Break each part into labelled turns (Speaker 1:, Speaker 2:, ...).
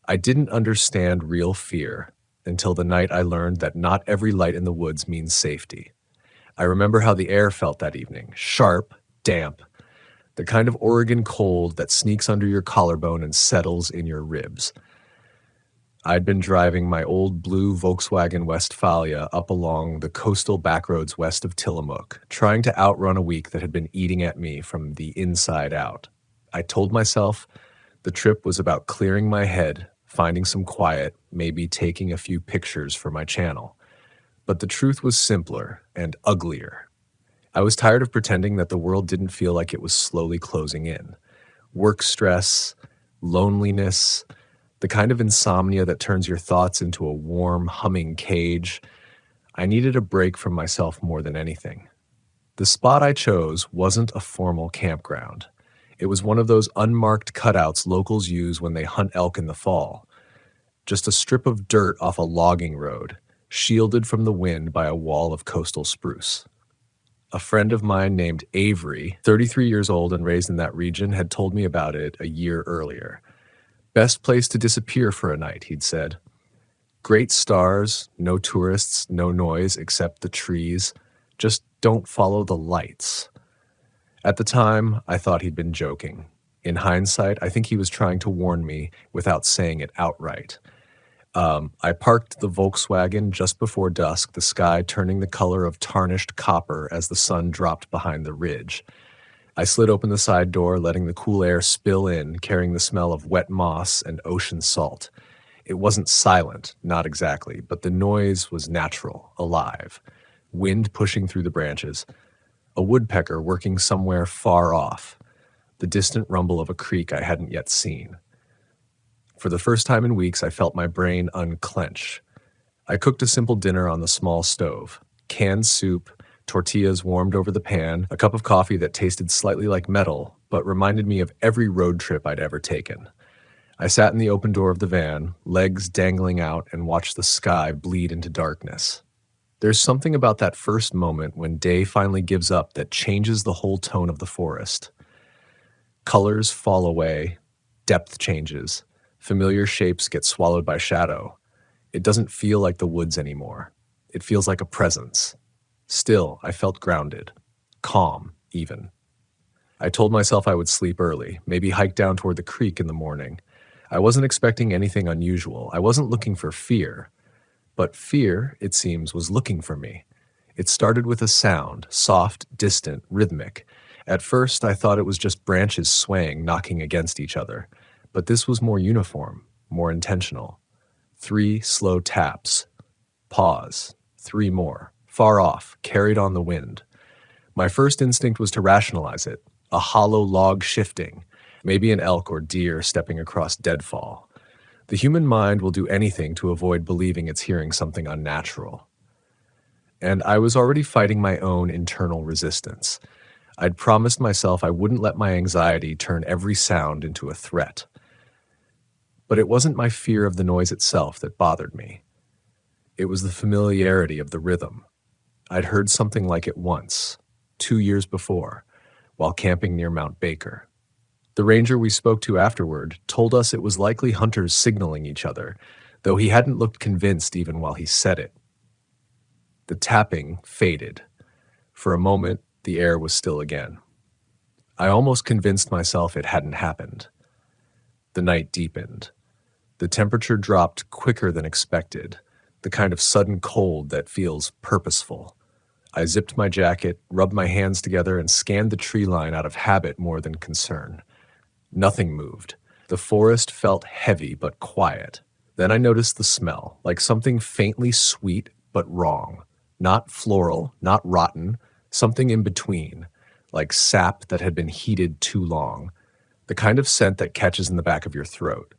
Speaker 1: I didn't understand real fear until the night I learned that not every light in the woods means safety. I remember how the air felt that evening, sharp, damp, the kind of Oregon cold that sneaks under your collarbone and settles in your ribs. I'd been driving my old blue Volkswagen Westfalia up along the coastal backroads west of Tillamook, trying to outrun a week that had been eating at me from the inside out. I told myself the trip was about clearing my head, finding some quiet, maybe taking a few pictures for my channel. But the truth was simpler and uglier. I was tired of pretending that the world didn't feel like it was slowly closing in. Work stress, loneliness, the kind of insomnia that turns your thoughts into a warm, humming cage. I needed a break from myself more than anything. The spot I chose wasn't a formal campground. It was one of those unmarked cutouts locals use when they hunt elk in the fall. Just a strip of dirt off a logging road, shielded from the wind by a wall of coastal spruce. A friend of mine named Avery, 33 years old and raised in that region, had told me about it a year earlier. Best place to disappear for a night, he'd said. Great stars, no tourists, no noise except the trees. Just don't follow the lights. At the time, I thought he'd been joking. In hindsight, I think he was trying to warn me without saying it outright. I parked the Volkswagen just before dusk, the sky turning the color of tarnished copper as the sun dropped behind the ridge. I slid open the side door, letting the cool air spill in, carrying the smell of wet moss and ocean salt. It wasn't silent, not exactly, but the noise was natural, alive. Wind pushing through the branches. A woodpecker working somewhere far off. The distant rumble of a creek I hadn't yet seen. For the first time in weeks, I felt my brain unclench. I cooked a simple dinner on the small stove. Canned soup, tortillas warmed over the pan, a cup of coffee that tasted slightly like metal, but reminded me of every road trip I'd ever taken. I sat in the open door of the van, legs dangling out, and watched the sky bleed into darkness. There's something about that first moment when day finally gives up that changes the whole tone of the forest. Colors fall away, depth changes, familiar shapes get swallowed by shadow. It doesn't feel like the woods anymore. It feels like a presence. Still, I felt grounded, calm, even. I told myself I would sleep early, maybe hike down toward the creek in the morning. I wasn't expecting anything unusual. I wasn't looking for fear. But fear, it seems, was looking for me. It started with a sound, soft, distant, rhythmic. At first, I thought it was just branches swaying, knocking against each other. But this was more uniform, more intentional. 3 slow taps. Pause. 3 more. Far off, carried on the wind. My first instinct was to rationalize it, a hollow log shifting, maybe an elk or deer stepping across deadfall. The human mind will do anything to avoid believing it's hearing something unnatural. And I was already fighting my own internal resistance. I'd promised myself I wouldn't let my anxiety turn every sound into a threat. But it wasn't my fear of the noise itself that bothered me. It was the familiarity of the rhythm. I'd heard something like it once, 2 years before, while camping near Mount Baker. The ranger we spoke to afterward told us it was likely hunters signaling each other, though he hadn't looked convinced even while he said it. The tapping faded. For a moment, the air was still again. I almost convinced myself it hadn't happened. The night deepened. The temperature dropped quicker than expected, the kind of sudden cold that feels purposeful. I zipped my jacket, rubbed my hands together, and scanned the tree line out of habit more than concern. Nothing moved. The forest felt heavy but quiet. Then I noticed the smell, like something faintly sweet but wrong. Not floral, not rotten, something in between, like sap that had been heated too long. The kind of scent that catches in the back of your throat.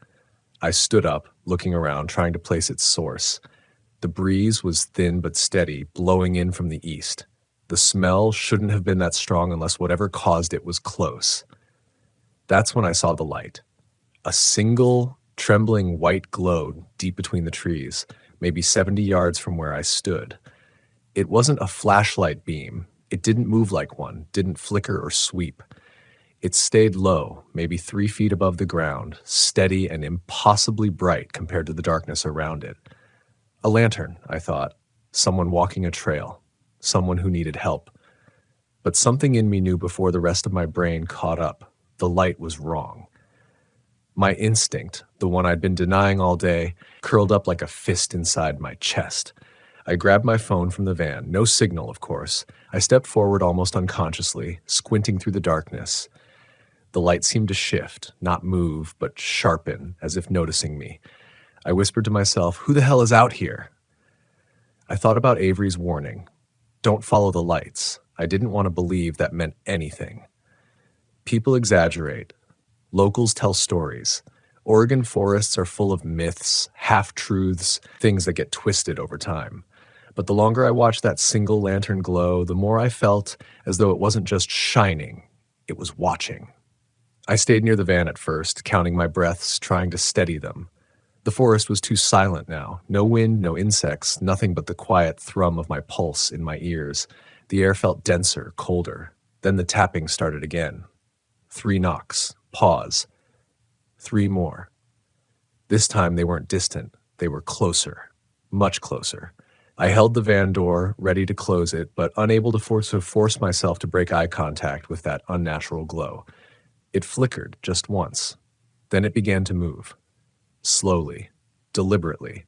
Speaker 1: I stood up, looking around, trying to place its source. The breeze was thin but steady, blowing in from the east. The smell shouldn't have been that strong unless whatever caused it was close. That's when I saw the light. A single, trembling white glow deep between the trees, maybe 70 yards from where I stood. It wasn't a flashlight beam. It didn't move like one, didn't flicker or sweep. It stayed low, maybe 3 feet above the ground, steady and impossibly bright compared to the darkness around it. A lantern, I thought. Someone walking a trail. Someone who needed help. But something in me knew before the rest of my brain caught up. The light was wrong. My instinct, the one I'd been denying all day, curled up like a fist inside my chest. I grabbed my phone from the van. No signal, of course. I stepped forward almost unconsciously, squinting through the darkness. The light seemed to shift, not move, but sharpen, as if noticing me. I whispered to myself, "Who the hell is out here?" I thought about Avery's warning. Don't follow the lights. I didn't want to believe that meant anything. People exaggerate. Locals tell stories. Oregon forests are full of myths, half-truths, things that get twisted over time. But the longer I watched that single lantern glow, the more I felt as though it wasn't just shining, it was watching. I stayed near the van at first, counting my breaths, trying to steady them. The forest was too silent now. No wind, no insects, nothing but the quiet thrum of my pulse in my ears. The air felt denser, colder. Then the tapping started again. 3 knocks. Pause. 3 more. This time they weren't distant. They were closer. Much closer. I held the van door, ready to close it, but unable to force myself to break eye contact with that unnatural glow. It flickered just once. Then it began to move. Slowly, deliberately.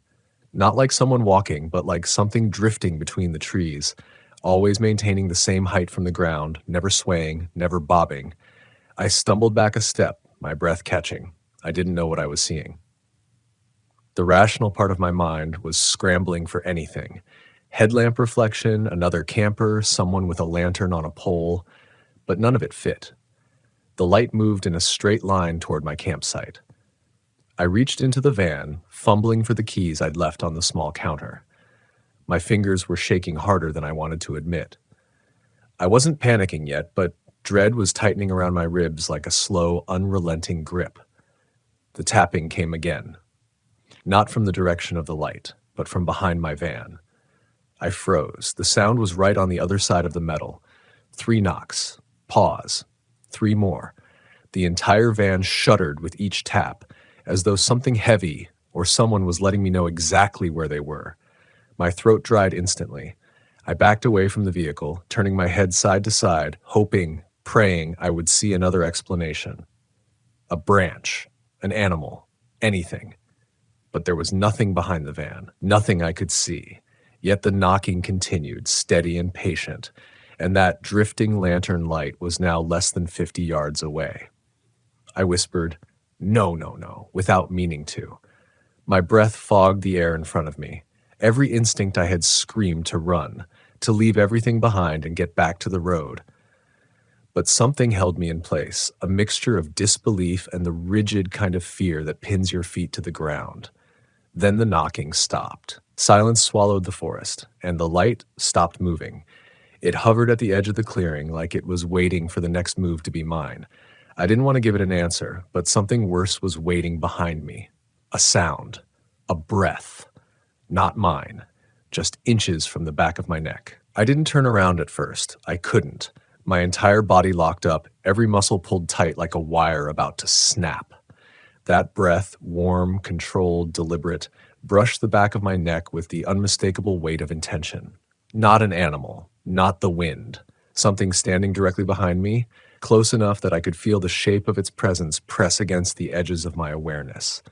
Speaker 1: Not like someone walking, but like something drifting between the trees, always maintaining the same height from the ground, never swaying, never bobbing. I stumbled back a step, my breath catching. I didn't know what I was seeing. The rational part of my mind was scrambling for anything. Headlamp reflection, another camper, someone with a lantern on a pole, but none of it fit. The light moved in a straight line toward my campsite. I reached into the van, fumbling for the keys I'd left on the small counter. My fingers were shaking harder than I wanted to admit. I wasn't panicking yet, but dread was tightening around my ribs like a slow, unrelenting grip. The tapping came again. Not from the direction of the light, but from behind my van. I froze. The sound was right on the other side of the metal. 3 knocks. Pause. 3 more. The entire van shuddered with each tap, as though something heavy or someone was letting me know exactly where they were. My throat dried instantly. I backed away from the vehicle, turning my head side to side, hoping, praying I would see another explanation. A branch, an animal, anything. But there was nothing behind the van, nothing I could see. Yet the knocking continued, steady and patient, and that drifting lantern light was now less than 50 yards away. I whispered, No, without meaning to. My breath fogged the air in front of me. Every instinct I had screamed to run, to leave everything behind and get back to the road. But something held me in place, a mixture of disbelief and the rigid kind of fear that pins your feet to the ground. Then the knocking stopped. Silence swallowed the forest, and the light stopped moving. It hovered at the edge of the clearing like it was waiting for the next move to be mine. I didn't want to give it an answer, but something worse was waiting behind me. A sound. A breath. Not mine. Just inches from the back of my neck. I didn't turn around at first. I couldn't. My entire body locked up, every muscle pulled tight like a wire about to snap. That breath, warm, controlled, deliberate, brushed the back of my neck with the unmistakable weight of intention. Not an animal. Not the wind. Something standing directly behind me, close enough that I could feel the shape of its presence press against the edges of my awareness.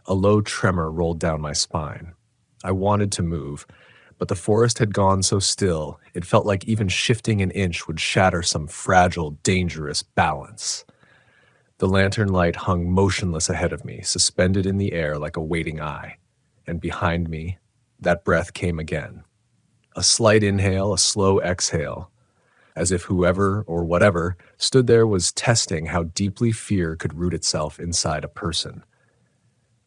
Speaker 1: A low tremor rolled down my spine. I wanted to move, but the forest had gone so still, it felt like even shifting an inch would shatter some fragile, dangerous balance. The lantern light hung motionless ahead of me, suspended in the air like a waiting eye. And behind me, that breath came again. A slight inhale, a slow exhale, as if whoever or whatever stood there was testing how deeply fear could root itself inside a person.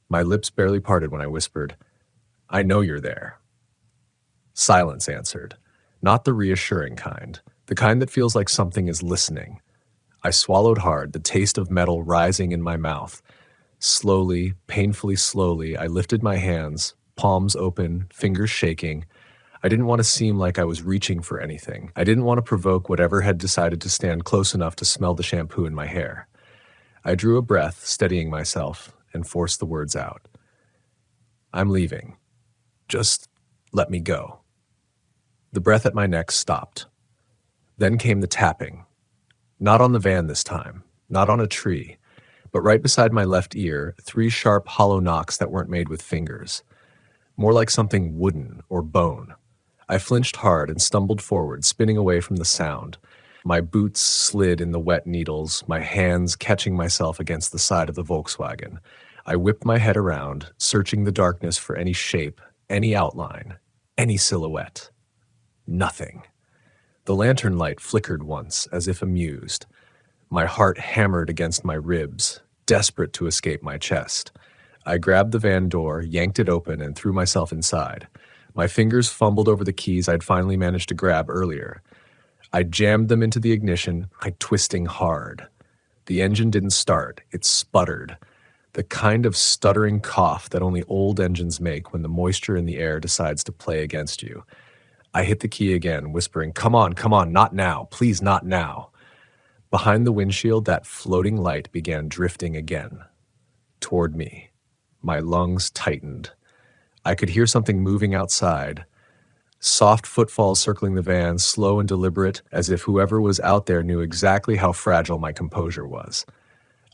Speaker 1: My lips barely parted when I whispered, "I know you're there." Silence answered, not the reassuring kind, the kind that feels like something is listening. I swallowed hard, the taste of metal rising in my mouth. Slowly, painfully slowly, I lifted my hands, palms open, fingers shaking. I didn't want to seem like I was reaching for anything. I didn't want to provoke whatever had decided to stand close enough to smell the shampoo in my hair. I drew a breath, steadying myself, and forced the words out. I'm leaving. Just let me go. The breath at my neck stopped. Then came the tapping. Not on the van this time, not on a tree, but right beside my left ear, 3 sharp, hollow knocks that weren't made with fingers. More like something wooden or bone. I flinched hard and stumbled forward, spinning away from the sound. My boots slid in the wet needles, my hands catching myself against the side of the Volkswagen. I whipped my head around, searching the darkness for any shape, any outline, any silhouette. Nothing. The lantern light flickered once, as if amused. My heart hammered against my ribs, desperate to escape my chest. I grabbed the van door, yanked it open, and threw myself inside. My fingers fumbled over the keys I'd finally managed to grab earlier. I jammed them into the ignition, twisting hard. The engine didn't start. It sputtered. The kind of stuttering cough that only old engines make when the moisture in the air decides to play against you. I hit the key again, whispering, come on, not now, please not now. Behind the windshield, that floating light began drifting again. Toward me. My lungs tightened. I could hear something moving outside. Soft footfalls circling the van, slow and deliberate, as if whoever was out there knew exactly how fragile my composure was.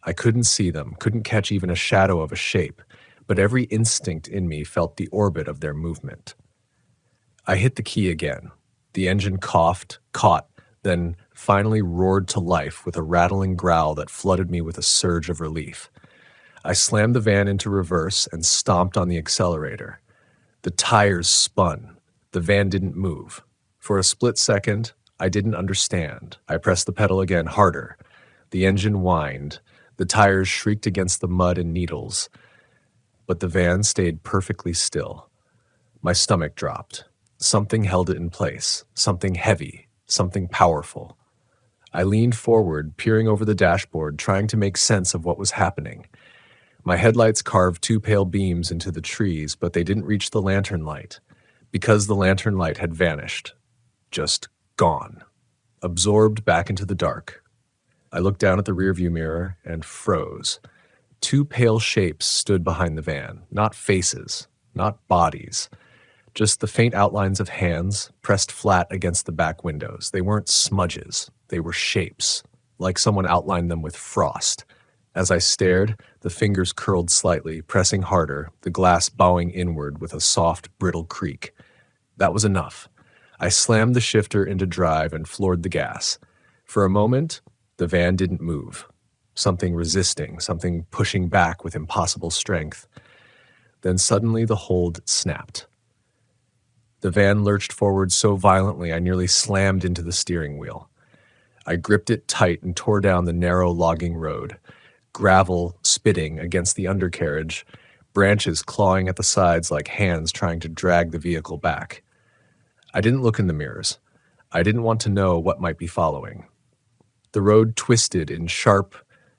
Speaker 1: I couldn't see them, couldn't catch even a shadow of a shape, but every instinct in me felt the orbit of their movement. I hit the key again. The engine coughed, caught, then finally roared to life with a rattling growl that flooded me with a surge of relief. I slammed the van into reverse and stomped on the accelerator. The tires spun. The van didn't move. For a split second, I didn't understand. I pressed the pedal again harder. The engine whined. The tires shrieked against the mud and needles. But the van stayed perfectly still. My stomach dropped. Something held it in place. Something heavy. Something powerful. I leaned forward, peering over the dashboard, trying to make sense of what was happening. My headlights carved 2 pale beams into the trees, but they didn't reach the lantern light, because the lantern light had vanished. Just gone. Absorbed back into the dark. I looked down at the rearview mirror and froze. 2 pale shapes stood behind the van, not faces, not bodies. Just the faint outlines of hands pressed flat against the back windows. They weren't smudges. They were shapes, like someone outlined them with frost. As I stared, the fingers curled slightly, pressing harder, the glass bowing inward with a soft, brittle creak. That was enough. I slammed the shifter into drive and floored the gas. For a moment, the van didn't move. Something resisting, something pushing back with impossible strength. Then suddenly the hold snapped. The van lurched forward so violently I nearly slammed into the steering wheel. I gripped it tight and tore down the narrow logging road. Gravel spitting against the undercarriage, branches clawing at the sides like hands trying to drag the vehicle back. I didn't look in the mirrors. I didn't want to know what might be following. The road twisted in sharp,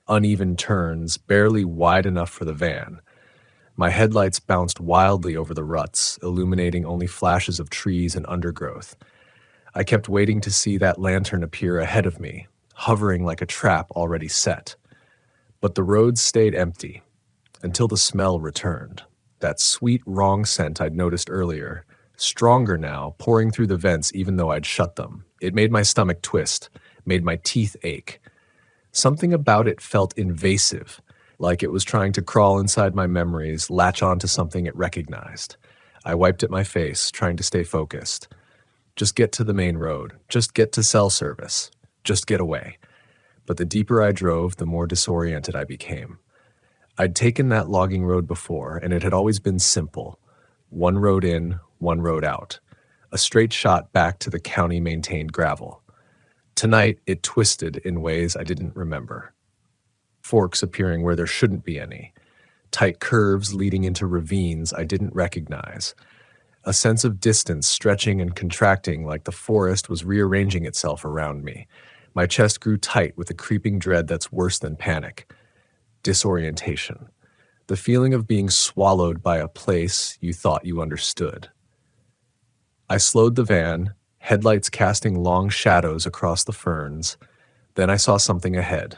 Speaker 1: uneven turns, barely wide enough for the van. My headlights bounced wildly over the ruts, illuminating only flashes of trees and undergrowth. I kept waiting to see that lantern appear ahead of me, hovering like a trap already set. But the road stayed empty, until the smell returned. That sweet, wrong scent I'd noticed earlier, stronger now, pouring through the vents even though I'd shut them. It made my stomach twist, made my teeth ache. Something about it felt invasive, like it was trying to crawl inside my memories, latch onto something it recognized. I wiped at my face, trying to stay focused. Just get to the main road. Just get to cell service. Just get away. But the deeper I drove, the more disoriented I became. I'd taken that logging road before, and it had always been simple. 1 road in, 1 road out. A straight shot back to the county-maintained gravel. Tonight, it twisted in ways I didn't remember. Forks appearing where there shouldn't be any. Tight curves leading into ravines I didn't recognize. A sense of distance stretching and contracting like the forest was rearranging itself around me. My chest grew tight with a creeping dread that's worse than panic. Disorientation. The feeling of being swallowed by a place you thought you understood. I slowed the van, headlights casting long shadows across the ferns. Then I saw something ahead.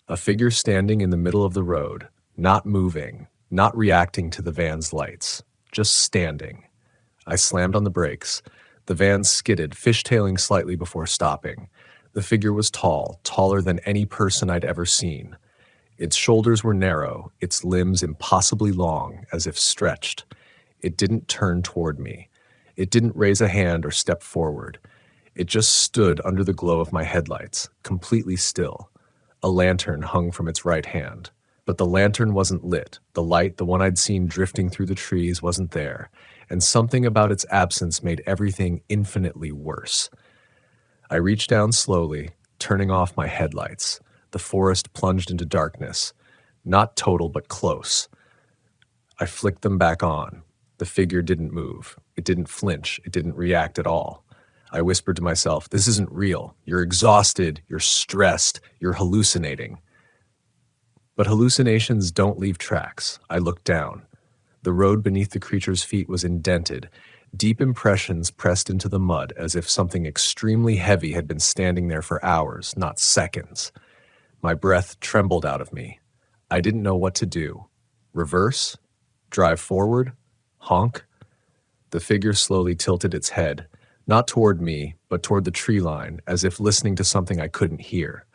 Speaker 1: A figure standing in the middle of the road, not moving, not reacting to the van's lights, just standing. I slammed on the brakes. The van skidded, fishtailing slightly before stopping. The figure was tall, taller than any person I'd ever seen. Its shoulders were narrow, its limbs impossibly long, as if stretched. It didn't turn toward me. It didn't raise a hand or step forward. It just stood under the glow of my headlights, completely still. A lantern hung from its right hand. But the lantern wasn't lit. The light, the one I'd seen drifting through the trees, wasn't there. And something about its absence made everything infinitely worse. I reached down slowly, turning off my headlights. The forest plunged into darkness. Not total, but close. I flicked them back on. The figure didn't move. It didn't flinch. It didn't react at all. I whispered to myself, "This isn't real. You're exhausted. You're stressed. You're hallucinating." But hallucinations don't leave tracks. I looked down. The road beneath the creature's feet was indented, deep impressions pressed into the mud as if something extremely heavy had been standing there for hours, not seconds. My breath trembled out of me. I didn't know what to do. Reverse? Drive forward? Honk? The figure slowly tilted its head, not toward me, but toward the tree line, as if listening to something I couldn't hear.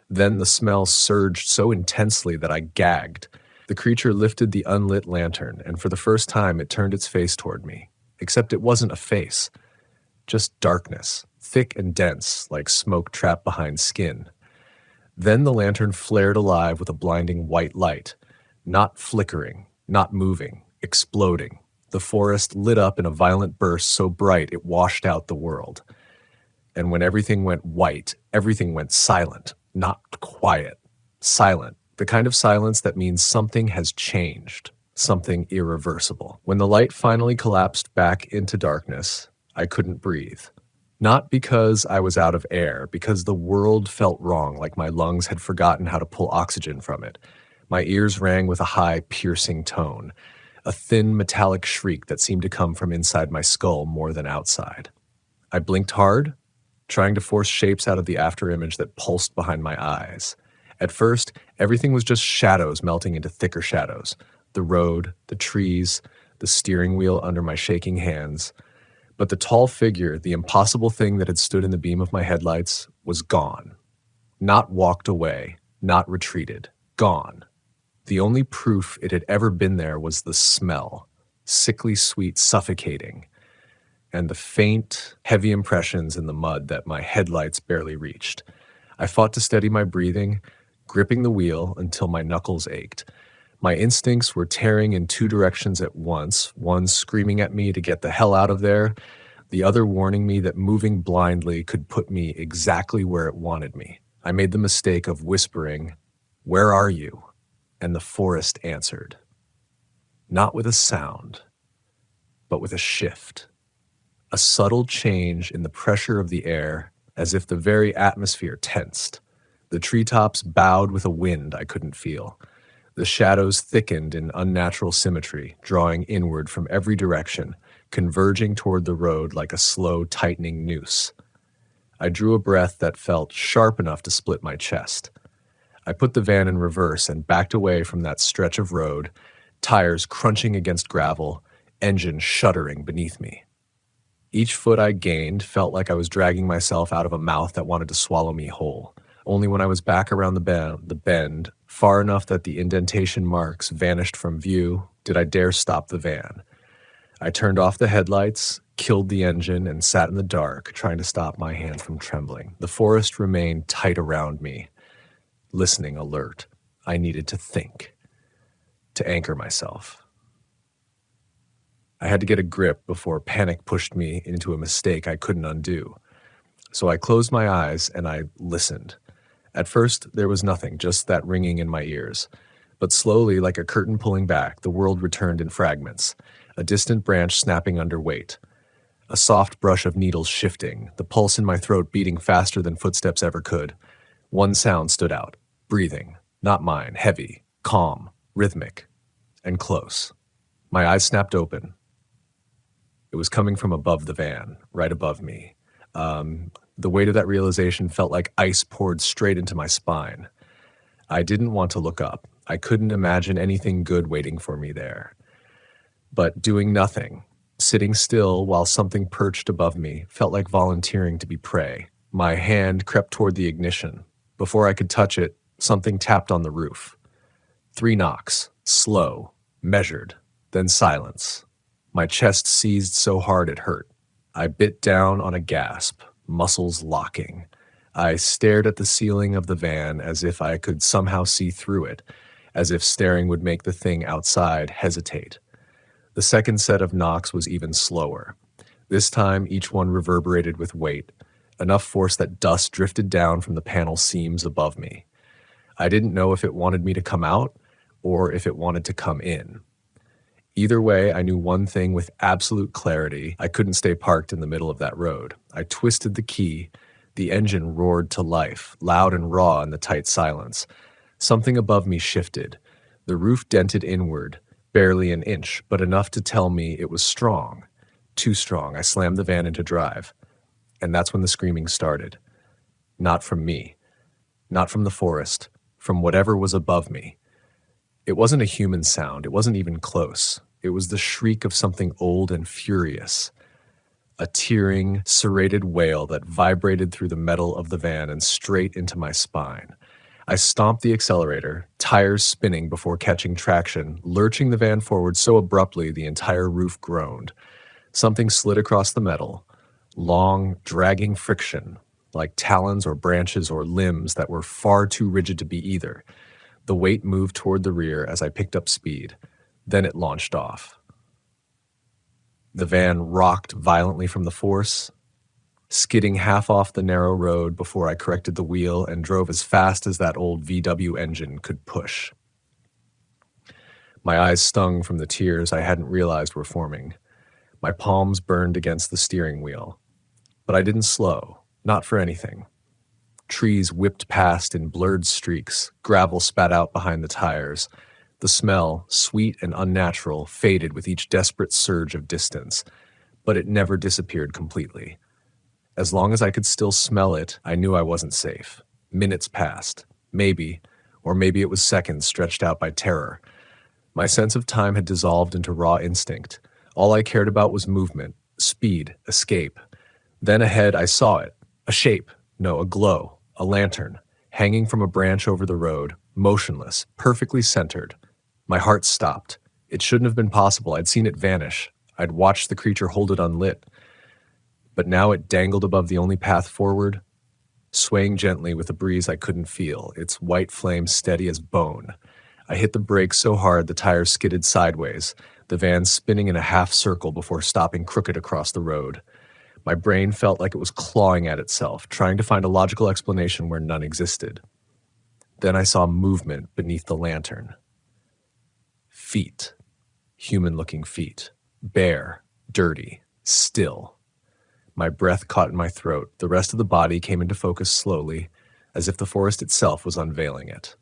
Speaker 1: Then the smell surged so intensely that I gagged. The creature lifted the unlit lantern, and for the first time it turned its face toward me. Except it wasn't a face. Just darkness, thick and dense, like smoke trapped behind skin. Then the lantern flared alive with a blinding white light. Not flickering, not moving, exploding. The forest lit up in a violent burst so bright it washed out the world. And when everything went white, everything went silent. Not quiet, silent. The kind of silence that means something has changed, something irreversible. When the light finally collapsed back into darkness, I couldn't breathe. Not because I was out of air, because the world felt wrong, like my lungs had forgotten how to pull oxygen from it. My ears rang with a high, piercing tone, a thin, metallic shriek that seemed to come from inside my skull more than outside. I blinked hard, trying to force shapes out of the afterimage that pulsed behind my eyes. At first, everything was just shadows melting into thicker shadows. The road, the trees, the steering wheel under my shaking hands. But the tall figure, the impossible thing that had stood in the beam of my headlights, was gone. Not walked away, not retreated. Gone. The only proof it had ever been there was the smell, sickly sweet, suffocating, and the faint, heavy impressions in the mud that my headlights barely reached. I fought to steady my breathing, gripping the wheel until my knuckles ached. My instincts were tearing in two directions at once, one screaming at me to get the hell out of there, the other warning me that moving blindly could put me exactly where it wanted me. I made the mistake of whispering, "Where are you?" And the forest answered. Not with a sound, but with a shift. A subtle change in the pressure of the air, as if the very atmosphere tensed. The treetops bowed with a wind I couldn't feel. The shadows thickened in unnatural symmetry, drawing inward from every direction, converging toward the road like a slow, tightening noose. I drew a breath that felt sharp enough to split my chest. I put the van in reverse and backed away from that stretch of road, tires crunching against gravel, engine shuddering beneath me. Each foot I gained felt like I was dragging myself out of a mouth that wanted to swallow me whole. Only when I was back around the bend, far enough that the indentation marks vanished from view, did I dare stop the van. I turned off the headlights, killed the engine, and sat in the dark, trying to stop my hand from trembling. The forest remained tight around me, listening, alert. I needed to think, to anchor myself. I had to get a grip before panic pushed me into a mistake I couldn't undo. So I closed my eyes and I listened. At first, there was nothing, just that ringing in my ears. But slowly, like a curtain pulling back, the world returned in fragments, a distant branch snapping under weight, a soft brush of needles shifting, the pulse in my throat beating faster than footsteps ever could. One sound stood out, breathing, not mine, heavy, calm, rhythmic, and close. My eyes snapped open. It was coming from above the van, right above me. The weight of that realization felt like ice poured straight into my spine. I didn't want to look up. I couldn't imagine anything good waiting for me there. But doing nothing, sitting still while something perched above me, felt like volunteering to be prey. My hand crept toward the ignition. Before I could touch it, something tapped on the roof. 3 knocks, slow, measured, then silence. My chest seized so hard it hurt. I bit down on a gasp, muscles locking. I stared at the ceiling of the van as if I could somehow see through it, as if staring would make the thing outside hesitate. The second set of knocks was even slower. This time, each one reverberated with weight, enough force that dust drifted down from the panel seams above me. I didn't know if it wanted me to come out or if it wanted to come in. Either way, I knew one thing with absolute clarity. I couldn't stay parked in the middle of that road. I twisted the key. The engine roared to life, loud and raw in the tight silence. Something above me shifted. The roof dented inward, barely an inch, but enough to tell me it was strong. Too strong. I slammed the van into drive. And that's when the screaming started. Not from me. Not from the forest. From whatever was above me. It wasn't a human sound. It wasn't even close. It was the shriek of something old and furious. A tearing, serrated wail that vibrated through the metal of the van and straight into my spine. I stomped the accelerator, tires spinning before catching traction, lurching the van forward so abruptly the entire roof groaned. Something slid across the metal. Long, dragging friction, like talons or branches or limbs that were far too rigid to be either. The weight moved toward the rear as I picked up speed. Then it launched off. The van rocked violently from the force, skidding half off the narrow road before I corrected the wheel and drove as fast as that old VW engine could push. My eyes stung from the tears I hadn't realized were forming. My palms burned against the steering wheel. But I didn't slow, not for anything. Trees whipped past in blurred streaks, gravel spat out behind the tires. The smell, sweet and unnatural, faded with each desperate surge of distance, but it never disappeared completely. As long as I could still smell it, I knew I wasn't safe. Minutes passed. Maybe, or maybe it was seconds stretched out by terror. My sense of time had dissolved into raw instinct. All I cared about was movement, speed, escape. Then ahead I saw it. A shape, no, a glow, a lantern, hanging from a branch over the road, motionless, perfectly centered. My heart stopped. It shouldn't have been possible. I'd seen it vanish. I'd watched the creature hold it unlit. But now it dangled above the only path forward, swaying gently with a breeze I couldn't feel, its white flame steady as bone. I hit the brakes so hard the tires skidded sideways, the van spinning in a half circle before stopping crooked across the road. My brain felt like it was clawing at itself, trying to find a logical explanation where none existed. Then I saw movement beneath the lantern. Feet. Human-looking feet. Bare, dirty, still. My breath caught in my throat. The rest of the body came into focus slowly, as if the forest itself was unveiling it.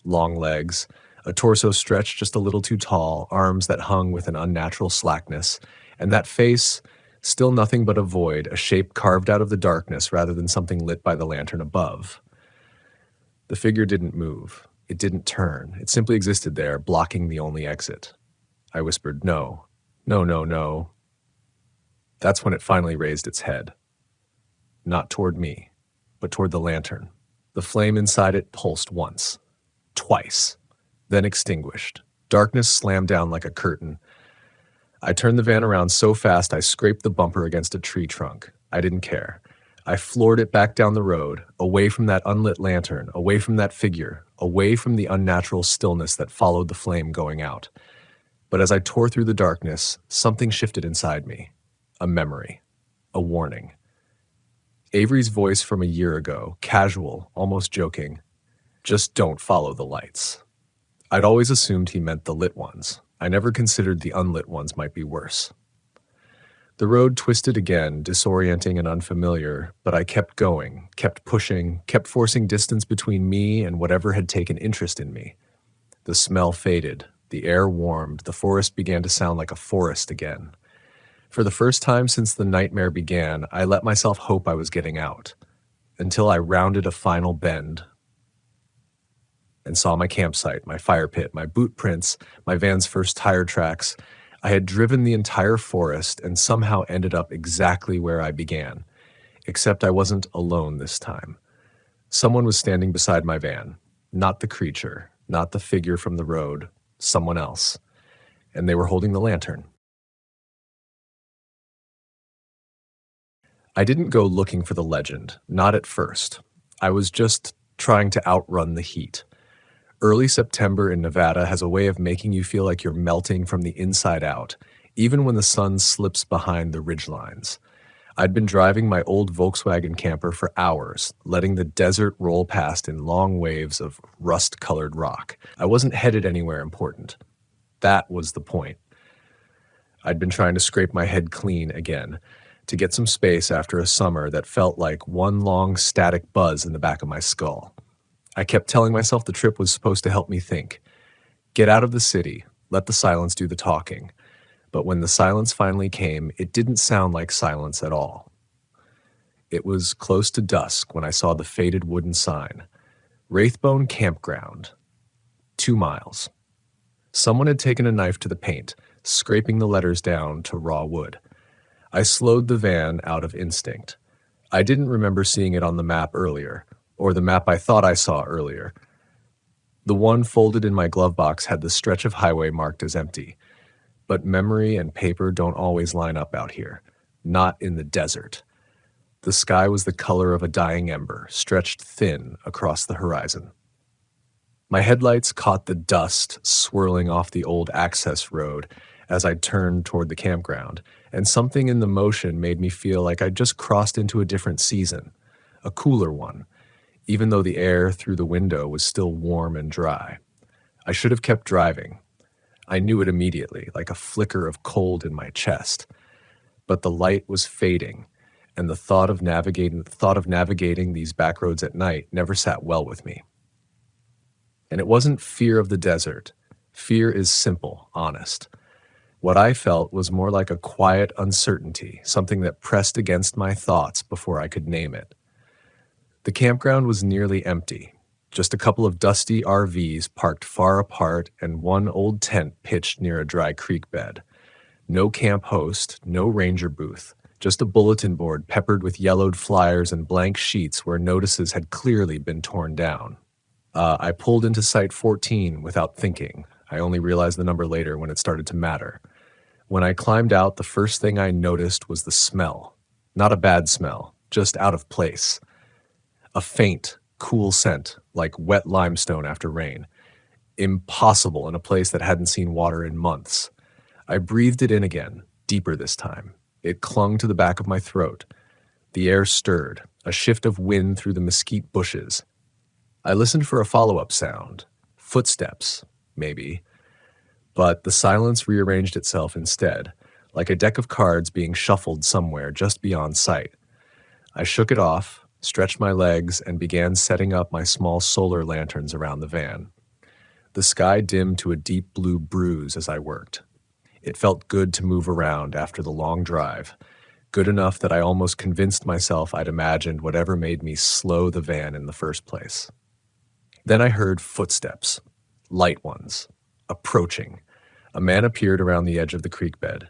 Speaker 1: Long legs, a torso stretched just a little too tall, arms that hung with an unnatural slackness, and that face, still nothing but a void, a shape carved out of the darkness rather than something lit by the lantern above. The figure didn't move. It didn't turn. It simply existed there, blocking the only exit. I whispered, "No, no, no, no." That's when it finally raised its head. Not toward me, but toward the lantern. The flame inside it pulsed once, twice, then extinguished. Darkness slammed down like a curtain. I turned the van around so fast I scraped the bumper against a tree trunk. I didn't care. I floored it back down the road, away from that unlit lantern, away from that figure, away from the unnatural stillness that followed the flame going out. But as I tore through the darkness, something shifted inside me. A memory. A warning. Avery's voice from a year ago, casual, almost joking. Just don't follow the lights. I'd always assumed he meant the lit ones. I never considered the unlit ones might be worse. The road twisted again, disorienting and unfamiliar, but I kept going, kept pushing, kept forcing distance between me and whatever had taken interest in me. The smell faded, the air warmed, the forest began to sound like a forest again. For the first time since the nightmare began, I let myself hope I was getting out, until I rounded a final bend and saw my campsite, my fire pit, my boot prints, my van's first tire tracks. I had driven the entire forest and somehow ended up exactly where I began, except I wasn't alone this time. Someone was standing beside my van, not the creature, not the figure from the road, someone else, and they were holding the lantern. I didn't go looking for the legend, not at first. I was just trying to outrun the heat. Early September in Nevada has a way of making you feel like you're melting from the inside out, even when the sun slips behind the ridgelines. I'd been driving my old Volkswagen camper for hours, letting the desert roll past in long waves of rust-colored rock. I wasn't headed anywhere important. That was the point. I'd been trying to scrape my head clean again, to get some space after a summer that felt like one long static buzz in the back of my skull. I kept telling myself the trip was supposed to help me think. Get out of the city, let the silence do the talking. But when the silence finally came, it didn't sound like silence at all. It was close to dusk when I saw the faded wooden sign. Wraithbone Campground. 2 miles. Someone had taken a knife to the paint, scraping the letters down to raw wood. I slowed the van out of instinct. I didn't remember seeing it on the map earlier, or the map I thought I saw earlier. The one folded in my glove box had the stretch of highway marked as empty. But memory and paper don't always line up out here. Not in the desert. The sky was the color of a dying ember, stretched thin across the horizon. My headlights caught the dust swirling off the old access road as I turned toward the campground, and something in the motion made me feel like I'd just crossed into a different season, a cooler one, even though the air through the window was still warm and dry. I should have kept driving. I knew it immediately, like a flicker of cold in my chest. But the light was fading, and the thought of navigating these back roads at night never sat well with me. And it wasn't fear of the desert. Fear is simple, honest. What I felt was more like a quiet uncertainty, something that pressed against my thoughts before I could name it. The campground was nearly empty. Just a couple of dusty RVs parked far apart and one old tent pitched near a dry creek bed. No camp host, no ranger booth, just a bulletin board peppered with yellowed flyers and blank sheets where notices had clearly been torn down. I pulled into Site 14 without thinking. I only realized the number later when it started to matter. When I climbed out, the first thing I noticed was the smell. Not a bad smell, just out of place. A faint, cool scent, like wet limestone after rain. Impossible in a place that hadn't seen water in months. I breathed it in again, deeper this time. It clung to the back of my throat. The air stirred, a shift of wind through the mesquite bushes. I listened for a follow-up sound. Footsteps, maybe. But the silence rearranged itself instead, like a deck of cards being shuffled somewhere just beyond sight. I shook it off, stretched my legs, and began setting up my small solar lanterns around the van. The sky dimmed to a deep blue bruise as I worked. It felt good to move around after the long drive, good enough that I almost convinced myself I'd imagined whatever made me slow the van in the first place. Then I heard footsteps, light ones, approaching. A man appeared around the edge of the creek bed,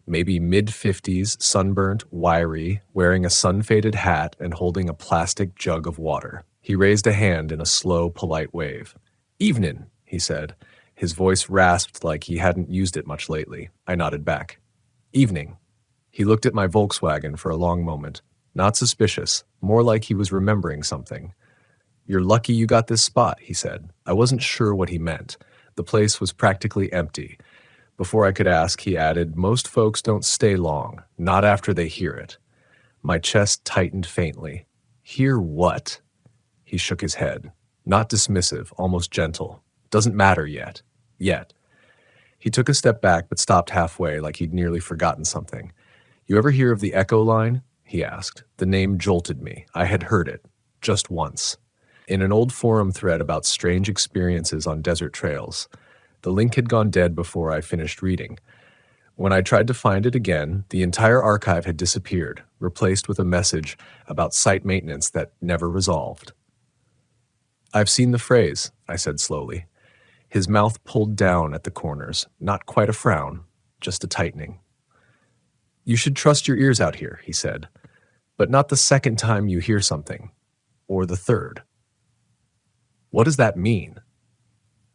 Speaker 1: maybe mid-50s, sunburnt, wiry, wearing a sun-faded hat and holding a plastic jug of water. He raised a hand in a slow, polite wave. "Evenin'," he said. His voice rasped like he hadn't used it much lately. I nodded back. "Evening." He looked at my Volkswagen for a long moment. Not suspicious, more like he was remembering something. "You're lucky you got this spot," he said. I wasn't sure what he meant. The place was practically empty. Before I could ask, he added, "Most folks don't stay long, not after they hear it." My chest tightened faintly. "Hear what?" He shook his head. Not dismissive, almost gentle. "Doesn't matter yet. Yet." He took a step back but stopped halfway like he'd nearly forgotten something. "You ever hear of the Echo Line?" he asked. The name jolted me. I had heard it. Just once. In an old forum thread about strange experiences on desert trails. The link had gone dead before I finished reading. When I tried to find it again, the entire archive had disappeared, replaced with a message about site maintenance that never resolved. "I've seen the phrase," I said slowly. His mouth pulled down at the corners, not quite a frown, just a tightening. "You should trust your ears out here," he said, "but not the second time you hear something, or the third." "What does that mean?"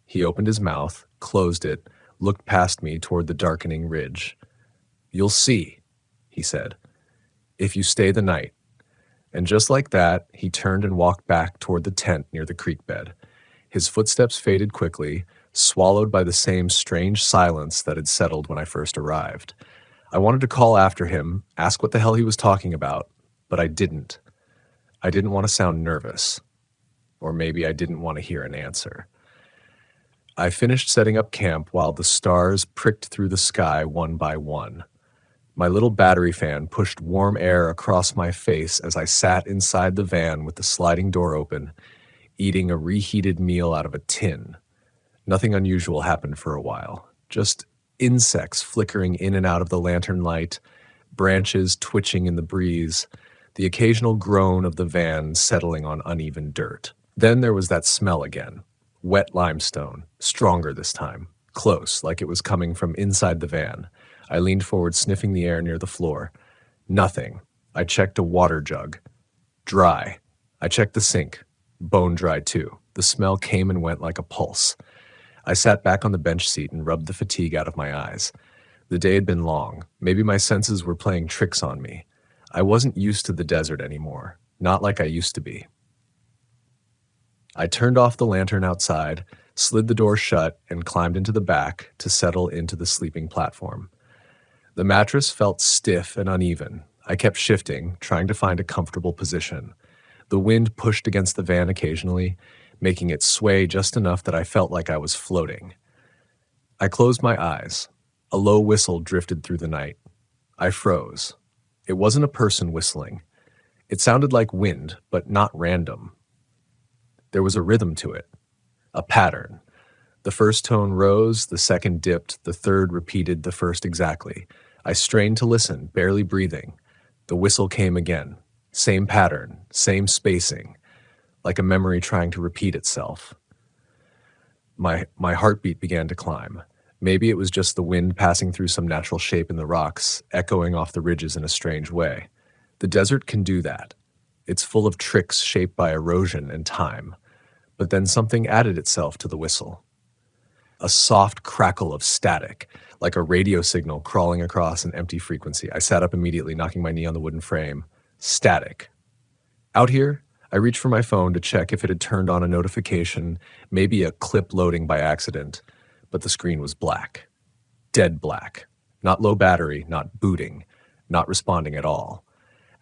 Speaker 1: He opened his mouth, closed it, looked past me toward the darkening ridge. "You'll see," he said, "if you stay the night." And just like that, he turned and walked back toward the tent near the creek bed. His footsteps faded quickly, swallowed by the same strange silence that had settled when I first arrived. I wanted to call after him, ask what the hell he was talking about, but I didn't. I didn't want to sound nervous. Or maybe I didn't want to hear an answer. I finished setting up camp while the stars pricked through the sky one by one. My little battery fan pushed warm air across my face as I sat inside the van with the sliding door open, eating a reheated meal out of a tin. Nothing unusual happened for a while, just insects flickering in and out of the lantern light, branches twitching in the breeze, the occasional groan of the van settling on uneven dirt. Then there was that smell again. Wet limestone, stronger this time, close, like it was coming from inside the van. I leaned forward, sniffing the air near the floor. Nothing. I checked a water jug. Dry. I checked the sink. Bone dry too. The smell came and went like a pulse. I sat back on the bench seat and rubbed the fatigue out of my eyes. The day had been long. Maybe my senses were playing tricks on me. I wasn't used to the desert anymore, not like I used to be. I turned off the lantern outside, slid the door shut, and climbed into the back to settle into the sleeping platform. The mattress felt stiff and uneven. I kept shifting, trying to find a comfortable position. The wind pushed against the van occasionally, making it sway just enough that I felt like I was floating. I closed my eyes. A low whistle drifted through the night. I froze. It wasn't a person whistling. It sounded like wind, but not random. There was a rhythm to it, a pattern. The first tone rose, the second dipped, the third repeated the first exactly. I strained to listen, barely breathing. The whistle came again. Same pattern, same spacing, like a memory trying to repeat itself. My heartbeat began to climb. Maybe it was just the wind passing through some natural shape in the rocks, echoing off the ridges in a strange way. The desert can do that. It's full of tricks shaped by erosion and time. But then something added itself to the whistle. A soft crackle of static, like a radio signal crawling across an empty frequency. I sat up immediately, knocking my knee on the wooden frame. Static. Out here, I reached for my phone to check if it had turned on a notification, maybe a clip loading by accident, but the screen was black. Dead black. Not low battery, not booting, not responding at all.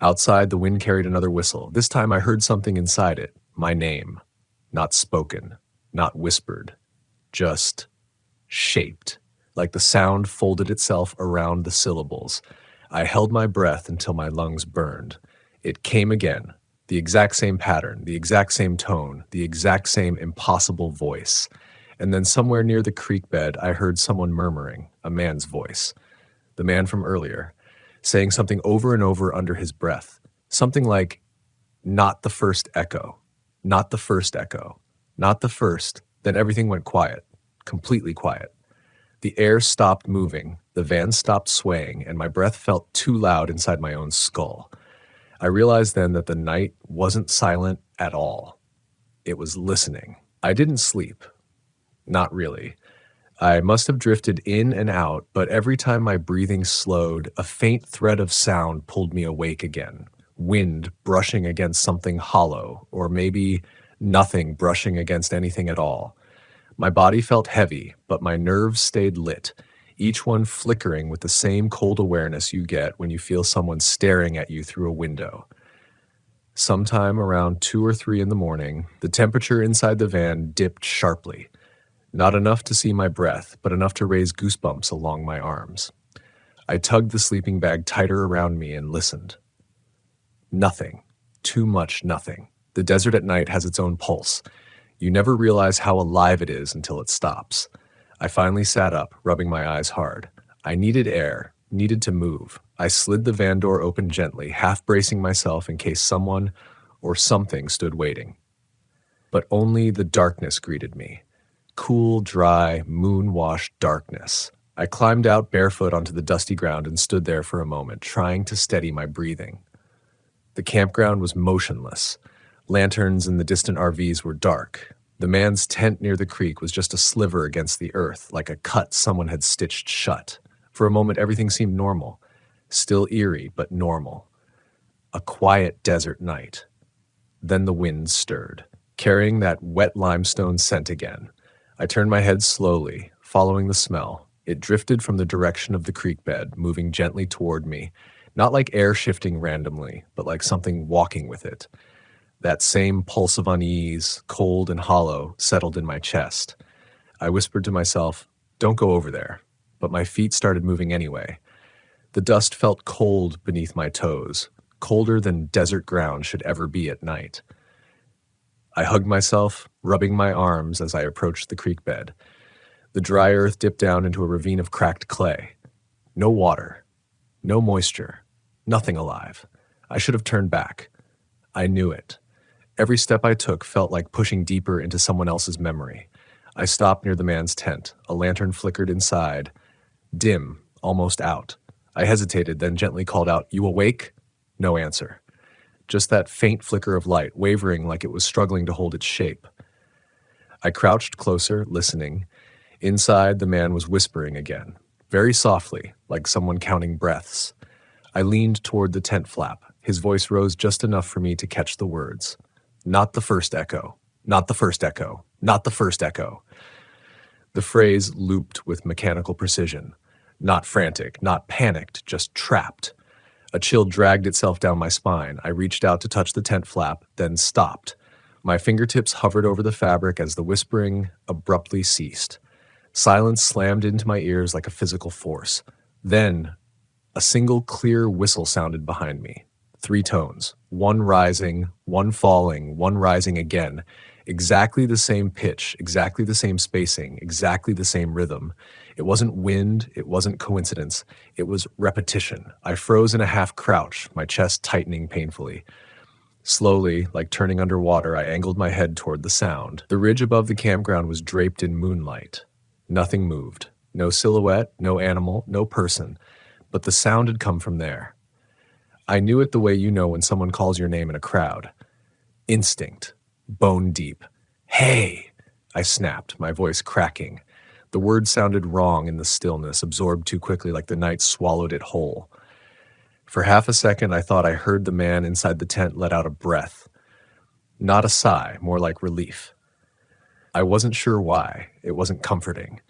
Speaker 1: Outside, the wind carried another whistle. This time I heard something inside it, my name. Not spoken, not whispered, just shaped, like the sound folded itself around the syllables. I held my breath until my lungs burned. It came again, the exact same pattern, the exact same tone, the exact same impossible voice. And then somewhere near the creek bed, I heard someone murmuring, a man's voice, the man from earlier, saying something over and over under his breath, something like, "Not the first echo. Not the first echo. Not the first." Then everything went quiet, completely quiet. The air stopped moving, the van stopped swaying, and my breath felt too loud inside my own skull. I realized then that the night wasn't silent at all. It was listening. I didn't sleep. Not really. I must have drifted in and out, but every time my breathing slowed, a faint thread of sound pulled me awake again. Wind brushing against something hollow, or maybe nothing brushing against anything at all. My body felt heavy, but my nerves stayed lit, each one flickering with the same cold awareness you get when you feel someone staring at you through a window. Sometime around 2 or 3 in the morning, the temperature inside the van dipped sharply. Not enough to see my breath, but enough to raise goosebumps along my arms. I tugged the sleeping bag tighter around me and listened. Nothing. Too much nothing. The desert at night has its own pulse. You never realize how alive it is until it stops. I finally sat up, rubbing my eyes hard. I needed air, needed to move. I slid the van door open gently, half bracing myself in case someone or something stood waiting. But only the darkness greeted me. Cool, dry, moon-washed darkness. I climbed out barefoot onto the dusty ground and stood there for a moment, trying to steady my breathing. The campground was motionless. Lanterns in the distant RVs were dark. The man's tent near the creek was just a sliver against the earth, like a cut someone had stitched shut. For a moment, everything seemed normal. Still eerie, but normal. A quiet desert night. Then the wind stirred, carrying that wet limestone scent again. I turned my head slowly, following the smell. It drifted from the direction of the creek bed, moving gently toward me, not like air shifting randomly, but like something walking with it. That same pulse of unease, cold and hollow, settled in my chest. I whispered to myself, "Don't go over there," but my feet started moving anyway. The dust felt cold beneath my toes, colder than desert ground should ever be at night. I hugged myself, rubbing my arms as I approached the creek bed. The dry earth dipped down into a ravine of cracked clay. No water, no moisture, nothing alive. I should have turned back. I knew it. Every step I took felt like pushing deeper into someone else's memory. I stopped near the man's tent. A lantern flickered inside, dim, almost out. I hesitated, then gently called out, "You awake?" No answer. Just that faint flicker of light, wavering like it was struggling to hold its shape. I crouched closer, listening. Inside, the man was whispering again, very softly, like someone counting breaths. I leaned toward the tent flap. His voice rose just enough for me to catch the words. Not the first echo. Not the first echo. Not the first echo. The phrase looped with mechanical precision. Not frantic, not panicked, just trapped. A chill dragged itself down my spine. I reached out to touch the tent flap, then stopped. My fingertips hovered over the fabric as the whispering abruptly ceased. Silence slammed into my ears like a physical force. Then, a single clear whistle sounded behind me. 3 tones, one rising, one falling, one rising again. Exactly the same pitch, exactly the same spacing, exactly the same rhythm. It wasn't wind, it wasn't coincidence, it was repetition. I froze in a half crouch, my chest tightening painfully. Slowly, like turning underwater, I angled my head toward the sound. The ridge above the campground was draped in moonlight. Nothing moved. No silhouette, no animal, no person. But the sound had come from there. I knew it the way you know when someone calls your name in a crowd. Instinct. Bone deep. "Hey!" I snapped, my voice cracking. The word sounded wrong in the stillness, absorbed too quickly like the night swallowed it whole. For half a second, I thought I heard the man inside the tent let out a breath. Not a sigh, more like relief. I wasn't sure why. It wasn't comforting.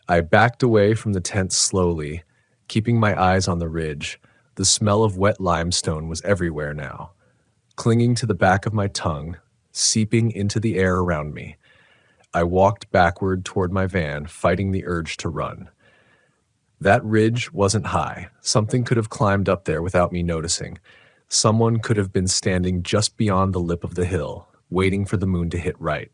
Speaker 1: I backed away from the tent slowly, keeping my eyes on the ridge. The smell of wet limestone was everywhere now, clinging to the back of my tongue, seeping into the air around me. I walked backward toward my van, fighting the urge to run. That ridge wasn't high. Something could have climbed up there without me noticing. Someone could have been standing just beyond the lip of the hill, waiting for the moon to hit right.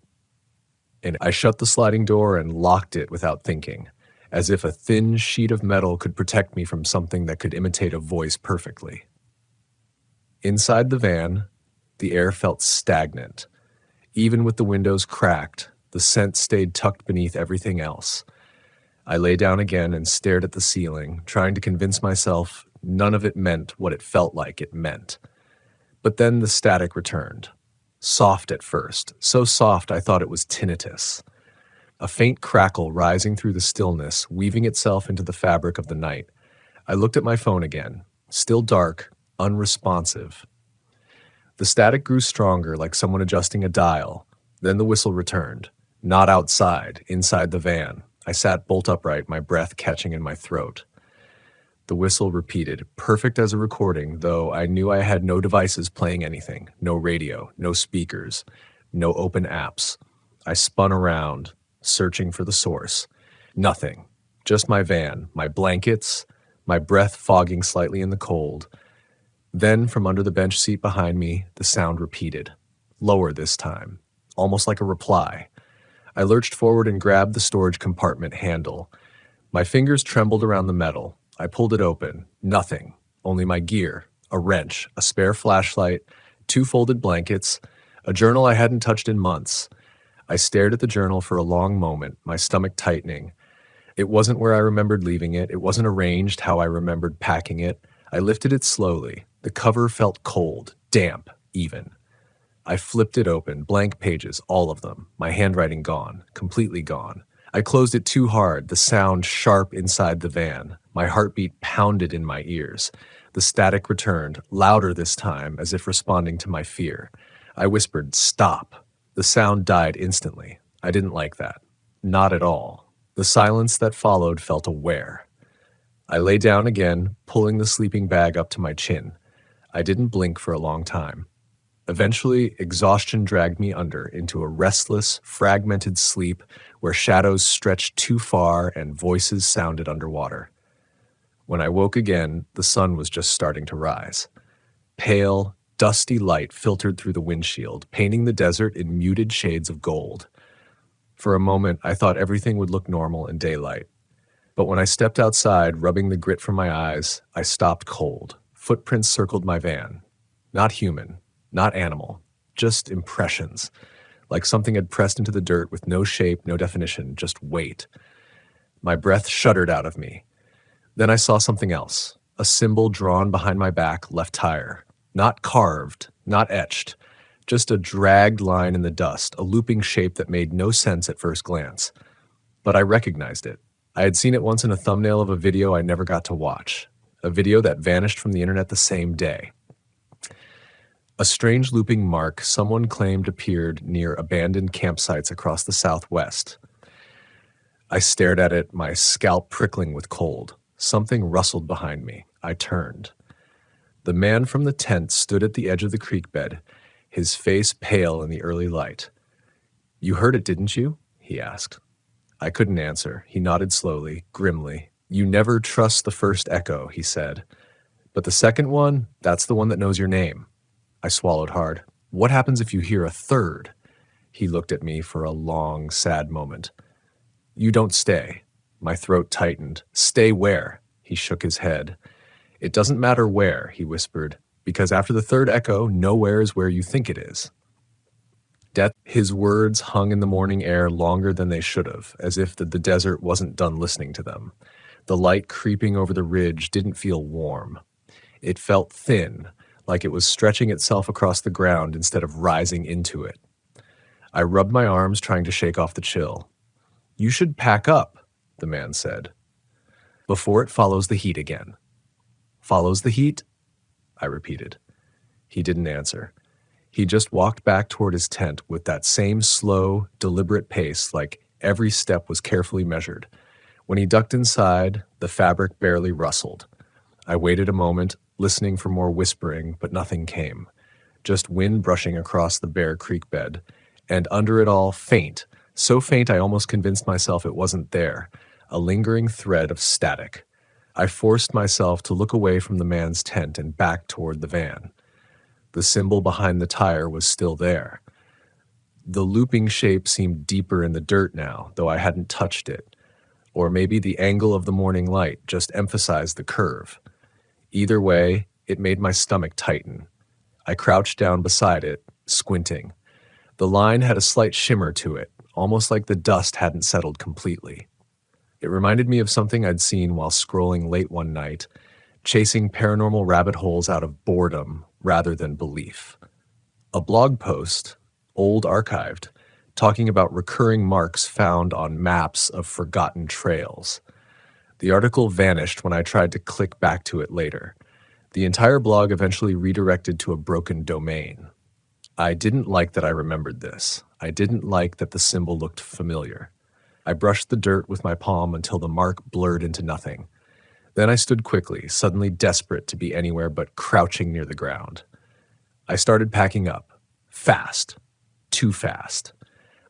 Speaker 1: And I shut the sliding door and locked it without thinking, as if a thin sheet of metal could protect me from something that could imitate a voice perfectly. Inside the van, the air felt stagnant. Even with the windows cracked, the scent stayed tucked beneath everything else. I lay down again and stared at the ceiling, trying to convince myself none of it meant what it felt like it meant. But then the static returned. Soft at first, so soft I thought it was tinnitus. A faint crackle rising through the stillness, weaving itself into the fabric of the night. I looked at my phone again, still dark, unresponsive. The static grew stronger, like someone adjusting a dial. Then the whistle returned. Not outside, inside the van. I sat bolt upright, my breath catching in my throat. The whistle repeated, perfect as a recording, though I knew I had no devices playing anything. No radio, no speakers, no open apps. I spun around, searching for the source. Nothing. Just my van, my blankets, my breath fogging slightly in the cold. Then, from under the bench seat behind me, the sound repeated. Lower this time, almost like a reply. I lurched forward and grabbed the storage compartment handle. My fingers trembled around the metal. I pulled it open. Nothing. Only my gear, a wrench, a spare flashlight, 2 folded blankets, a journal I hadn't touched in months. I stared at the journal for a long moment, my stomach tightening. It wasn't where I remembered leaving it. It wasn't arranged how I remembered packing it. I lifted it slowly. The cover felt cold, damp, even. I flipped it open, blank pages, all of them. My handwriting gone, completely gone. I closed it too hard, the sound sharp inside the van. My heartbeat pounded in my ears. The static returned, louder this time, as if responding to my fear. I whispered, "Stop." The sound died instantly. I didn't like that. Not at all. The silence that followed felt aware. I lay down again, pulling the sleeping bag up to my chin. I didn't blink for a long time. Eventually, exhaustion dragged me under into a restless, fragmented sleep where shadows stretched too far and voices sounded underwater. When I woke again, the sun was just starting to rise. Pale, dusty light filtered through the windshield, painting the desert in muted shades of gold. For a moment, I thought everything would look normal in daylight. But when I stepped outside, rubbing the grit from my eyes, I stopped cold. Footprints circled my van. Not human, not animal, just impressions, like something had pressed into the dirt with no shape, no definition, just weight. My breath shuddered out of me. Then I saw something else, a symbol drawn behind my back, left tire. Not carved, not etched, just a dragged line in the dust, a looping shape that made no sense at first glance. But I recognized it. I had seen it once in a thumbnail of a video I never got to watch, a video that vanished from the internet the same day. A strange looping mark someone claimed appeared near abandoned campsites across the Southwest. I stared at it, my scalp prickling with cold. Something rustled behind me. I turned. The man from the tent stood at the edge of the creek bed, his face pale in the early light. "You heard it, didn't you?" he asked. I couldn't answer. He nodded slowly, grimly. "You never trust the first echo," he said. "But the second one, that's the one that knows your name." I swallowed hard. "What happens if you hear a third?" He looked at me for a long, sad moment. "You don't stay." My throat tightened. "Stay where?" He shook his head. "It doesn't matter where," he whispered, "because after the third echo, nowhere is where you think it is." Death. His words hung in the morning air longer than they should have, as if the desert wasn't done listening to them. The light creeping over the ridge didn't feel warm. It felt thin, like it was stretching itself across the ground instead of rising into it. I rubbed my arms, trying to shake off the chill. "You should pack up," the man said, "before it follows the heat again." "Follows the heat?" I repeated. He didn't answer. He just walked back toward his tent with that same slow, deliberate pace, like every step was carefully measured. When he ducked inside, the fabric barely rustled. I waited a moment, listening for more whispering, but nothing came. Just wind brushing across the bare creek bed, and under it all, faint, so faint I almost convinced myself it wasn't there, a lingering thread of static. I forced myself to look away from the man's tent and back toward the van. The symbol behind the tire was still there. The looping shape seemed deeper in the dirt now, though I hadn't touched it. Or maybe the angle of the morning light just emphasized the curve. Either way, it made my stomach tighten. I crouched down beside it, squinting. The line had a slight shimmer to it, almost like the dust hadn't settled completely. It reminded me of something I'd seen while scrolling late one night, chasing paranormal rabbit holes out of boredom rather than belief. A blog post, old archived, talking about recurring marks found on maps of forgotten trails. The article vanished when I tried to click back to it later. The entire blog eventually redirected to a broken domain. I didn't like that I remembered this. I didn't like that the symbol looked familiar. I brushed the dirt with my palm until the mark blurred into nothing. Then I stood quickly, suddenly desperate to be anywhere but crouching near the ground. I started packing up. Fast. Too fast.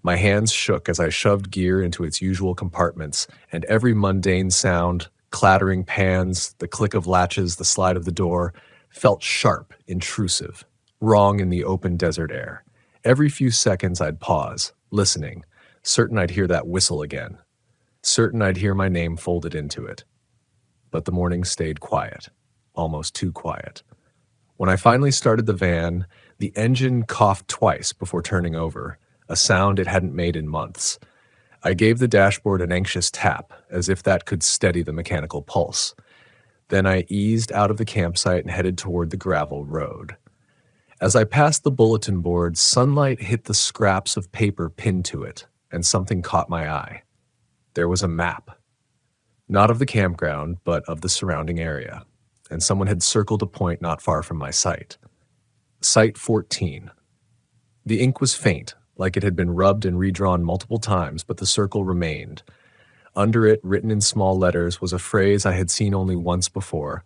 Speaker 1: My hands shook as I shoved gear into its usual compartments, and every mundane sound, clattering pans, the click of latches, the slide of the door, felt sharp, intrusive, wrong in the open desert air. Every few seconds I'd pause, listening, certain I'd hear that whistle again. certain I'd hear my name folded into it. But the morning stayed quiet, almost too quiet. When I finally started the van, the engine coughed twice before turning over, a sound it hadn't made in months. I gave the dashboard an anxious tap, as if that could steady the mechanical pulse. Then I eased out of the campsite and headed toward the gravel road. As I passed the bulletin board, sunlight hit the scraps of paper pinned to it, and something caught my eye. There was a map. Not of the campground, but of the surrounding area, and someone had circled a point not far from my site. Site 14. The ink was faint, like it had been rubbed and redrawn multiple times, but the circle remained. Under it, written in small letters, was a phrase I had seen only once before,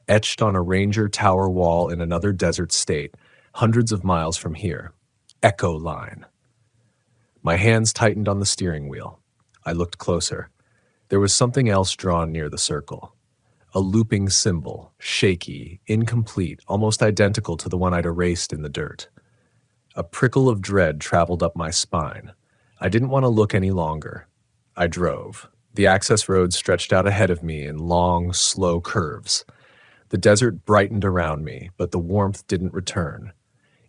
Speaker 1: etched on a ranger tower wall in another desert state, hundreds of miles from here. Echo Line. My hands tightened on the steering wheel. I looked closer. There was something else drawn near the circle. A looping symbol, shaky, incomplete, almost identical to the one I'd erased in the dirt. A prickle of dread traveled up my spine. I didn't want to look any longer. I drove. The access road stretched out ahead of me in long, slow curves. The desert brightened around me, but the warmth didn't return.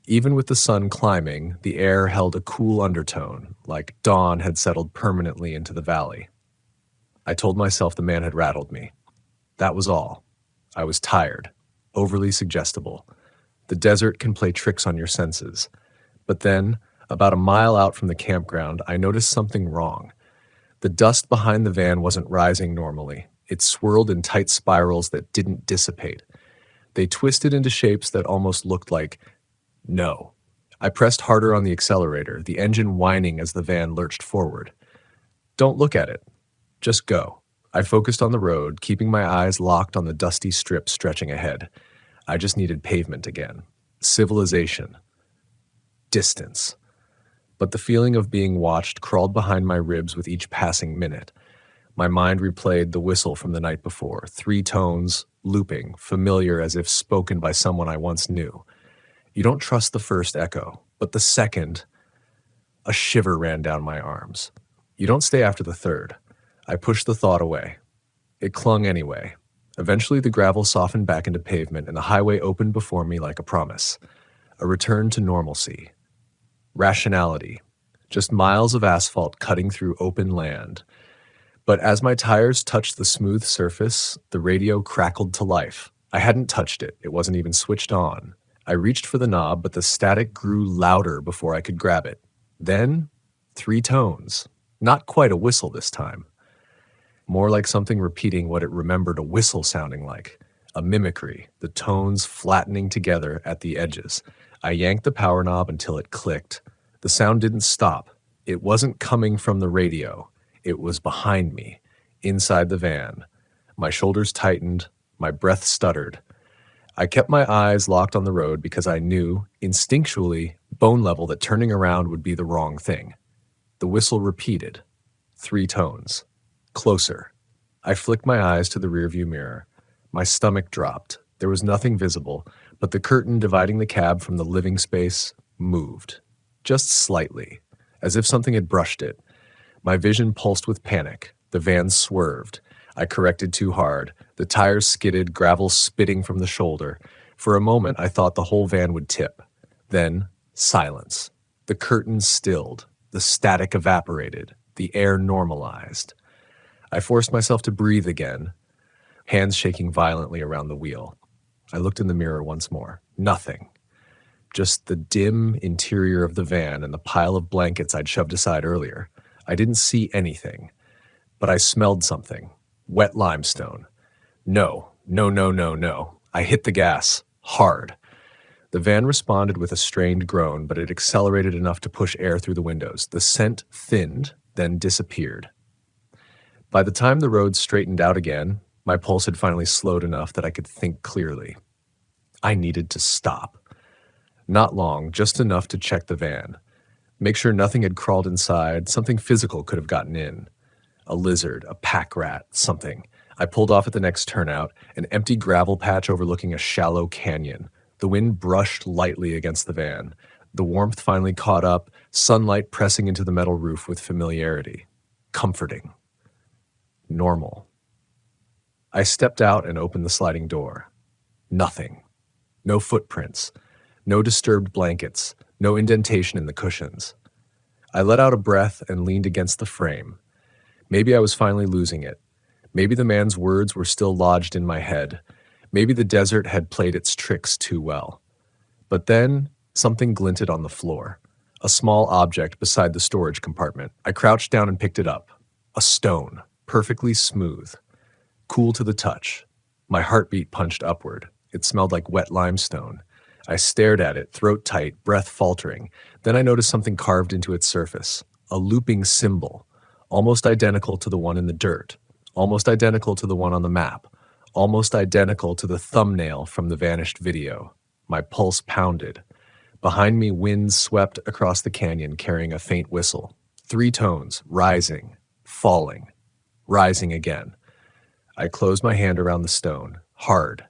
Speaker 1: Even with the sun climbing, the air held a cool undertone, like dawn had settled permanently into the valley. I told myself the man had rattled me. That was all. I was tired, overly suggestible. The desert can play tricks on your senses. But then, about a mile out from the campground, I noticed something wrong. The dust behind the van wasn't rising normally. It swirled in tight spirals that didn't dissipate. They twisted into shapes that almost looked like no. I pressed harder on the accelerator, the engine whining as the van lurched forward. Don't look at it. Just go. I focused on the road, keeping my eyes locked on the dusty strip stretching ahead. I just needed pavement again. Civilization. Distance. But the feeling of being watched crawled behind my ribs with each passing minute. My mind replayed the whistle from the night before, 3 tones, looping, familiar as if spoken by someone I once knew. You don't trust the first echo, but the second, a shiver ran down my arms. You don't stay after the third. I pushed the thought away. It clung anyway. Eventually the gravel softened back into pavement and the highway opened before me like a promise. A return to normalcy. Rationality. Just miles of asphalt cutting through open land. But as my tires touched the smooth surface, the radio crackled to life. I hadn't touched it. It wasn't even switched on. I reached for the knob, but the static grew louder before I could grab it. Then, 3 tones. Not quite a whistle this time. More like something repeating what it remembered a whistle sounding like. A mimicry, the tones flattening together at the edges. I yanked the power knob until it clicked. The sound didn't stop. It wasn't coming from the radio. It was behind me, inside the van. My shoulders tightened. My breath stuttered. I kept my eyes locked on the road because I knew, instinctually, bone level, that turning around would be the wrong thing. The whistle repeated. 3 tones. Closer. I flicked my eyes to the rearview mirror. My stomach dropped. There was nothing visible, but the curtain dividing the cab from the living space moved. Just slightly, as if something had brushed it. My vision pulsed with panic. The van swerved. I corrected too hard. The tires skidded, gravel spitting from the shoulder. For a moment, I thought the whole van would tip. Then, silence. The curtain stilled. The static evaporated. The air normalized. I forced myself to breathe again, hands shaking violently around the wheel. I looked in the mirror once more. Nothing. Just the dim interior of the van and the pile of blankets I'd shoved aside earlier. I didn't see anything, but I smelled something. Wet limestone. No. I hit the gas. Hard. The van responded with a strained groan, but it accelerated enough to push air through the windows. The scent thinned, then disappeared. By the time the road straightened out again, my pulse had finally slowed enough that I could think clearly. I needed to stop. Not long, just enough to check the van. Make sure nothing had crawled inside, something physical could have gotten in. A lizard, a pack rat, something. I pulled off at the next turnout, an empty gravel patch overlooking a shallow canyon. The wind brushed lightly against the van. The warmth finally caught up, sunlight pressing into the metal roof with familiarity. Comforting. normal. I stepped out and opened the sliding door. Nothing. No footprints. No disturbed blankets. No indentation in the cushions. I let out a breath and leaned against the frame. Maybe I was finally losing it. Maybe the man's words were still lodged in my head. Maybe the desert had played its tricks too well. But then, something glinted on the floor. A small object beside the storage compartment. I crouched down and picked it up. A stone, perfectly smooth. Cool to the touch. My heartbeat punched upward. It smelled like wet limestone. I stared at it, throat tight, breath faltering. Then I noticed something carved into its surface. A looping symbol, almost identical to the one in the dirt, almost identical to the one on the map, almost identical to the thumbnail from the vanished video. My pulse pounded. Behind me, wind swept across the canyon carrying a faint whistle. 3 tones, rising, falling, rising again. I closed my hand around the stone, hard.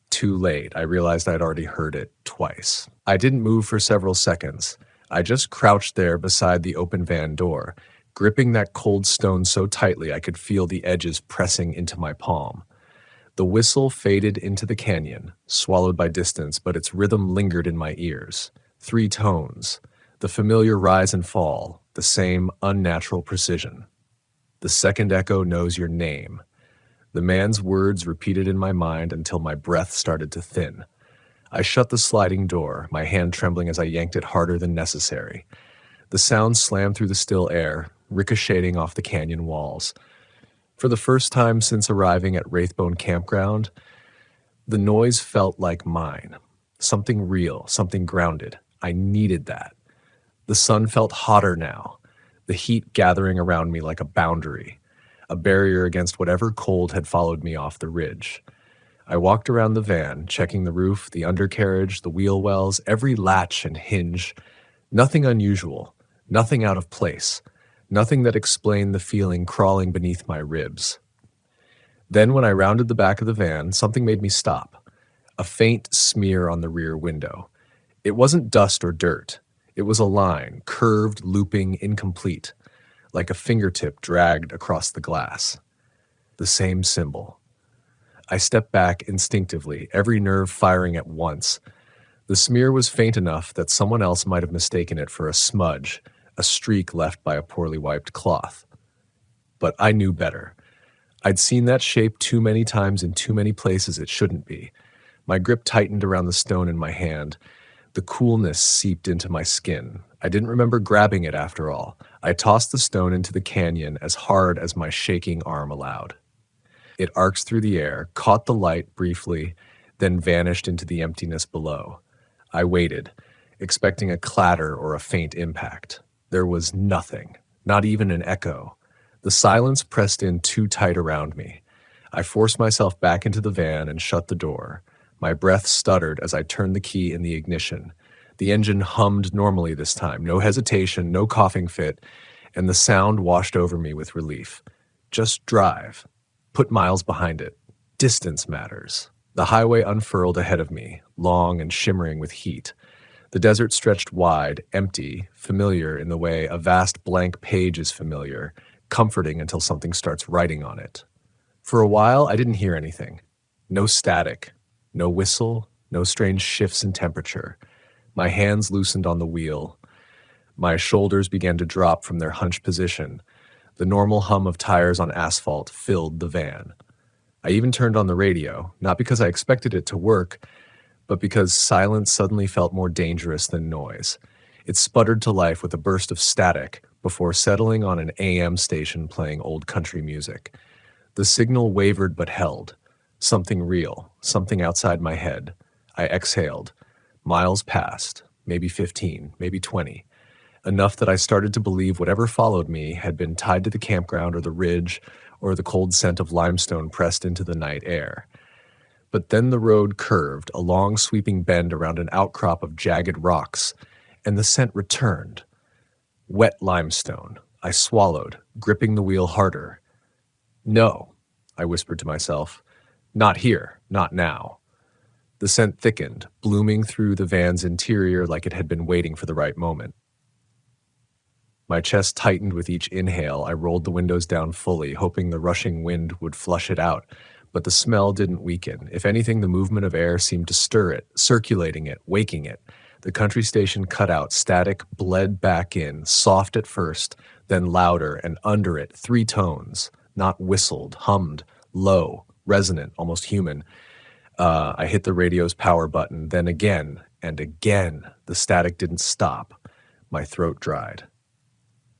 Speaker 1: Too late, I realized I'd already heard it twice. I didn't move for several seconds. I just crouched there beside the open van door, gripping that cold stone so tightly I could feel the edges pressing into my palm. The whistle faded into the canyon, swallowed by distance, but its rhythm lingered in my ears. 3 tones, the familiar rise and fall, the same unnatural precision. The second echo knows your name. The man's words repeated in my mind until my breath started to thin. I shut the sliding door, my hand trembling as I yanked it harder than necessary. The sound slammed through the still air, ricocheting off the canyon walls. For the first time since arriving at Wraithbone Campground, the noise felt like mine. Something real, something grounded. I needed that. The sun felt hotter now, the heat gathering around me like a boundary, a barrier against whatever cold had followed me off the ridge. I walked around the van, checking the roof, the undercarriage, the wheel wells, every latch and hinge. Nothing unusual, nothing out of place, nothing that explained the feeling crawling beneath my ribs. Then when I rounded the back of the van, something made me stop. A faint smear on the rear window. It wasn't dust or dirt. It was a line, curved, looping, incomplete, like a fingertip dragged across the glass. The same symbol. I stepped back instinctively, every nerve firing at once. The smear was faint enough that someone else might have mistaken it for a smudge, a streak left by a poorly wiped cloth. But I knew better. I'd seen that shape too many times in too many places it shouldn't be. My grip tightened around the stone in my hand. The coolness seeped into my skin. I didn't remember grabbing it after all. I tossed the stone into the canyon as hard as my shaking arm allowed. It arced through the air, caught the light briefly, then vanished into the emptiness below. I waited, expecting a clatter or a faint impact. There was nothing, not even an echo. The silence pressed in too tight around me. I forced myself back into the van and shut the door. My breath stuttered as I turned the key in the ignition. The engine hummed normally this time, no hesitation, no coughing fit, and the sound washed over me with relief. Just drive. Put miles behind it. Distance matters. The highway unfurled ahead of me, long and shimmering with heat. The desert stretched wide, empty, familiar in the way a vast blank page is familiar, comforting until something starts writing on it. For a while, I didn't hear anything. No static, no whistle, no strange shifts in temperature. My hands loosened on the wheel. My shoulders began to drop from their hunched position. The normal hum of tires on asphalt filled the van. I even turned on the radio, not because I expected it to work, but because silence suddenly felt more dangerous than noise. It sputtered to life with a burst of static before settling on an AM station playing old country music. The signal wavered but held. Something real, something outside my head. I exhaled. Miles passed, maybe 15, maybe 20. Enough that I started to believe whatever followed me had been tied to the campground or the ridge or the cold scent of limestone pressed into the night air. But then the road curved, a long sweeping bend around an outcrop of jagged rocks, and the scent returned. Wet limestone. I swallowed, gripping the wheel harder. No, I whispered to myself. Not here, not now. The scent thickened, blooming through the van's interior like it had been waiting for the right moment. My chest tightened with each inhale. I rolled the windows down fully, hoping the rushing wind would flush it out. But the smell didn't weaken. If anything, the movement of air seemed to stir it, circulating it, waking it. The country station cut out, static bled back in, soft at first, then louder, and under it, 3 tones, not whistled, hummed, low, resonant, almost human. I hit the radio's power button, then again, and again. The static didn't stop. My throat dried.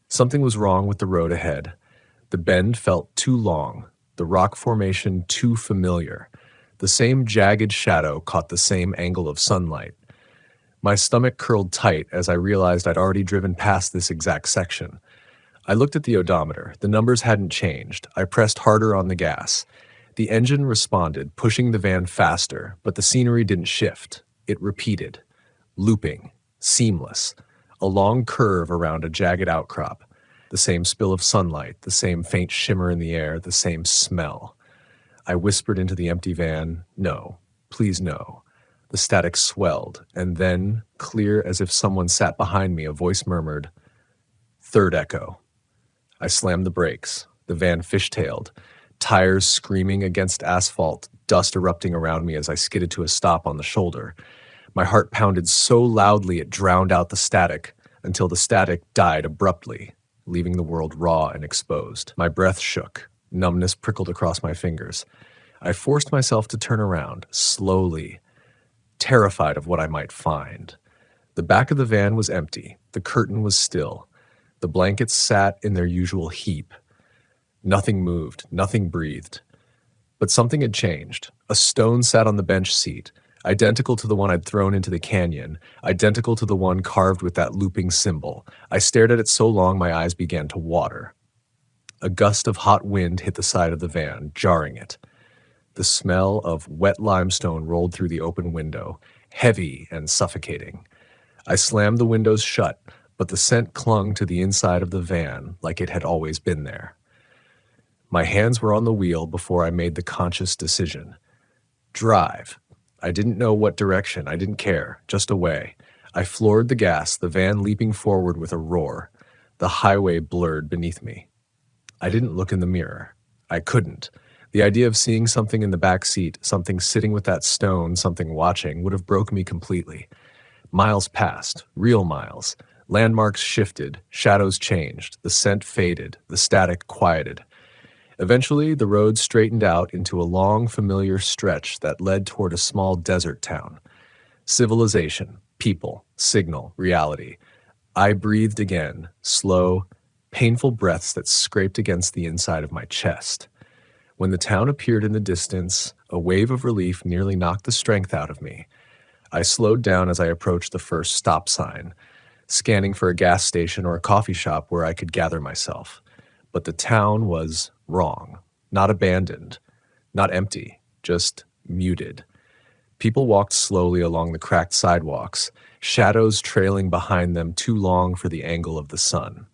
Speaker 1: Something was wrong with the road ahead. The bend felt too long, the rock formation too familiar. The same jagged shadow caught the same angle of sunlight. My stomach curled tight as I realized I'd already driven past this exact section. I looked at the odometer. The numbers hadn't changed. I pressed harder on the gas. The engine responded, pushing the van faster, but the scenery didn't shift. It repeated, looping, seamless, a long curve around a jagged outcrop. The same spill of sunlight, the same faint shimmer in the air, the same smell. I whispered into the empty van, no, please no. The static swelled, and then, clear as if someone sat behind me, a voice murmured, third echo. I slammed the brakes. The van fishtailed, tires screaming against asphalt, dust erupting around me as I skidded to a stop on the shoulder. My heart pounded so loudly it drowned out the static, until the static died abruptly, leaving the world raw and exposed. My breath shook. Numbness prickled across my fingers. I forced myself to turn around, slowly, terrified of what I might find. The back of the van was empty. The curtain was still. The blankets sat in their usual heap. Nothing moved, nothing breathed. But something had changed. A stone sat on the bench seat, identical to the one I'd thrown into the canyon, identical to the one carved with that looping symbol. I stared at it so long my eyes began to water. A gust of hot wind hit the side of the van, jarring it. The smell of wet limestone rolled through the open window, heavy and suffocating. I slammed the windows shut, but the scent clung to the inside of the van like it had always been there. My hands were on the wheel before I made the conscious decision. Drive. I didn't know what direction. I didn't care. Just away. I floored the gas, the van leaping forward with a roar. The highway blurred beneath me. I didn't look in the mirror. I couldn't. The idea of seeing something in the back seat, something sitting with that stone, something watching, would have broken me completely. Miles passed, real miles. Landmarks shifted, shadows changed, the scent faded, the static quieted. Eventually, the road straightened out into a long, familiar stretch that led toward a small desert town. Civilization, people, signal, reality. I breathed again, slow, painful breaths that scraped against the inside of my chest. When the town appeared in the distance, a wave of relief nearly knocked the strength out of me. I slowed down as I approached the first stop sign, scanning for a gas station or a coffee shop where I could gather myself. But the town was wrong, not abandoned, not empty, just muted. People walked slowly along the cracked sidewalks, shadows trailing behind them too long for the angle of the sun.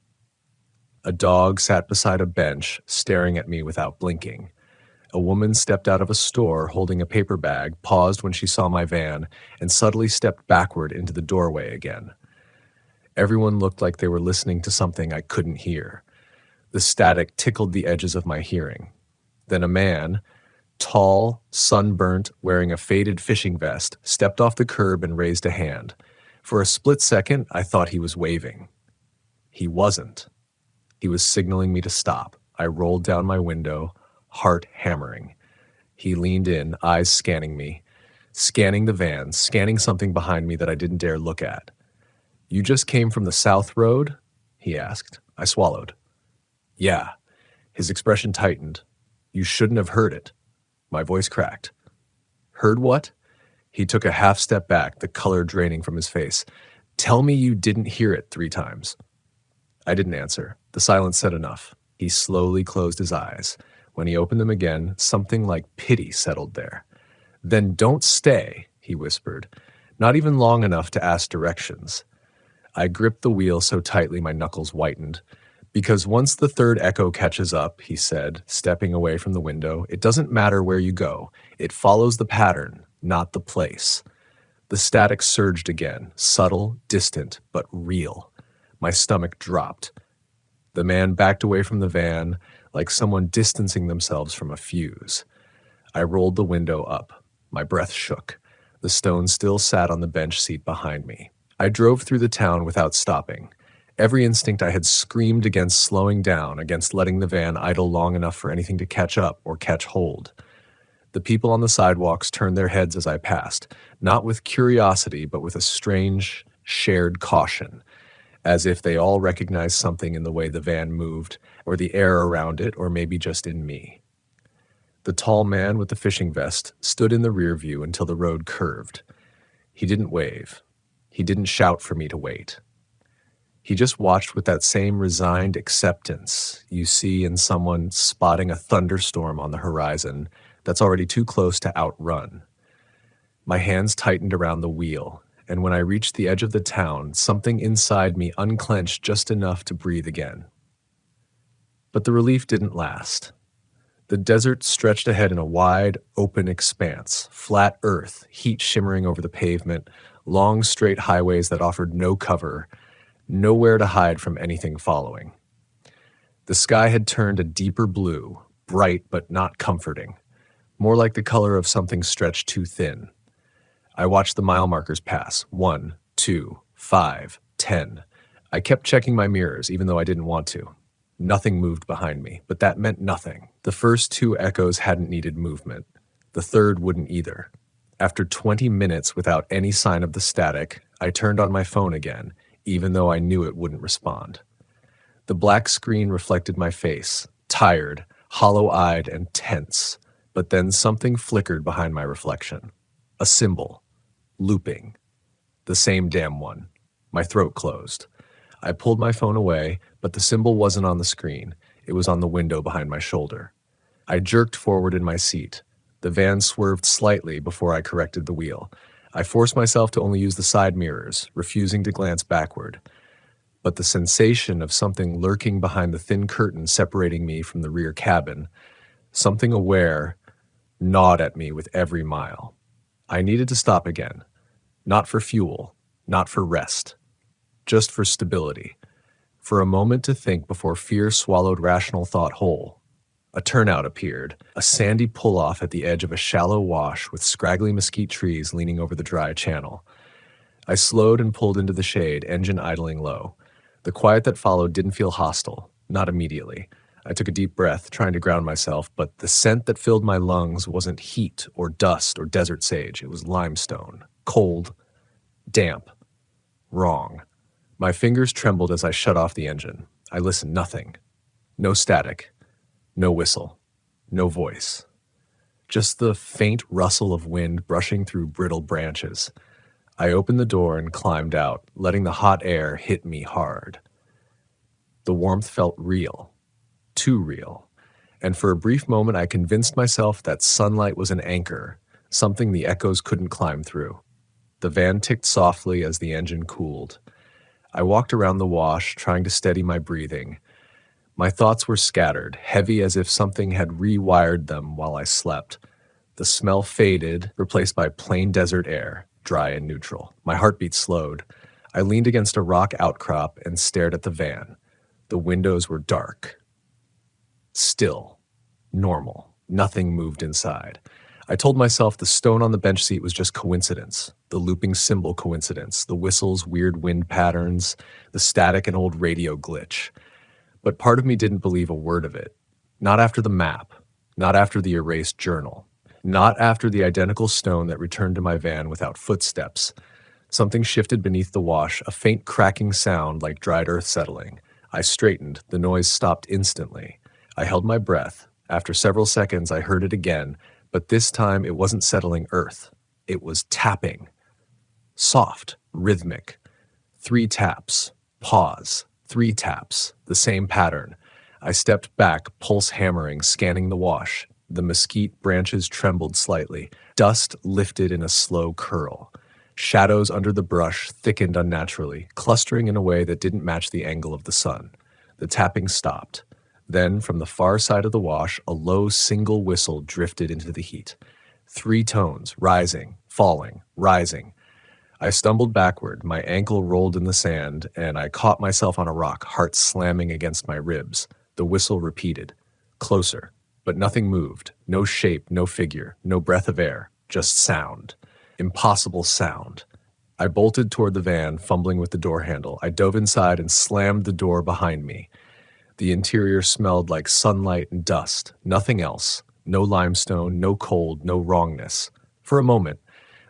Speaker 1: A dog sat beside a bench, staring at me without blinking. A woman stepped out of a store holding a paper bag, paused when she saw my van, and subtly stepped backward into the doorway again. Everyone looked like they were listening to something I couldn't hear. The static tickled the edges of my hearing. Then a man, tall, sunburnt, wearing a faded fishing vest, stepped off the curb and raised a hand. For a split second, I thought he was waving. He wasn't. He was signaling me to stop. I rolled down my window, heart hammering. He leaned in, eyes scanning me, scanning the van, scanning something behind me that I didn't dare look at. "You just came from the South Road?" he asked. I swallowed. "Yeah." His expression tightened. "You shouldn't have heard it." My voice cracked. "Heard what?" He took a half step back, the color draining from his face. "Tell me you didn't hear it 3 times. I didn't answer. The silence said enough. He slowly closed his eyes. When he opened them again, something like pity settled there. "Then don't stay," he whispered, not even long enough to ask directions. I gripped the wheel so tightly my knuckles whitened. "Because once the third echo catches up," he said, stepping away from the window, "it doesn't matter where you go. It follows the pattern, not the place." The static surged again, subtle, distant, but real. My stomach dropped. The man backed away from the van like someone distancing themselves from a fuse. I rolled the window up. My breath shook. The stone still sat on the bench seat behind me. I drove through the town without stopping. Every instinct I had screamed against slowing down, against letting the van idle long enough for anything to catch up or catch hold. The people on the sidewalks turned their heads as I passed, not with curiosity, but with a strange, shared caution, as if they all recognized something in the way the van moved, or the air around it, or maybe just in me. The tall man with the fishing vest stood in the rear view until the road curved. He didn't wave. He didn't shout for me to wait. He just watched with that same resigned acceptance you see in someone spotting a thunderstorm on the horizon that's already too close to outrun. My hands tightened around the wheel, and when I reached the edge of the town, something inside me unclenched just enough to breathe again. But the relief didn't last. The desert stretched ahead in a wide, open expanse, flat earth, heat shimmering over the pavement, long, straight highways that offered no cover, nowhere to hide from anything following. The sky had turned a deeper blue, bright but not comforting, more like the color of something stretched too thin. I watched the mile markers pass, 1, 2, 5, 10. I kept checking my mirrors, even though I didn't want to. Nothing moved behind me, but that meant nothing. The first 2 echoes hadn't needed movement. The third wouldn't either. After 20 minutes without any sign of the static, I turned on my phone again, even though I knew it wouldn't respond. The black screen reflected my face, tired, hollow-eyed, and tense, but then something flickered behind my reflection. A symbol. Looping. The same damn one. My throat closed. I pulled my phone away, but the symbol wasn't on the screen. It was on the window behind my shoulder. I jerked forward in my seat. The van swerved slightly before I corrected the wheel. I forced myself to only use the side mirrors, refusing to glance backward. But the sensation of something lurking behind the thin curtain separating me from the rear cabin, something aware, gnawed at me with every mile. I needed to stop again. Not for fuel, not for rest. Just for stability. For a moment to think before fear swallowed rational thought whole. A turnout appeared, a sandy pull-off at the edge of a shallow wash with scraggly mesquite trees leaning over the dry channel. I slowed and pulled into the shade, engine idling low. The quiet that followed didn't feel hostile, not immediately. I took a deep breath, trying to ground myself, but the scent that filled my lungs wasn't heat or dust or desert sage. It was limestone, cold, damp, wrong. My fingers trembled as I shut off the engine. I listened, nothing. No static. No whistle, no voice. Just the faint rustle of wind brushing through brittle branches. I opened the door and climbed out, letting the hot air hit me hard. The warmth felt real, too real, and for a brief moment I convinced myself that sunlight was an anchor, something the echoes couldn't climb through. The van ticked softly as the engine cooled. I walked around the wash, trying to steady my breathing. My thoughts were scattered, heavy as if something had rewired them while I slept. The smell faded, replaced by plain desert air, dry and neutral. My heartbeat slowed. I leaned against a rock outcrop and stared at the van. The windows were dark. Still. Normal. Nothing moved inside. I told myself the stone on the bench seat was just coincidence. The looping symbol coincidence. The whistle's weird wind patterns. The static and old radio glitch. But part of me didn't believe a word of it. Not after the map. Not after the erased journal. Not after the identical stone that returned to my van without footsteps. Something shifted beneath the wash, a faint cracking sound like dried earth settling. I straightened. The noise stopped instantly. I held my breath. After several seconds, I heard it again, but this time it wasn't settling earth. It was tapping. Soft, rhythmic. 3 taps. Pause. 3 taps, the same pattern. I stepped back, pulse hammering, scanning the wash. The mesquite branches trembled slightly. Dust lifted in a slow curl. Shadows under the brush thickened unnaturally, clustering in a way that didn't match the angle of the sun. The tapping stopped. Then, from the far side of the wash, a low single whistle drifted into the heat. 3 tones, rising, falling, rising. I stumbled backward, my ankle rolled in the sand, and I caught myself on a rock, heart slamming against my ribs. The whistle repeated. Closer. But nothing moved. No shape, no figure, no breath of air. Just sound. Impossible sound. I bolted toward the van, fumbling with the door handle. I dove inside and slammed the door behind me. The interior smelled like sunlight and dust. Nothing else. No limestone, no cold, no wrongness. For a moment,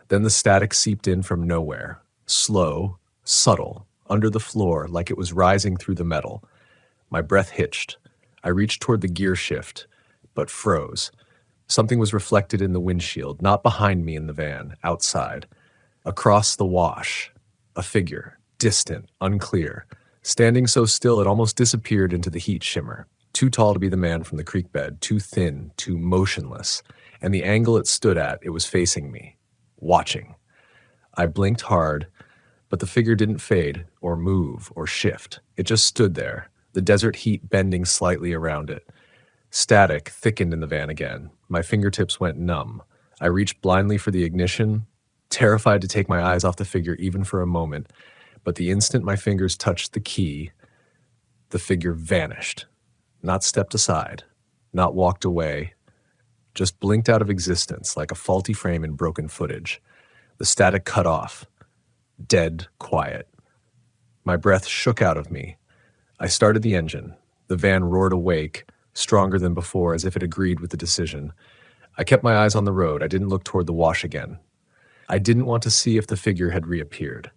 Speaker 1: then the static seeped in from nowhere. Slow, subtle, under the floor like it was rising through the metal. My breath hitched. I reached toward the gear shift, but froze. Something was reflected in the windshield, not behind me in the van, outside. Across the wash, a figure, distant, unclear, standing so still it almost disappeared into the heat shimmer. Too tall to be the man from the creek bed, too thin, too motionless, and the angle it stood at, it was facing me, watching. I blinked hard, but the figure didn't fade or move or shift. It just stood there, the desert heat bending slightly around it. Static thickened in the van again. My fingertips went numb. I reached blindly for the ignition, terrified to take my eyes off the figure even for a moment, but the instant my fingers touched the key, the figure vanished. Not stepped aside, not walked away, just blinked out of existence like a faulty frame in broken footage. The static cut off. Dead quiet. My breath shook out of me. I started the engine. The van roared awake, stronger than before, as if it agreed with the decision. I kept my eyes on the road. I didn't look toward the wash again. I didn't want to see if the figure had reappeared.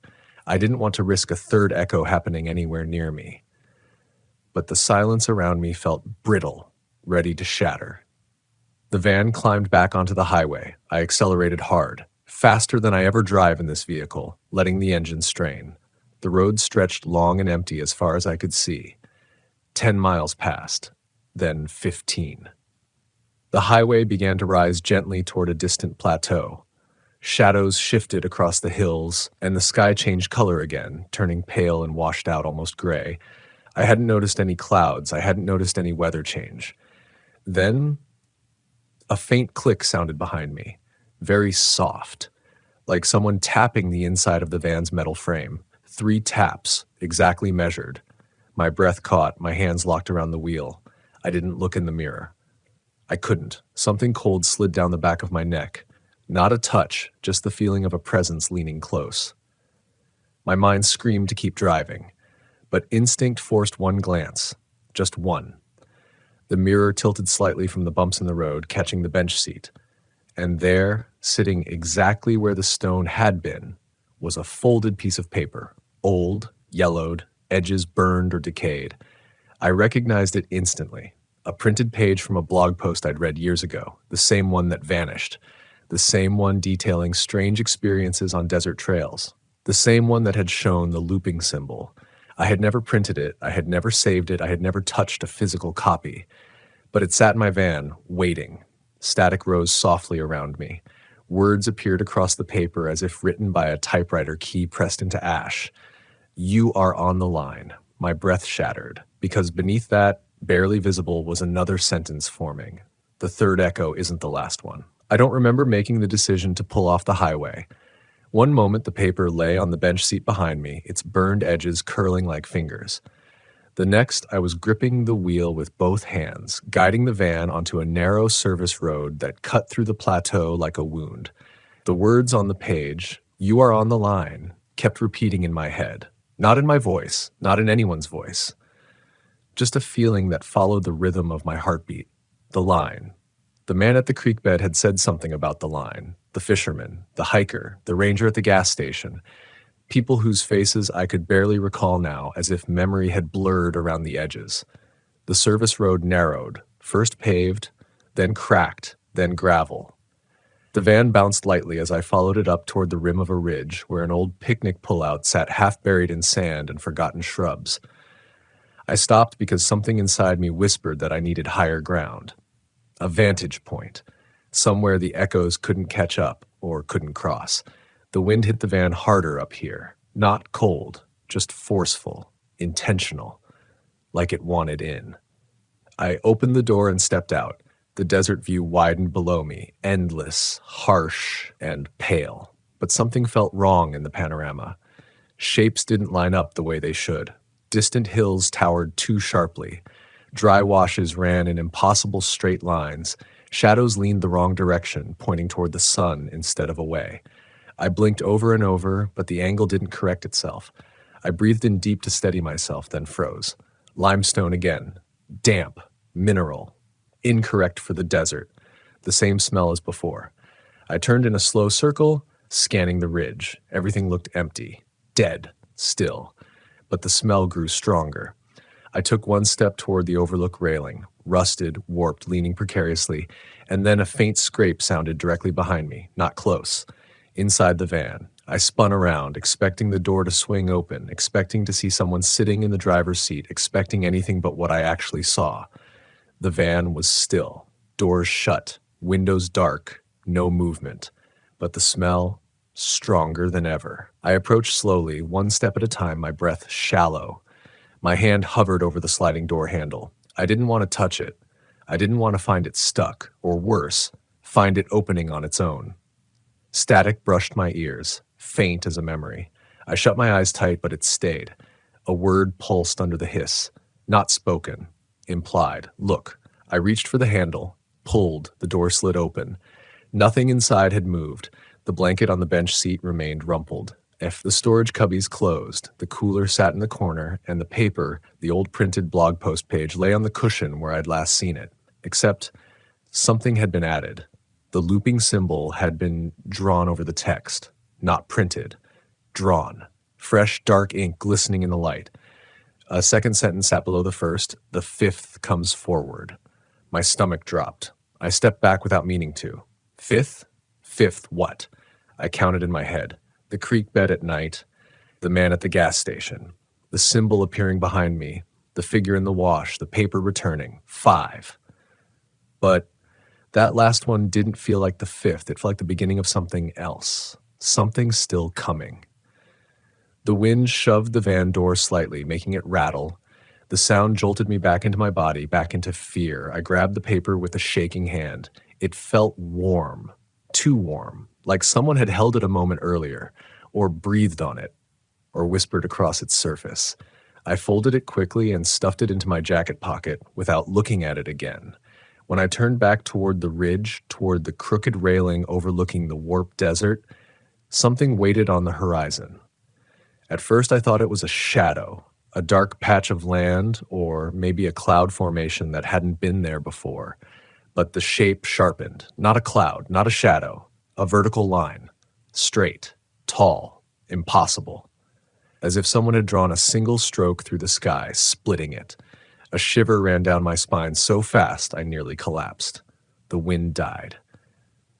Speaker 1: I didn't want to risk a third echo happening anywhere near me. But the silence around me felt brittle, ready to shatter. The van climbed back onto the highway. I accelerated hard, faster than I ever drive in this vehicle, letting the engine strain. The road stretched long and empty as far as I could see. 10 miles passed, then 15. The highway began to rise gently toward a distant plateau. Shadows shifted across the hills, and the sky changed color again, turning pale and washed out, almost gray. I hadn't noticed any clouds. I hadn't noticed any weather change. Then, a faint click sounded behind me, very soft, like someone tapping the inside of the van's metal frame. 3 taps, exactly measured. My breath caught, my hands locked around the wheel. I didn't look in the mirror. I couldn't. Something cold slid down the back of my neck. Not a touch, just the feeling of a presence leaning close. My mind screamed to keep driving, but instinct forced one glance, just one. The mirror tilted slightly from the bumps in the road, catching the bench seat. And there, sitting exactly where the stone had been, was a folded piece of paper, old, yellowed, edges burned or decayed. I recognized it instantly. A printed page from a blog post I'd read years ago, the same one that vanished. The same one detailing strange experiences on desert trails. The same one that had shown the looping symbol. I had never printed it, I had never saved it, I had never touched a physical copy. But it sat in my van, waiting. Static rose softly around me. Words appeared across the paper as if written by a typewriter key pressed into ash. You are on the line. My breath shattered, because beneath that, barely visible, was another sentence forming. The third echo isn't the last one. I don't remember making the decision to pull off the highway. One moment the paper lay on the bench seat behind me, its burned edges curling like fingers. The next, I was gripping the wheel with both hands, guiding the van onto a narrow service road that cut through the plateau like a wound. The words on the page, "You are on the line," kept repeating in my head. Not in my voice, not in anyone's voice. Just a feeling that followed the rhythm of my heartbeat. The line. The man at the creek bed had said something about the line. The fisherman, the hiker, the ranger at the gas station. People whose faces I could barely recall now, as if memory had blurred around the edges. The service road narrowed, first paved, then cracked, then gravel. The van bounced lightly as I followed it up toward the rim of a ridge where an old picnic pullout sat half buried in sand and forgotten shrubs. I stopped because something inside me whispered that I needed higher ground. A vantage point, somewhere the echoes couldn't catch up or couldn't cross. The wind hit the van harder up here, not cold, just forceful, intentional, like it wanted in. I opened the door and stepped out. The desert view widened below me, endless, harsh, and pale. but something felt wrong in the panorama. Shapes didn't line up the way they should. Distant hills towered too sharply. Dry washes ran in impossible straight lines. Shadows leaned the wrong direction, pointing toward the sun instead of away. I blinked over and over, but the angle didn't correct itself. I breathed in deep to steady myself, then froze. Limestone again. Damp. Mineral. Incorrect for the desert. The same smell as before. I turned in a slow circle, scanning the ridge. Everything looked empty. Dead. Still. But the smell grew stronger. I took one step toward the overlook railing, rusted, warped, leaning precariously, and then a faint scrape sounded directly behind me, not close. Inside the van, I spun around, expecting the door to swing open, expecting to see someone sitting in the driver's seat, expecting anything but what I actually saw. The van was still, doors shut, windows dark, no movement, but the smell, stronger than ever. I approached slowly, one step at a time, my breath shallow. My hand hovered over the sliding door handle. I didn't want to touch it. I didn't want to find it stuck, or worse, find it opening on its own. Static brushed my ears, faint as a memory. I shut my eyes tight, but it stayed. A word pulsed under the hiss. Not spoken. Implied. Look. I reached for the handle, pulled, the door slid open. Nothing inside had moved. The blanket on the bench seat remained rumpled. If the storage cubbies closed, the cooler sat in the corner, and the paper, the old printed blog post page, lay on the cushion where I'd last seen it. Except something had been added. The looping symbol had been drawn over the text, not printed. Drawn. Fresh, dark ink glistening in the light. A second sentence sat below the first. The fifth comes forward. My stomach dropped. I stepped back without meaning to. Fifth? Fifth what? I counted in my head. The creek bed at night. The man at the gas station. The symbol appearing behind me. The figure in the wash. The paper returning. 5. But that last one didn't feel like the fifth. It felt like the beginning of something else. Something still coming. The wind shoved the van door slightly, making it rattle. The sound jolted me back into my body, back into fear. I grabbed the paper with a shaking hand. It felt warm. Too warm. Like someone had held it a moment earlier, or breathed on it, or whispered across its surface. I folded it quickly and stuffed it into my jacket pocket without looking at it again. When I turned back toward the ridge, toward the crooked railing overlooking the warped desert, something waited on the horizon. At first I thought it was a shadow, a dark patch of land, or maybe a cloud formation that hadn't been there before. But the shape sharpened. Not a cloud, not a shadow. A vertical line. Straight. Tall. Impossible. As if someone had drawn a single stroke through the sky, splitting it. A shiver ran down my spine so fast I nearly collapsed. The wind died.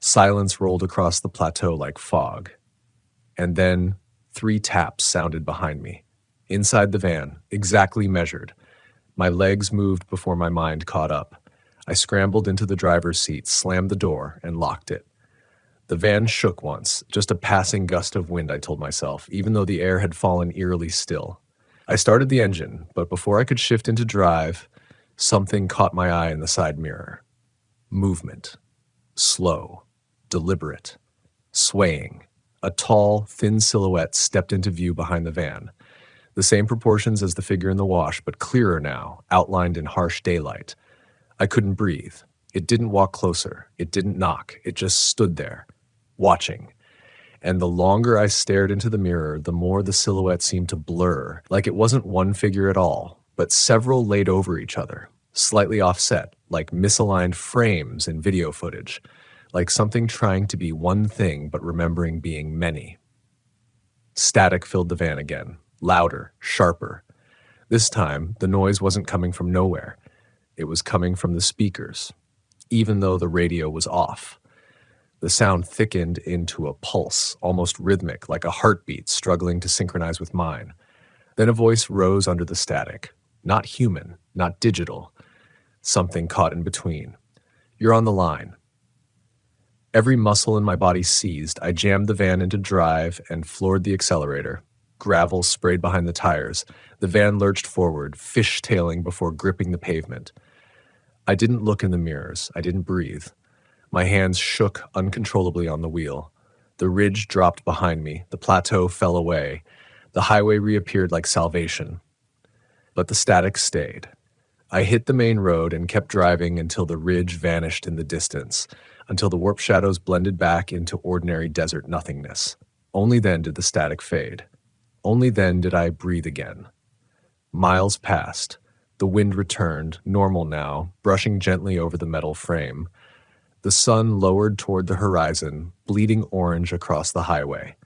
Speaker 1: Silence rolled across the plateau like fog. And then 3 taps sounded behind me. Inside the van, exactly measured. My legs moved before my mind caught up. I scrambled into the driver's seat, slammed the door, and locked it. The van shook once, just a passing gust of wind, I told myself, even though the air had fallen eerily still. I started the engine, but before I could shift into drive, something caught my eye in the side mirror. Movement. Slow. Deliberate. Swaying. A tall, thin silhouette stepped into view behind the van. The same proportions as the figure in the wash, but clearer now, outlined in harsh daylight. I couldn't breathe. It didn't walk closer. It didn't knock. It just stood there, watching. And the longer I stared into the mirror, the more the silhouette seemed to blur, like it wasn't one figure at all, but several laid over each other, slightly offset, like misaligned frames in video footage, like something trying to be one thing but remembering being many. Static filled the van again, louder, sharper. This time, the noise wasn't coming from nowhere. It was coming from the speakers, even though the radio was off. The sound thickened into a pulse, almost rhythmic, like a heartbeat struggling to synchronize with mine. Then a voice rose under the static. Not human, not digital. Something caught in between. "You're on the line." Every muscle in my body seized. I jammed the van into drive and floored the accelerator. Gravel sprayed behind the tires. The van lurched forward, fishtailing before gripping the pavement. I didn't look in the mirrors. I didn't breathe. My hands shook uncontrollably on the wheel. The ridge dropped behind me, the plateau fell away, the highway reappeared like salvation. But the static stayed. I hit the main road and kept driving until the ridge vanished in the distance, until the warp shadows blended back into ordinary desert nothingness. Only then did the static fade. Only then did I breathe again. Miles passed. The wind returned, normal now, brushing gently over the metal frame. The sun lowered toward the horizon, bleeding orange across the highway.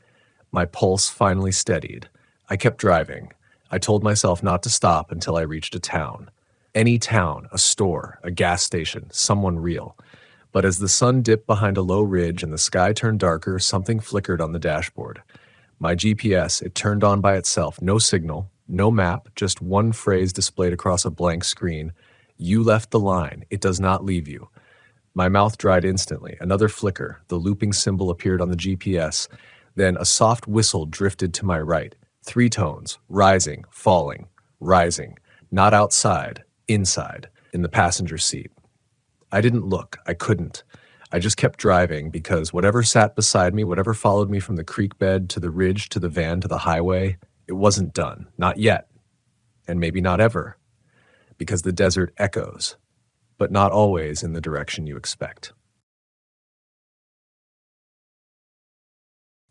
Speaker 1: My pulse finally steadied. I kept driving. I told myself not to stop until I reached a town. Any town, a store, a gas station, someone real. But as the sun dipped behind a low ridge and the sky turned darker, something flickered on the dashboard. My GPS, it turned on by itself, no signal, no map, just one phrase displayed across a blank screen. You left the line. It does not leave you. My mouth dried instantly. Another flicker. The looping symbol appeared on the GPS. Then a soft whistle drifted to my right. 3 tones, rising, falling, rising. Not outside, inside, in the passenger seat. I didn't look. I couldn't. I just kept driving because whatever sat beside me, whatever followed me from the creek bed to the ridge to the van to the highway, it wasn't done. Not yet. And maybe not ever. Because the desert echoes, but not always in the direction you expect.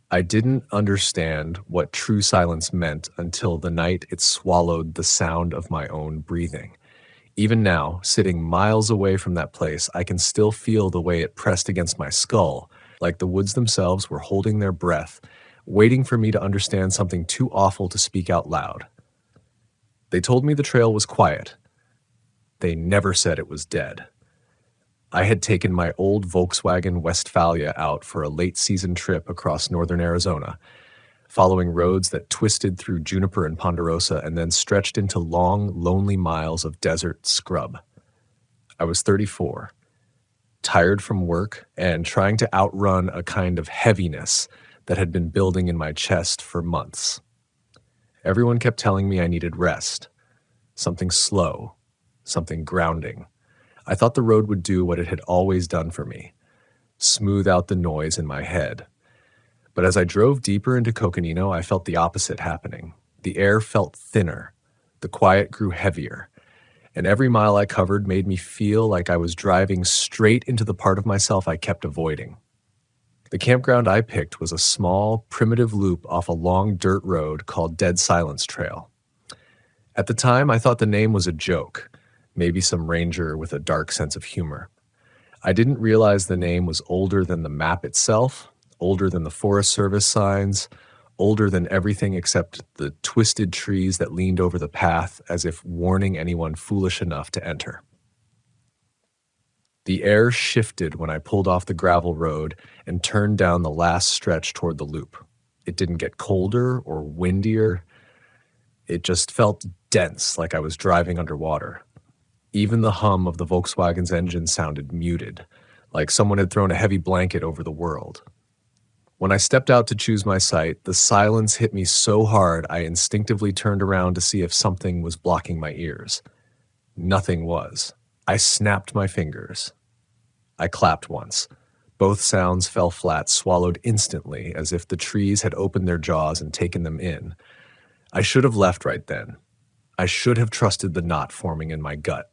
Speaker 1: I didn't understand what true silence meant until the night it swallowed the sound of my own breathing. Even now, sitting miles away from that place, I can still feel the way it pressed against my skull, like the woods themselves were holding their breath, waiting for me to understand something too awful to speak out loud. They told me the trail was quiet. They never said it was dead. I had taken my old Volkswagen Westfalia out for a late-season trip across northern Arizona, following roads that twisted through juniper and ponderosa and then stretched into long, lonely miles of desert scrub. I was 34, tired from work and trying to outrun a kind of heaviness that had been building in my chest for months. Everyone kept telling me I needed rest, something slow, something grounding. I thought the road would do what it had always done for me, smooth out the noise in my head. But as I drove deeper into Coconino, I felt the opposite happening. The air felt thinner, the quiet grew heavier, and every mile I covered made me feel like I was driving straight into the part of myself I kept avoiding. The campground I picked was a small, primitive loop off a long dirt road called Dead Silence Trail. At the time, I thought the name was a joke, maybe some ranger with a dark sense of humor. I didn't realize the name was older than the map itself, older than the Forest Service signs, older than everything except the twisted trees that leaned over the path as if warning anyone foolish enough to enter. The air shifted when I pulled off the gravel road and turned down the last stretch toward the loop. It didn't get colder or windier. It just felt dense, like I was driving underwater. Even the hum of the Volkswagen's engine sounded muted, like someone had thrown a heavy blanket over the world. When I stepped out to choose my site, the silence hit me so hard I instinctively turned around to see if something was blocking my ears. Nothing was. I snapped my fingers. I clapped once. Both sounds fell flat, swallowed instantly, as if the trees had opened their jaws and taken them in. I should have left right then. I should have trusted the knot forming in my gut.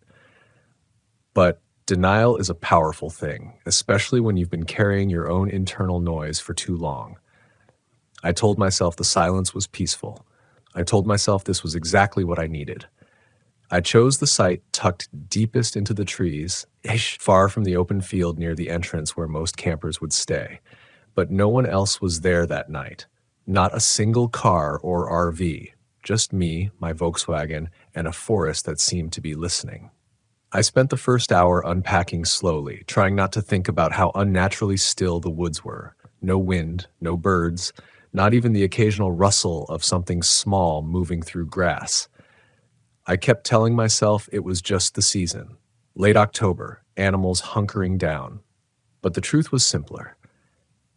Speaker 1: But denial is a powerful thing, especially when you've been carrying your own internal noise for too long. I told myself the silence was peaceful. I told myself this was exactly what I needed. I chose the site tucked deepest into the trees, far from the open field near the entrance where most campers would stay. But no one else was there that night. Not a single car or RV. Just me, my Volkswagen, and a forest that seemed to be listening. I spent the first hour unpacking slowly, trying not to think about how unnaturally still the woods were. No wind, no birds, not even the occasional rustle of something small moving through grass. I kept telling myself it was just the season. Late October, animals hunkering down. But the truth was simpler.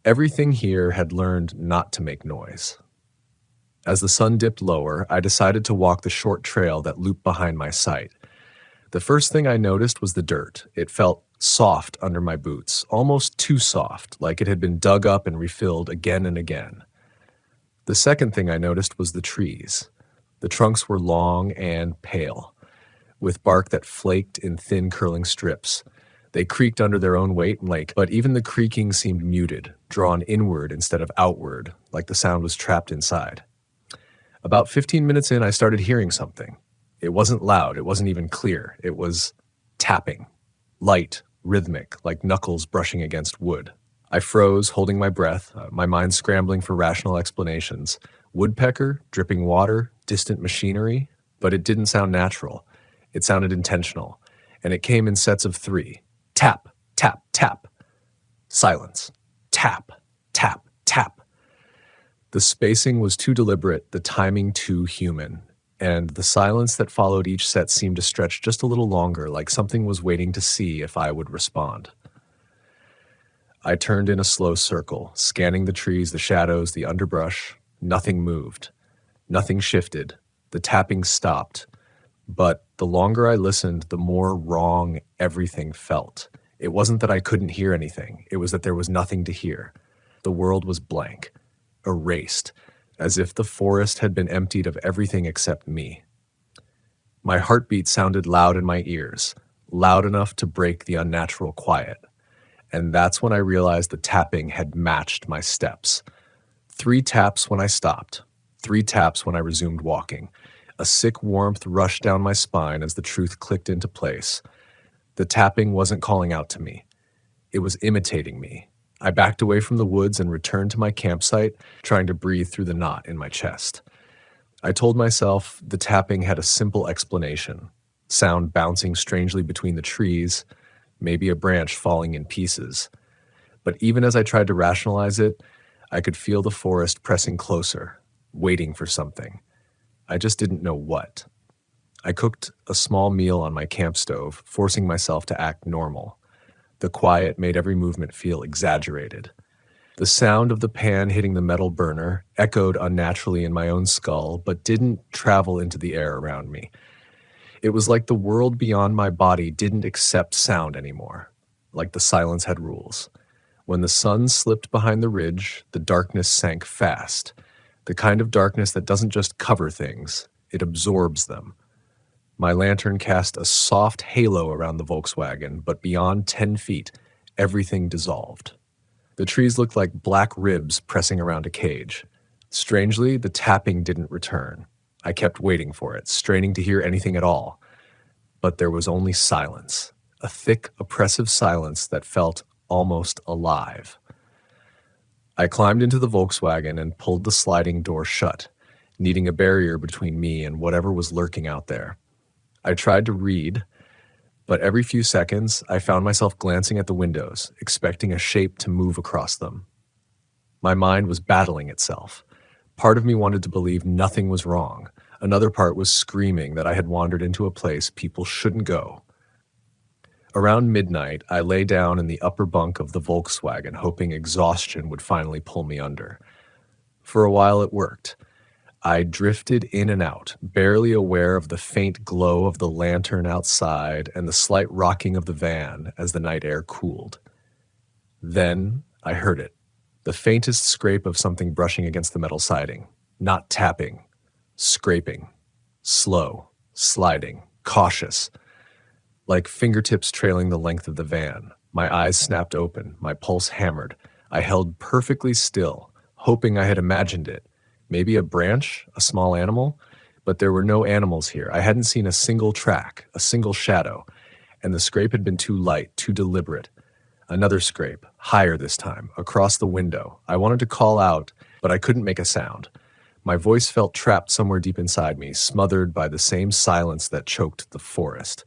Speaker 1: Everything here had learned not to make noise. As the sun dipped lower, I decided to walk the short trail that looped behind my site. The first thing I noticed was the dirt. It felt soft under my boots, almost too soft, like it had been dug up and refilled again and again. The second thing I noticed was the trees. The trunks were long and pale, with bark that flaked in thin curling strips. They creaked under their own weight, but even the creaking seemed muted, drawn inward instead of outward, like the sound was trapped inside. About 15 minutes in, I started hearing something. It wasn't loud, it wasn't even clear. It was tapping, light, rhythmic, like knuckles brushing against wood. I froze, holding my breath, my mind scrambling for rational explanations. Woodpecker, dripping water, distant machinery, but it didn't sound natural. It sounded intentional, and it came in sets of 3. Tap, tap, tap. Silence. Tap, tap, tap. The spacing was too deliberate, the timing too human, and the silence that followed each set seemed to stretch just a little longer, like something was waiting to see if I would respond. I turned in a slow circle, scanning the trees, the shadows, the underbrush. Nothing moved. Nothing shifted. The tapping stopped. But the longer I listened, the more wrong everything felt. It wasn't that I couldn't hear anything. It was that there was nothing to hear. The world was blank, erased, as if the forest had been emptied of everything except me. My heartbeat sounded loud in my ears, loud enough to break the unnatural quiet. And that's when I realized the tapping had matched my steps. 3 taps when I stopped, 3 taps when I resumed walking. A sick warmth rushed down my spine as the truth clicked into place. The tapping wasn't calling out to me. It was imitating me. I backed away from the woods and returned to my campsite, trying to breathe through the knot in my chest. I told myself the tapping had a simple explanation. Sound bouncing strangely between the trees, maybe a branch falling in pieces. But even as I tried to rationalize it, I could feel the forest pressing closer, waiting for something. I just didn't know what. I cooked a small meal on my camp stove, forcing myself to act normal. The quiet made every movement feel exaggerated. The sound of the pan hitting the metal burner echoed unnaturally in my own skull, but didn't travel into the air around me. It was like the world beyond my body didn't accept sound anymore, like the silence had rules. When the sun slipped behind the ridge, the darkness sank fast. The kind of darkness that doesn't just cover things, it absorbs them. My lantern cast a soft halo around the Volkswagen, but beyond 10 feet, everything dissolved. The trees looked like black ribs pressing around a cage. Strangely, the tapping didn't return. I kept waiting for it, straining to hear anything at all. But there was only silence, a thick, oppressive silence that felt almost alive. I climbed into the Volkswagen and pulled the sliding door shut, needing a barrier between me and whatever was lurking out there. I tried to read, but every few seconds I found myself glancing at the windows, expecting a shape to move across them. My mind was battling itself. Part of me wanted to believe nothing was wrong. Another part was screaming that I had wandered into a place people shouldn't go. Around midnight, I lay down in the upper bunk of the Volkswagen, hoping exhaustion would finally pull me under. For a while it worked. I drifted in and out, barely aware of the faint glow of the lantern outside and the slight rocking of the van as the night air cooled. Then I heard it, the faintest scrape of something brushing against the metal siding. Not tapping, scraping, slow, sliding, cautious. Like fingertips trailing the length of the van. My eyes snapped open, my pulse hammered. I held perfectly still, hoping I had imagined it. Maybe a branch, a small animal, but there were no animals here. I hadn't seen a single track, a single shadow, and the scrape had been too light, too deliberate. Another scrape, higher this time, across the window. I wanted to call out, but I couldn't make a sound. My voice felt trapped somewhere deep inside me, smothered by the same silence that choked the forest.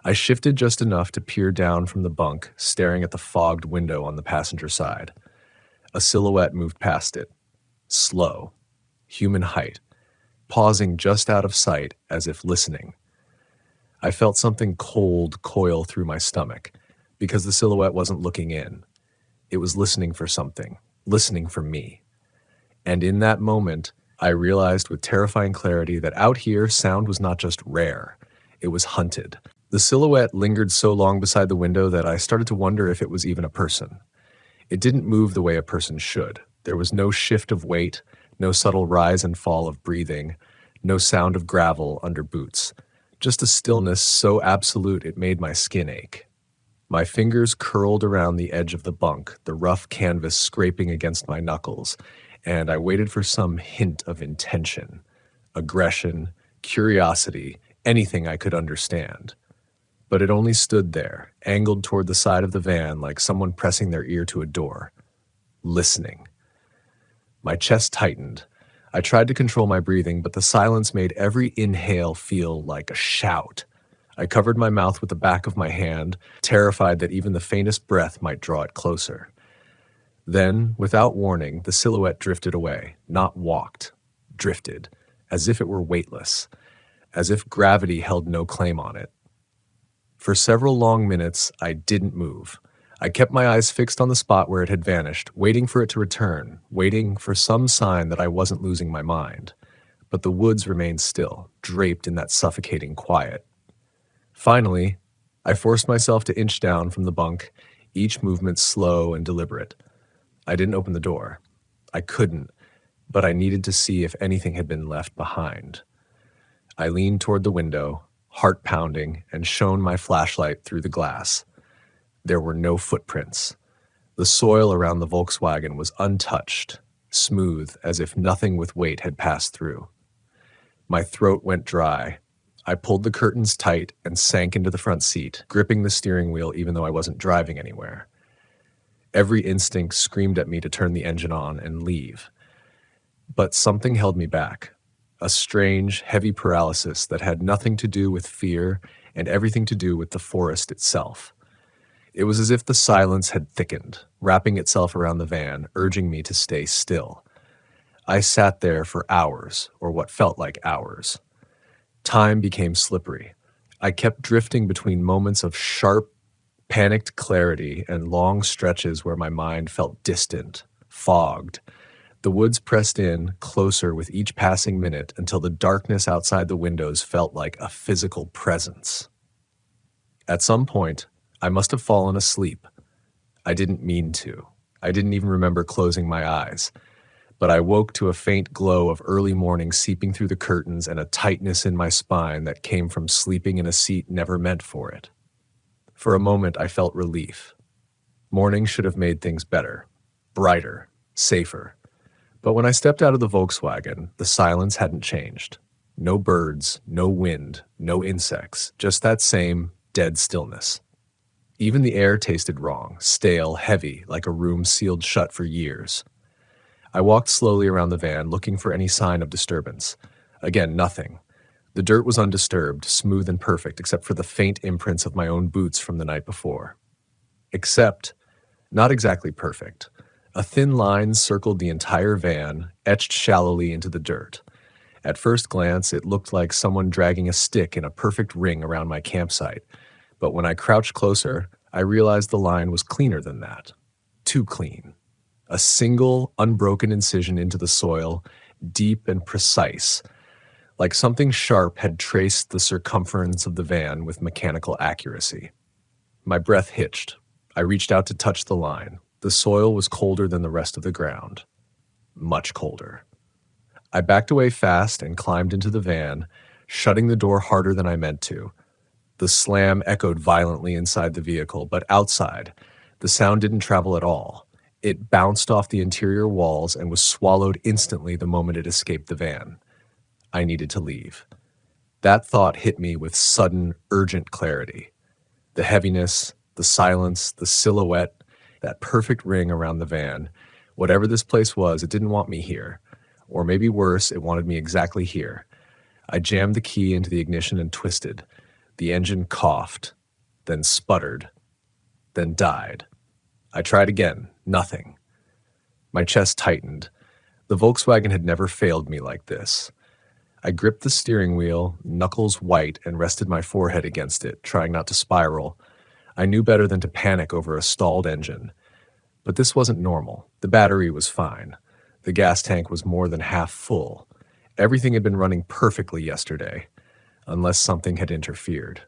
Speaker 1: I shifted just enough to peer down from the bunk, staring at the fogged window on the passenger side. A silhouette moved past it. Slow, human height, pausing just out of sight as if listening. I felt something cold coil through my stomach, because the silhouette wasn't looking in. It was listening for something, listening for me. And in that moment, I realized with terrifying clarity that out here, sound was not just rare, it was hunted. The silhouette lingered so long beside the window that I started to wonder if it was even a person. It didn't move the way a person should. There was no shift of weight, no subtle rise and fall of breathing, no sound of gravel under boots. Just a stillness so absolute it made my skin ache. My fingers curled around the edge of the bunk, the rough canvas scraping against my knuckles, and I waited for some hint of intention, aggression, curiosity, anything I could understand. But it only stood there, angled toward the side of the van like someone pressing their ear to a door, listening. My chest tightened. I tried to control my breathing, but the silence made every inhale feel like a shout. I covered my mouth with the back of my hand, terrified that even the faintest breath might draw it closer. Then, without warning, the silhouette drifted away, not walked, drifted, as if it were weightless, as if gravity held no claim on it. For several long minutes, I didn't move. I kept my eyes fixed on the spot where it had vanished, waiting for it to return, waiting for some sign that I wasn't losing my mind. But the woods remained still, draped in that suffocating quiet. Finally, I forced myself to inch down from the bunk, each movement slow and deliberate. I didn't open the door. I couldn't, but I needed to see if anything had been left behind. I leaned toward the window, heart pounding, and shone my flashlight through the glass. There were no footprints. The soil around the Volkswagen was untouched, smooth as if nothing with weight had passed through. My throat went dry. I pulled the curtains tight and sank into the front seat, gripping the steering wheel even though I wasn't driving anywhere. Every instinct screamed at me to turn the engine on and leave. But something held me back. A strange, heavy paralysis that had nothing to do with fear and everything to do with the forest itself. It was as if the silence had thickened, wrapping itself around the van, urging me to stay still. I sat there for hours, or what felt like hours. Time became slippery. I kept drifting between moments of sharp, panicked clarity and long stretches where my mind felt distant, fogged. The woods pressed in, closer with each passing minute until the darkness outside the windows felt like a physical presence. At some point, I must have fallen asleep. I didn't mean to. I didn't even remember closing my eyes. But I woke to a faint glow of early morning seeping through the curtains and a tightness in my spine that came from sleeping in a seat never meant for it. For a moment, I felt relief. Morning should have made things better, brighter, safer. But when I stepped out of the Volkswagen, the silence hadn't changed. No birds, no wind, no insects, just that same dead stillness. Even the air tasted wrong, stale, heavy, like a room sealed shut for years. I walked slowly around the van, looking for any sign of disturbance. Again, nothing. The dirt was undisturbed, smooth and perfect, except for the faint imprints of my own boots from the night before. Except, not exactly perfect. A thin line circled the entire van, etched shallowly into the dirt. At first glance, it looked like someone dragging a stick in a perfect ring around my campsite. But when I crouched closer, I realized the line was cleaner than that. Too clean. A single, unbroken incision into the soil, deep and precise, like something sharp had traced the circumference of the van with mechanical accuracy. My breath hitched. I reached out to touch the line. The soil was colder than the rest of the ground. Much colder. I backed away fast and climbed into the van, shutting the door harder than I meant to. The slam echoed violently inside the vehicle, but outside, the sound didn't travel at all. It bounced off the interior walls and was swallowed instantly the moment it escaped the van. I needed to leave. That thought hit me with sudden, urgent clarity. The heaviness, the silence, the silhouette, that perfect ring around the van. Whatever this place was, it didn't want me here. Or maybe worse, it wanted me exactly here. I jammed the key into the ignition and twisted. The engine coughed, then sputtered, then died. I tried again. Nothing. My chest tightened. The Volkswagen had never failed me like this. I gripped the steering wheel, knuckles white, and rested my forehead against it, trying not to spiral. I knew better than to panic over a stalled engine. But this wasn't normal. The battery was fine. The gas tank was more than half full. Everything had been running perfectly yesterday, unless something had interfered.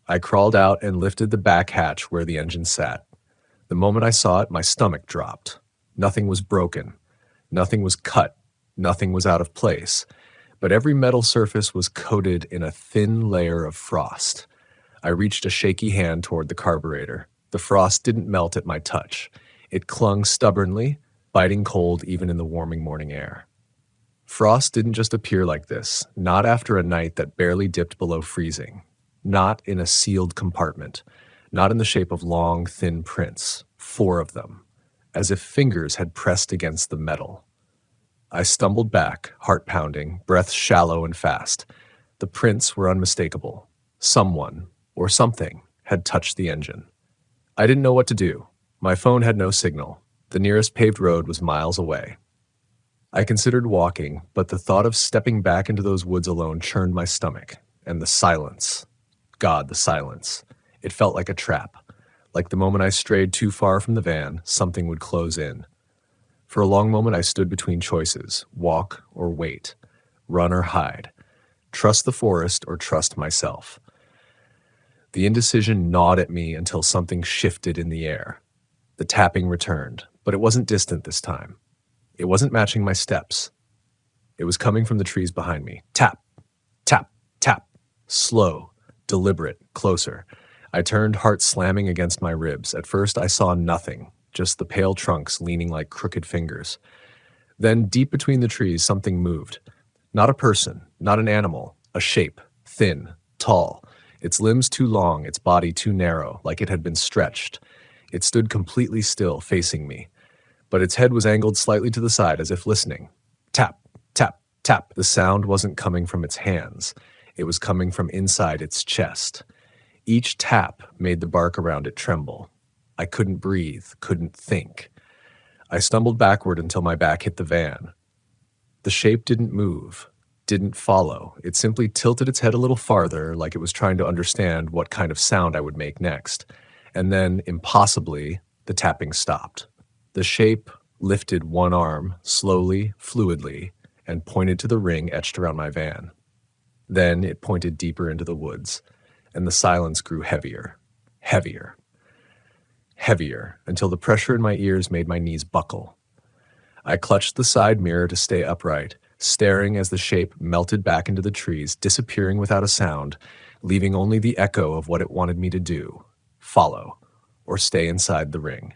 Speaker 1: I crawled out and lifted the back hatch where the engine sat. The moment I saw it, my stomach dropped. Nothing was broken. Nothing was cut. Nothing was out of place. But every metal surface was coated in a thin layer of frost. I reached a shaky hand toward the carburetor. The frost didn't melt at my touch. It clung stubbornly, biting cold even in the warming morning air. Frost didn't just appear like this, not after a night that barely dipped below freezing, not in a sealed compartment, not in the shape of long, thin prints, 4 of them, as if fingers had pressed against the metal. I stumbled back, heart pounding, breath shallow and fast. The prints were unmistakable. Someone, or something, had touched the engine. I didn't know what to do. My phone had no signal. The nearest paved road was miles away. I considered walking, but the thought of stepping back into those woods alone churned my stomach. And the silence. God, the silence. It felt like a trap. Like the moment I strayed too far from the van, something would close in. For a long moment I stood between choices, walk or wait, run or hide, trust the forest or trust myself. The indecision gnawed at me until something shifted in the air. The tapping returned, but it wasn't distant this time. It wasn't matching my steps. It was coming from the trees behind me. Tap, tap, tap, slow, deliberate, closer. I turned, heart slamming against my ribs. At first I saw nothing. Just the pale trunks leaning like crooked fingers. Then, deep between the trees, something moved. Not a person, not an animal, a shape, thin, tall, its limbs too long, its body too narrow, like it had been stretched. It stood completely still, facing me, but its head was angled slightly to the side as if listening. Tap, tap, tap. The sound wasn't coming from its hands. It was coming from inside its chest. Each tap made the bark around it tremble. I couldn't breathe, couldn't think. I stumbled backward until my back hit the van. The shape didn't move, didn't follow. It simply tilted its head a little farther, like it was trying to understand what kind of sound I would make next. And then, impossibly, the tapping stopped. The shape lifted one arm, slowly, fluidly, and pointed to the ring etched around my van. Then it pointed deeper into the woods, and the silence grew heavier, heavier. Heavier, until the pressure in my ears made my knees buckle. I clutched the side mirror to stay upright, staring as the shape melted back into the trees, disappearing without a sound, leaving only the echo of what it wanted me to do: follow, or stay inside the ring.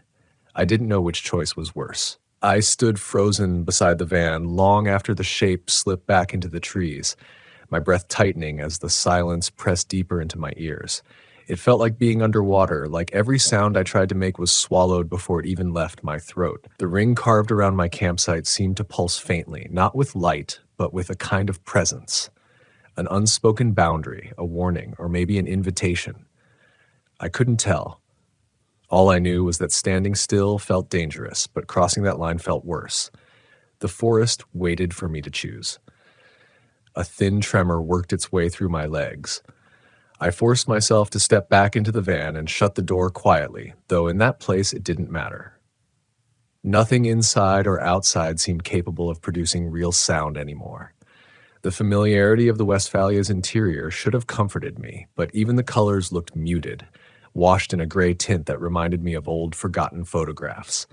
Speaker 1: I didn't know which choice was worse. I stood frozen beside the van long after the shape slipped back into the trees, my breath tightening as the silence pressed deeper into my ears. It felt like being underwater, like every sound I tried to make was swallowed before it even left my throat. The ring carved around my campsite seemed to pulse faintly, not with light, but with a kind of presence. An unspoken boundary, a warning, or maybe an invitation. I couldn't tell. All I knew was that standing still felt dangerous, but crossing that line felt worse. The forest waited for me to choose. A thin tremor worked its way through my legs. I forced myself to step back into the van and shut the door quietly, though in that place it didn't matter. Nothing inside or outside seemed capable of producing real sound anymore. The familiarity of the Westphalia's interior should have comforted me, but even the colors looked muted, washed in a gray tint that reminded me of old, forgotten photographs.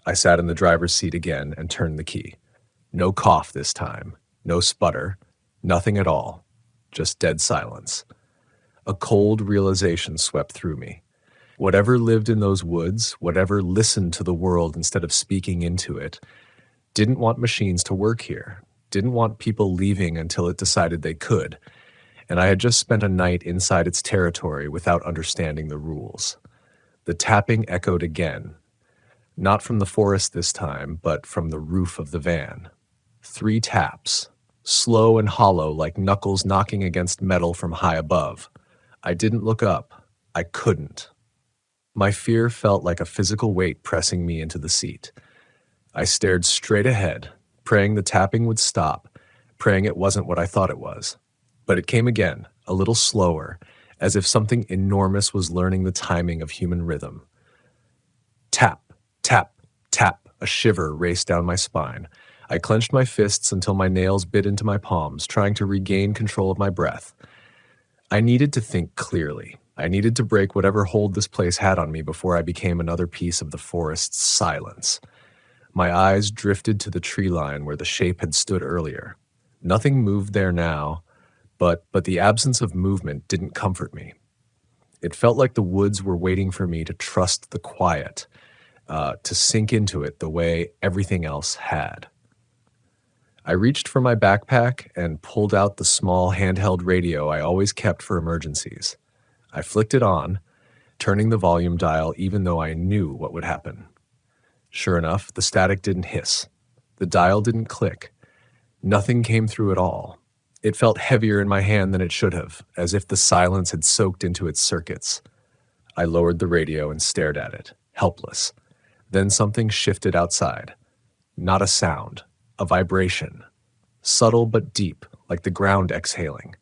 Speaker 1: I sat in the driver's seat again and turned the key. No cough this time, no sputter, nothing at all, just dead silence. A cold realization swept through me. Whatever lived in those woods, whatever listened to the world instead of speaking into it, didn't want machines to work here, didn't want people leaving until it decided they could, and I had just spent a night inside its territory without understanding the rules. The tapping echoed again, not from the forest this time, but from the roof of the van. 3 taps, slow and hollow like knuckles knocking against metal from high above. I didn't look up. I couldn't. My fear felt like a physical weight pressing me into the seat. I stared straight ahead, praying the tapping would stop, praying it wasn't what I thought it was. But it came again, a little slower, as if something enormous was learning the timing of human rhythm. Tap, tap, tap. A shiver raced down my spine. I clenched my fists until my nails bit into my palms, trying to regain control of my breath. I needed to think clearly. I needed to break whatever hold this place had on me before I became another piece of the forest's silence. My eyes drifted to the tree line where the shape had stood earlier. Nothing moved there now, but the absence of movement didn't comfort me. It felt like the woods were waiting for me to trust the quiet, to sink into it the way everything else had. I reached for my backpack and pulled out the small handheld radio I always kept for emergencies. I flicked it on, turning the volume dial even though I knew what would happen. Sure enough, the static didn't hiss. The dial didn't click. Nothing came through at all. It felt heavier in my hand than it should have, as if the silence had soaked into its circuits. I lowered the radio and stared at it, helpless. Then something shifted outside. Not a sound, a vibration. Subtle but deep, like the ground exhaling.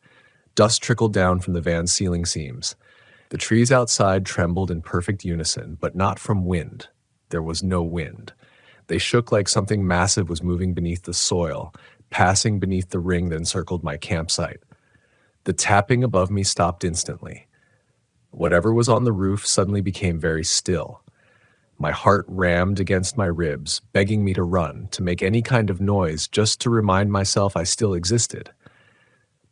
Speaker 1: Dust trickled down from the van's ceiling seams. The trees outside trembled in perfect unison, but not from wind. There was no wind. They shook like something massive was moving beneath the soil, passing beneath the ring that encircled my campsite. The tapping above me stopped instantly. Whatever was on the roof suddenly became very still. My heart rammed against my ribs, begging me to run, to make any kind of noise, just to remind myself I still existed.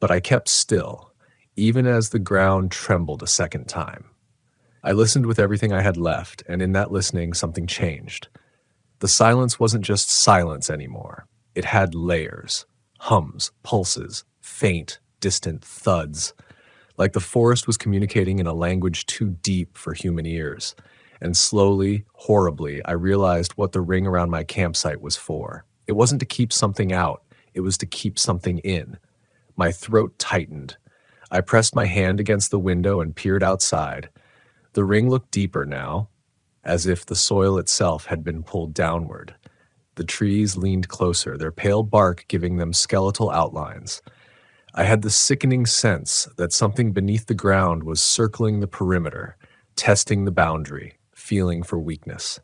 Speaker 1: But I kept still, even as the ground trembled a second time. I listened with everything I had left, and in that listening, something changed. The silence wasn't just silence anymore. It had layers, hums, pulses, faint, distant thuds, like the forest was communicating in a language too deep for human ears. And slowly, horribly, I realized what the ring around my campsite was for. It wasn't to keep something out, it was to keep something in. My throat tightened. I pressed my hand against the window and peered outside. The ring looked deeper now, as if the soil itself had been pulled downward. The trees leaned closer, their pale bark giving them skeletal outlines. I had the sickening sense that something beneath the ground was circling the perimeter, testing the boundary, feeling for weakness.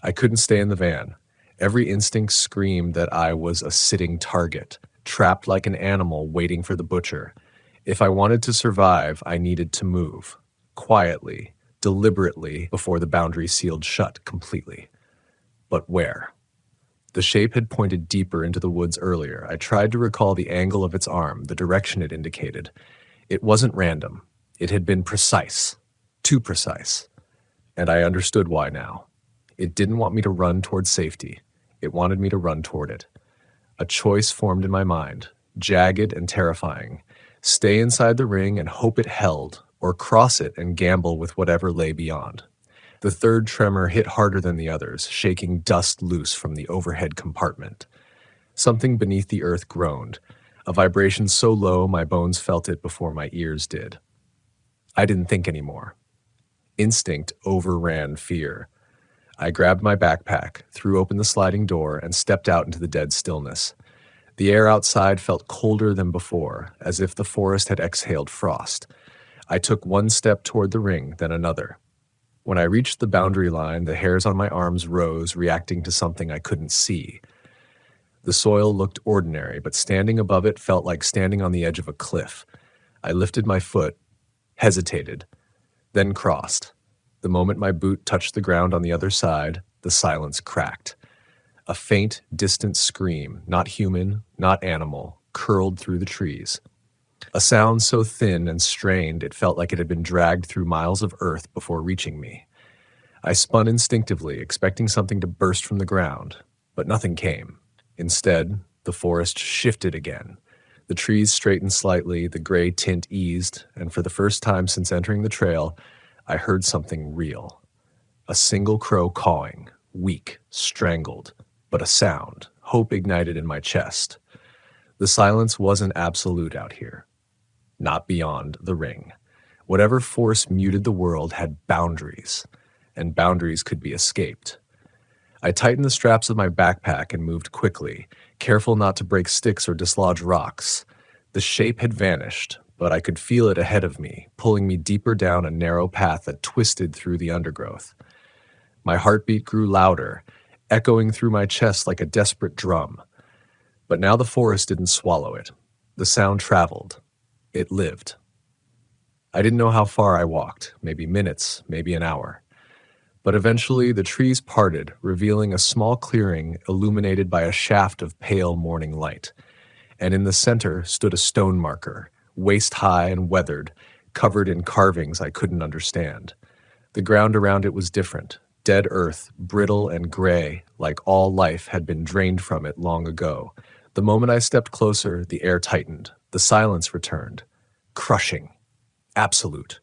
Speaker 1: I couldn't stay in the van. Every instinct screamed that I was a sitting target, trapped like an animal waiting for the butcher. If I wanted to survive, I needed to move, quietly, deliberately, before the boundary sealed shut completely. But where? The shape had pointed deeper into the woods earlier. I tried to recall the angle of its arm, the direction it indicated. It wasn't random. It had been precise. Too precise. And I understood why now. It didn't want me to run toward safety. It wanted me to run toward it. A choice formed in my mind, jagged and terrifying. Stay inside the ring and hope it held, or cross it and gamble with whatever lay beyond. The third tremor hit harder than the others, shaking dust loose from the overhead compartment. Something beneath the earth groaned, a vibration so low my bones felt it before my ears did. I didn't think anymore. Instinct overran fear. I grabbed my backpack, threw open the sliding door, and stepped out into the dead stillness. The air outside felt colder than before, as if the forest had exhaled frost. I took one step toward the ring, then another. When I reached the boundary line, the hairs on my arms rose, reacting to something I couldn't see. The soil looked ordinary, but standing above it felt like standing on the edge of a cliff. I lifted my foot, hesitated, then crossed. The moment my boot touched the ground on the other side, the silence cracked. A faint, distant scream, not human, not animal, curled through the trees. A sound so thin and strained it felt like it had been dragged through miles of earth before reaching me. I spun instinctively, expecting something to burst from the ground, but nothing came. Instead, the forest shifted again. The trees straightened slightly, the gray tint eased, and for the first time since entering the trail, I heard something real. A single crow cawing, weak, strangled, but a sound, hope ignited in my chest. The silence wasn't absolute out here. Not beyond the ring. Whatever force muted the world had boundaries, and boundaries could be escaped. I tightened the straps of my backpack and moved quickly, careful not to break sticks or dislodge rocks. The shape had vanished, but I could feel it ahead of me, pulling me deeper down a narrow path that twisted through the undergrowth. My heartbeat grew louder, echoing through my chest like a desperate drum. But now the forest didn't swallow it. The sound traveled. It lived. I didn't know how far I walked, maybe minutes, maybe an hour. But eventually the trees parted, revealing a small clearing illuminated by a shaft of pale morning light. And in the center stood a stone marker, waist-high and weathered, covered in carvings I couldn't understand. The ground around it was different, dead earth, brittle and gray, like all life had been drained from it long ago. The moment I stepped closer, the air tightened, the silence returned. Crushing. Absolute.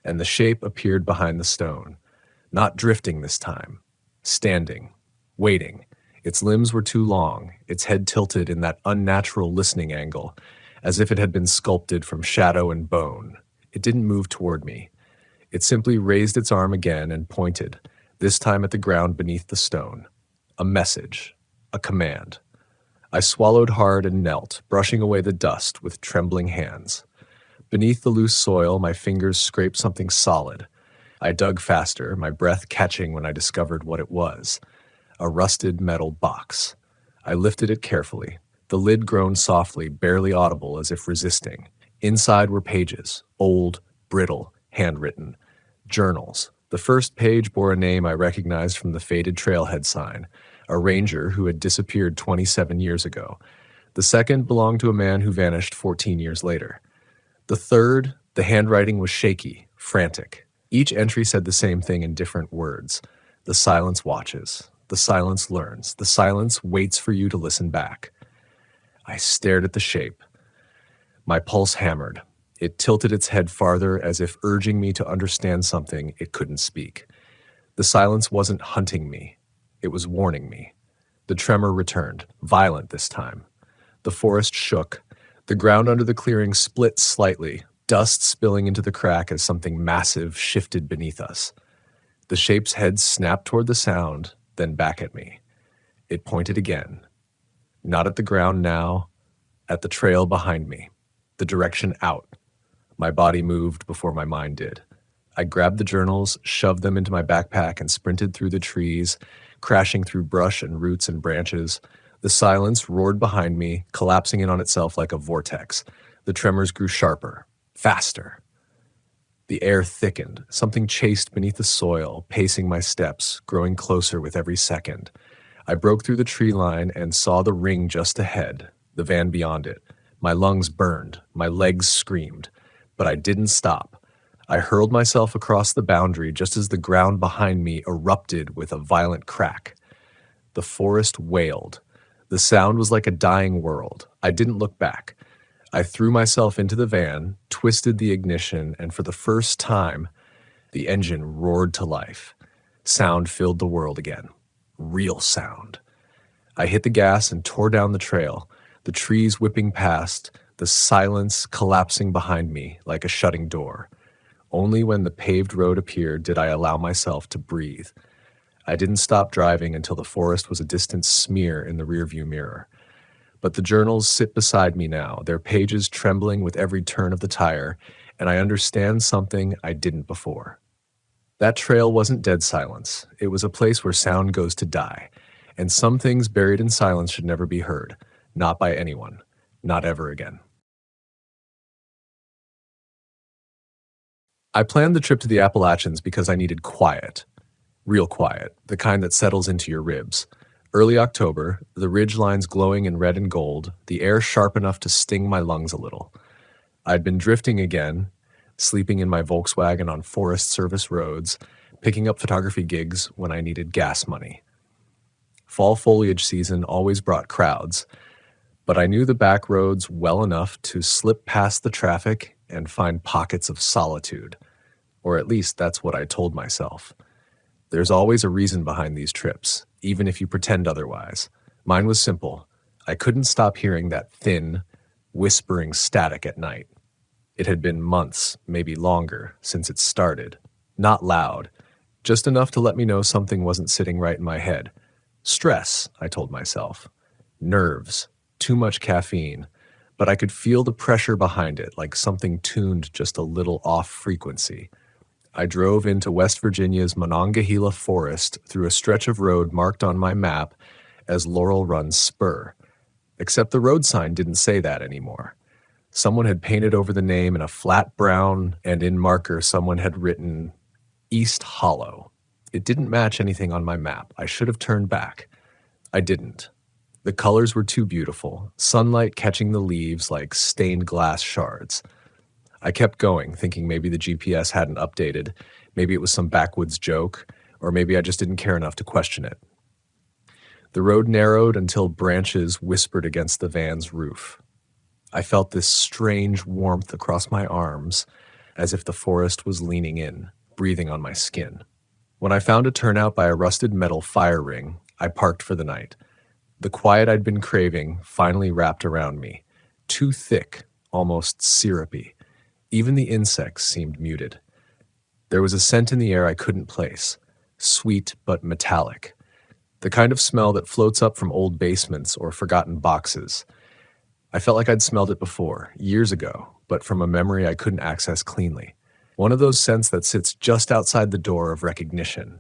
Speaker 1: And the shape appeared behind the stone. Not drifting this time. Standing. Waiting. Its limbs were too long, its head tilted in that unnatural listening angle, as if it had been sculpted from shadow and bone. It didn't move toward me. It simply raised its arm again and pointed, this time at the ground beneath the stone. A message. A command. I swallowed hard and knelt, brushing away the dust with trembling hands. Beneath the loose soil, my fingers scraped something solid. I dug faster, my breath catching when I discovered what it was. A rusted metal box. I lifted it carefully. The lid groaned softly, barely audible, as if resisting. Inside were pages, old, brittle, handwritten. Journals. The first page bore a name I recognized from the faded trailhead sign, a ranger who had disappeared 27 years ago. The second belonged to a man who vanished 14 years later. The third, the handwriting was shaky, frantic. Each entry said the same thing in different words. The silence watches. The silence learns. The silence waits for you to listen back. I stared at the shape. My pulse hammered. It tilted its head farther as if urging me to understand something it couldn't speak. The silence wasn't hunting me. It was warning me. The tremor returned, violent this time. The forest shook. The ground under the clearing split slightly, dust spilling into the crack as something massive shifted beneath us. The shape's head snapped toward the sound, then back at me. It pointed again. Not at the ground now, at the trail behind me, the direction out. My body moved before my mind did. I grabbed the journals, shoved them into my backpack, and sprinted through the trees, crashing through brush and roots and branches. The silence roared behind me, collapsing in on itself like a vortex. The tremors grew sharper, faster. The air thickened, something chased beneath the soil, pacing my steps, growing closer with every second. I broke through the tree line and saw the ring just ahead, the van beyond it. My lungs burned, my legs screamed, but I didn't stop. I hurled myself across the boundary just as the ground behind me erupted with a violent crack. The forest wailed. The sound was like a dying world. I didn't look back. I threw myself into the van, twisted the ignition, and for the first time, the engine roared to life. Sound filled the world again. Real sound. I hit the gas and tore down the trail, the trees whipping past, the silence collapsing behind me like a shutting door. Only when the paved road appeared did I allow myself to breathe. I didn't stop driving until the forest was a distant smear in the rearview mirror. But the journals sit beside me now, their pages trembling with every turn of the tire, and I understand something I didn't before. That trail wasn't dead silence. It was a place where sound goes to die, and some things buried in silence should never be heard, not by anyone, not ever again. I planned the trip to the Appalachians because I needed quiet. Real quiet, the kind that settles into your ribs. Early October, the ridge lines glowing in red and gold, the air sharp enough to sting my lungs a little. I'd been drifting again, sleeping in my Volkswagen on Forest Service roads, picking up photography gigs when I needed gas money. Fall foliage season always brought crowds, but I knew the back roads well enough to slip past the traffic and find pockets of solitude. Or at least that's what I told myself. There's always a reason behind these trips, even if you pretend otherwise. Mine was simple. I couldn't stop hearing that thin, whispering static at night. It had been months, maybe longer, since it started. Not loud, just enough to let me know something wasn't sitting right in my head. Stress, I told myself. Nerves, too much caffeine. But I could feel the pressure behind it, like something tuned just a little off frequency. I drove into West Virginia's Monongahela Forest through a stretch of road marked on my map as Laurel Run Spur. Except the road sign didn't say that anymore. Someone had painted over the name in a flat brown, and in marker, someone had written East Hollow. It didn't match anything on my map. I should have turned back. I didn't. The colors were too beautiful, sunlight catching the leaves like stained glass shards. I kept going, thinking maybe the GPS hadn't updated, maybe it was some backwoods joke, or maybe I just didn't care enough to question it. The road narrowed until branches whispered against the van's roof. I felt this strange warmth across my arms, as if the forest was leaning in, breathing on my skin. When I found a turnout by a rusted metal fire ring, I parked for the night. The quiet I'd been craving finally wrapped around me, too thick, almost syrupy. Even the insects seemed muted. There was a scent in the air I couldn't place, sweet but metallic, the kind of smell that floats up from old basements or forgotten boxes. I felt like I'd smelled it before, years ago, but from a memory I couldn't access cleanly. One of those scents that sits just outside the door of recognition.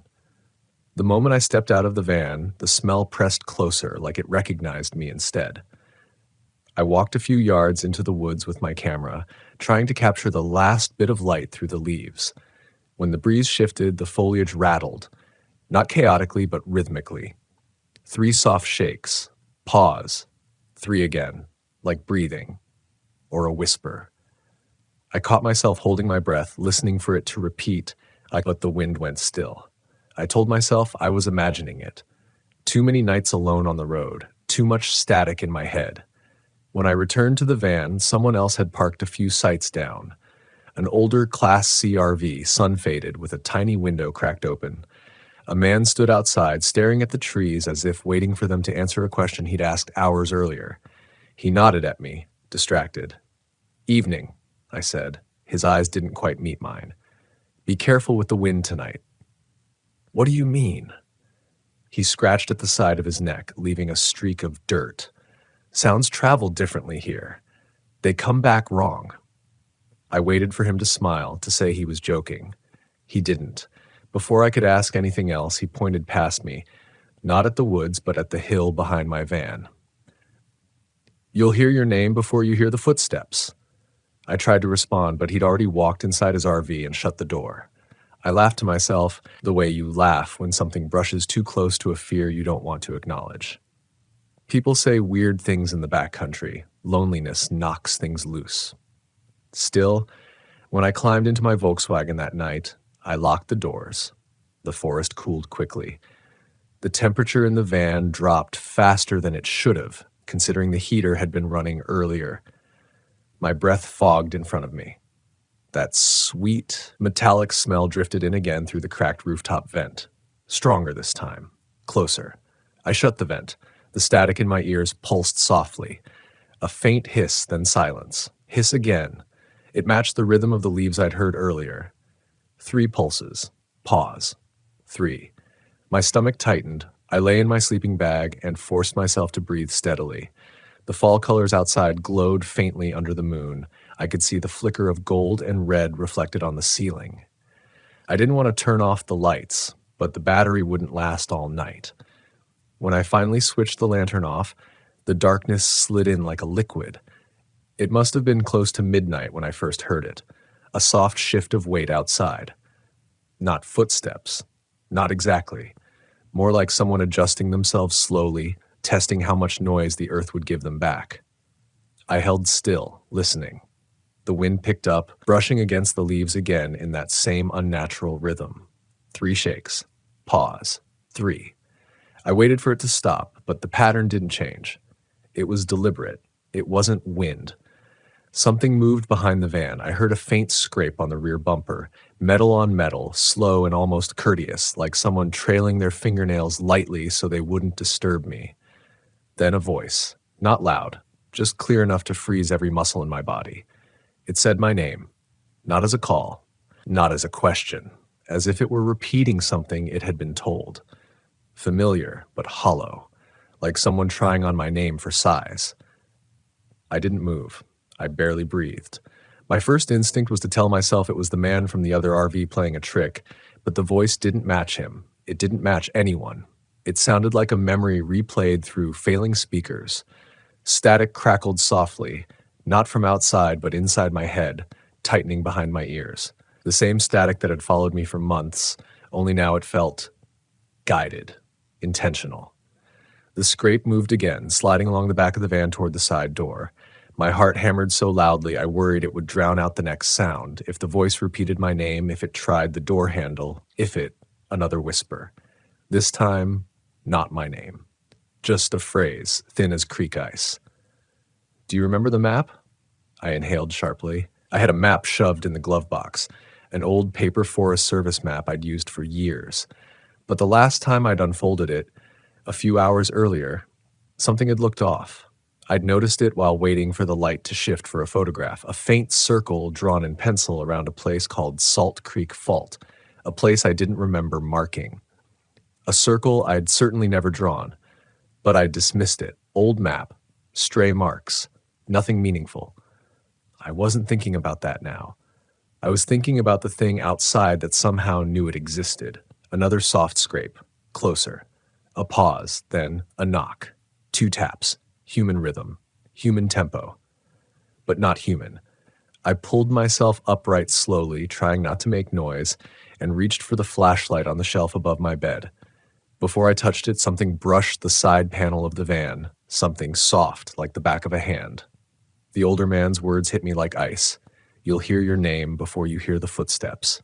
Speaker 1: The moment I stepped out of the van, the smell pressed closer, like it recognized me instead. I walked a few yards into the woods with my camera, trying to capture the last bit of light through the leaves. When the breeze shifted, the foliage rattled, not chaotically but rhythmically. 3 soft shakes, pause, 3 again, like breathing, or a whisper. I caught myself holding my breath, listening for it to repeat, but the wind went still. I told myself I was imagining it. Too many nights alone on the road, too much static in my head. When I returned to the van, someone else had parked a few sites down. An older Class C RV, sun-faded, with a tiny window cracked open. A man stood outside, staring at the trees as if waiting for them to answer a question he'd asked hours earlier. He nodded at me, distracted. "Evening," I said. His eyes didn't quite meet mine. "Be careful with the wind tonight." "What do you mean?" He scratched at the side of his neck, leaving a streak of dirt. "Sounds travel differently here. They come back wrong." I waited for him to smile, to say he was joking. He didn't. Before I could ask anything else, he pointed past me, not at the woods, but at the hill behind my van. "You'll hear your name before you hear the footsteps." I tried to respond, but he'd already walked inside his RV and shut the door. I laughed to myself the way you laugh when something brushes too close to a fear you don't want to acknowledge. People say weird things in the backcountry. Loneliness knocks things loose. Still, when I climbed into my Volkswagen that night, I locked the doors. The forest cooled quickly. The temperature in the van dropped faster than it should have, considering the heater had been running earlier. My breath fogged in front of me. That sweet, metallic smell drifted in again through the cracked rooftop vent. Stronger this time. Closer. I shut the vent. The static in my ears pulsed softly. A faint hiss, then silence. Hiss again. It matched the rhythm of the leaves I'd heard earlier. 3 pulses. Pause. 3. My stomach tightened. I lay in my sleeping bag and forced myself to breathe steadily. The fall colors outside glowed faintly under the moon. I could see the flicker of gold and red reflected on the ceiling. I didn't want to turn off the lights, but the battery wouldn't last all night. When I finally switched the lantern off, the darkness slid in like a liquid. It must have been close to midnight when I first heard it. A soft shift of weight outside. Not footsteps. Not exactly. More like someone adjusting themselves slowly, testing how much noise the earth would give them back. I held still, listening. The wind picked up, brushing against the leaves again in that same unnatural rhythm. 3 shakes. Pause. 3. I waited for it to stop, but the pattern didn't change. It was deliberate. It wasn't wind. Something moved behind the van. I heard a faint scrape on the rear bumper, metal on metal, slow and almost courteous, like someone trailing their fingernails lightly so they wouldn't disturb me. Then a voice, not loud, just clear enough to freeze every muscle in my body. It said my name, not as a call, not as a question, as if it were repeating something it had been told. Familiar, but hollow, like someone trying on my name for size. I didn't move. I barely breathed. My first instinct was to tell myself it was the man from the other RV playing a trick, but the voice didn't match him. It didn't match anyone. It sounded like a memory replayed through failing speakers. Static crackled softly, not from outside, but inside my head, tightening behind my ears. The same static that had followed me for months, only now it felt guided, intentional. The scrape moved again, sliding along the back of the van toward the side door. My heart hammered so loudly I worried it would drown out the next sound, if the voice repeated my name, if it tried the door handle, another whisper. This time, not my name. Just a phrase, thin as creek ice. Do you remember the map? I inhaled sharply. I had a map shoved in the glove box, an old paper Forest Service map I'd used for years. But the last time I'd unfolded it, a few hours earlier, something had looked off. I'd noticed it while waiting for the light to shift for a photograph, a faint circle drawn in pencil around a place called Salt Creek Fault, a place I didn't remember marking. A circle I'd certainly never drawn, but I'd dismissed it. Old map, stray marks, nothing meaningful. I wasn't thinking about that now. I was thinking about the thing outside that somehow knew it existed. Another soft scrape, closer. A pause, then a knock. 2 taps. Human rhythm. Human tempo. But not human. I pulled myself upright slowly, trying not to make noise, and reached for the flashlight on the shelf above my bed. Before I touched it, something brushed the side panel of the van, something soft like the back of a hand. The older man's words hit me like ice. You'll hear your name before you hear the footsteps.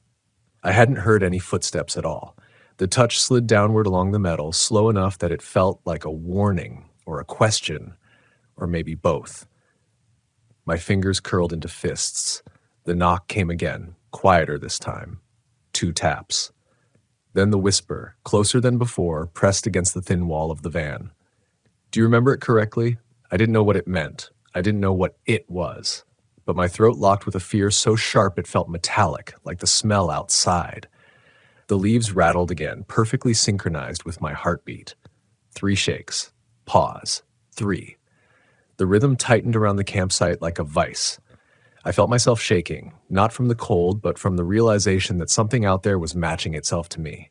Speaker 1: I hadn't heard any footsteps at all. The touch slid downward along the metal, slow enough that it felt like a warning or a question, or maybe both. My fingers curled into fists. The knock came again, quieter this time. 2 taps. Then the whisper, closer than before, pressed against the thin wall of the van. Do you remember it correctly? I didn't know what it meant. I didn't know what it was. But my throat locked with a fear so sharp it felt metallic, like the smell outside. The leaves rattled again, perfectly synchronized with my heartbeat. 3 shakes. Pause. 3. The rhythm tightened around the campsite like a vice. I felt myself shaking, not from the cold, but from the realization that something out there was matching itself to me.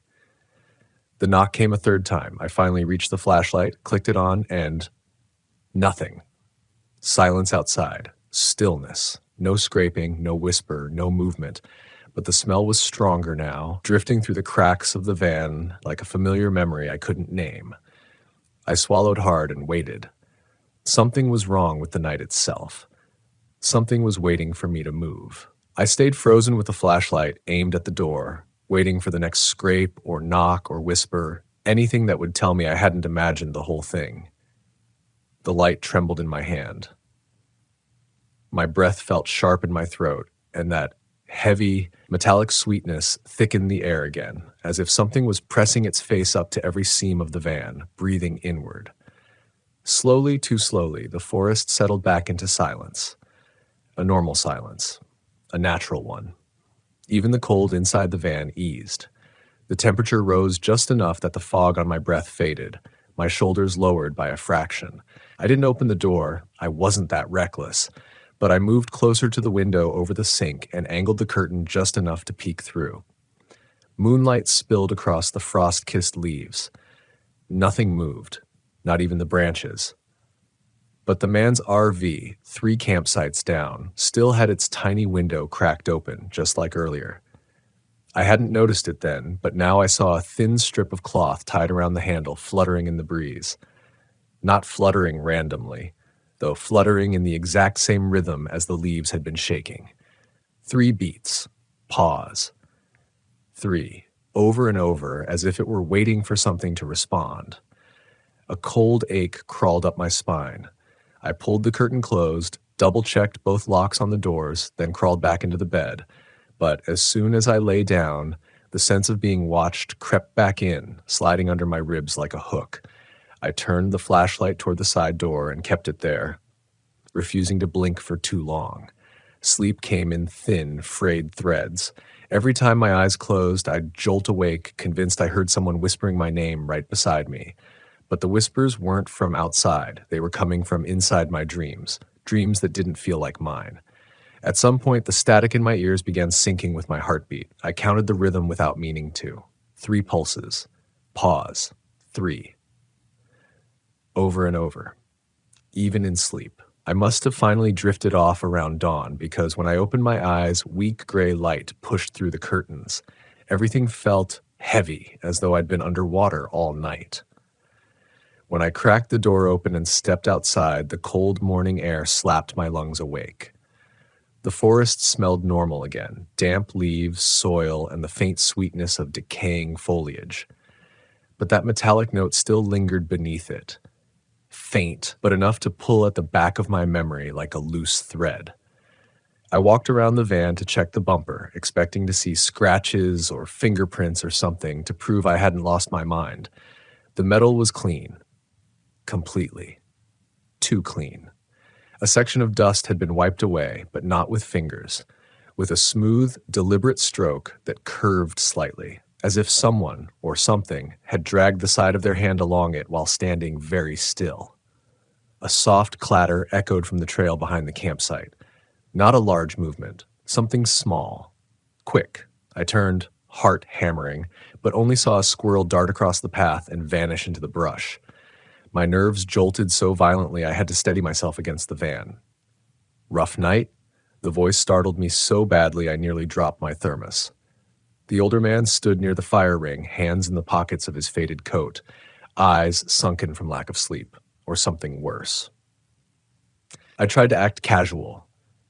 Speaker 1: The knock came a 3rd time. I finally reached the flashlight, clicked it on, and nothing. Silence outside. Stillness. No scraping, no whisper, no movement. But the smell was stronger now, drifting through the cracks of the van like a familiar memory I couldn't name. I swallowed hard and waited. Something was wrong with the night itself. Something was waiting for me to move. I stayed frozen with the flashlight aimed at the door, waiting for the next scrape or knock or whisper, anything that would tell me I hadn't imagined the whole thing. The light trembled in my hand. My breath felt sharp in my throat, and that heavy, metallic sweetness thickened the air again, as if something was pressing its face up to every seam of the van, breathing inward. Slowly, too slowly, the forest settled back into silence. A normal silence. A natural one. Even the cold inside the van eased. The temperature rose just enough that the fog on my breath faded, my shoulders lowered by a fraction. I didn't open the door. I wasn't that reckless. But I moved closer to the window over the sink and angled the curtain just enough to peek through. Moonlight spilled across the frost-kissed leaves. Nothing moved, not even the branches. But the man's RV, 3 campsites down, still had its tiny window cracked open, just like earlier. I hadn't noticed it then, but now I saw a thin strip of cloth tied around the handle fluttering in the breeze. Not fluttering randomly, though fluttering in the exact same rhythm as the leaves had been shaking. 3 beats. Pause. 3. Over and over, as if it were waiting for something to respond. A cold ache crawled up my spine. I pulled the curtain closed, double-checked both locks on the doors, then crawled back into the bed. But as soon as I lay down, the sense of being watched crept back in, sliding under my ribs like a hook. I turned the flashlight toward the side door and kept it there, refusing to blink for too long. Sleep came in thin, frayed threads. Every time my eyes closed, I'd jolt awake, convinced I heard someone whispering my name right beside me. But the whispers weren't from outside. They were coming from inside my dreams, dreams that didn't feel like mine. At some point, the static in my ears began syncing with my heartbeat. I counted the rhythm without meaning to. 3 pulses. Pause. 3. Over and over. Even in sleep. I must have finally drifted off around dawn because when I opened my eyes, weak gray light pushed through the curtains. Everything felt heavy, as though I'd been underwater all night. When I cracked the door open and stepped outside, the cold morning air slapped my lungs awake. The forest smelled normal again, damp leaves, soil, and the faint sweetness of decaying foliage. But that metallic note still lingered beneath it. Faint, but enough to pull at the back of my memory like a loose thread. I walked around the van to check the bumper, expecting to see scratches or fingerprints or something to prove I hadn't lost my mind. The metal was clean. Completely. Too clean. A section of dust had been wiped away, but not with fingers, with a smooth, deliberate stroke that curved slightly, as if someone or something had dragged the side of their hand along it while standing very still. A soft clatter echoed from the trail behind the campsite. Not a large movement, something small. Quick. I turned, heart hammering, but only saw a squirrel dart across the path and vanish into the brush. My nerves jolted so violently I had to steady myself against the van. Rough night? The voice startled me so badly I nearly dropped my thermos. The older man stood near the fire ring, hands in the pockets of his faded coat, eyes sunken from lack of sleep, or something worse. I tried to act casual.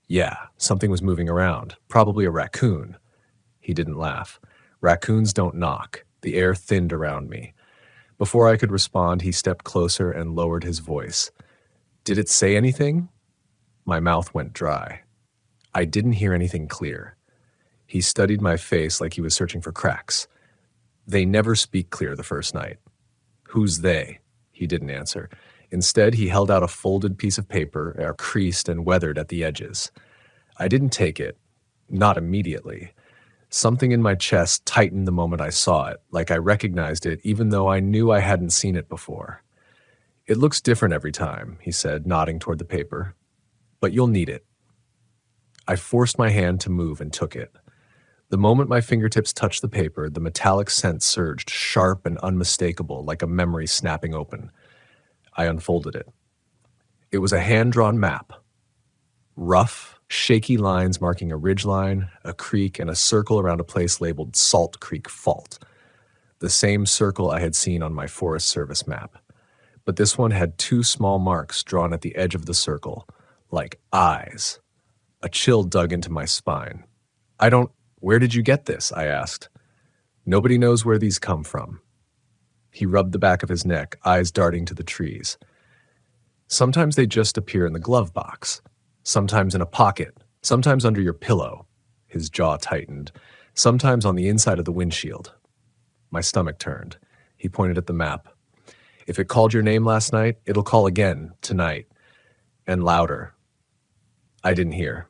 Speaker 1: Yeah, something was moving around, probably a raccoon. He didn't laugh. Raccoons don't knock. The air thinned around me. Before I could respond, he stepped closer and lowered his voice. Did it say anything? My mouth went dry. I didn't hear anything clear. He studied my face like he was searching for cracks. They never speak clear the first night. Who's they? He didn't answer. Instead, he held out a folded piece of paper, creased and weathered at the edges. I didn't take it. Not immediately. Something in my chest tightened the moment I saw it, like I recognized it even though I knew I hadn't seen it before. It looks different every time, he said, nodding toward the paper. But you'll need it. I forced my hand to move and took it. The moment my fingertips touched the paper, the metallic scent surged, sharp and unmistakable, like a memory snapping open. I unfolded it. It was a hand-drawn map. Rough, shaky lines marking a ridgeline, a creek, and a circle around a place labeled Salt Creek Fault. The same circle I had seen on my Forest Service map. But this one had two small marks drawn at the edge of the circle, like eyes. A chill dug into my spine. Where did you get this? I asked. Nobody knows where these come from. He rubbed the back of his neck, eyes darting to the trees. Sometimes they just appear in the glove box. Sometimes in a pocket, sometimes under your pillow. His jaw tightened. Sometimes on the inside of the windshield. My stomach turned. He pointed at the map. If it called your name last night, it'll call again tonight. And louder. I didn't hear.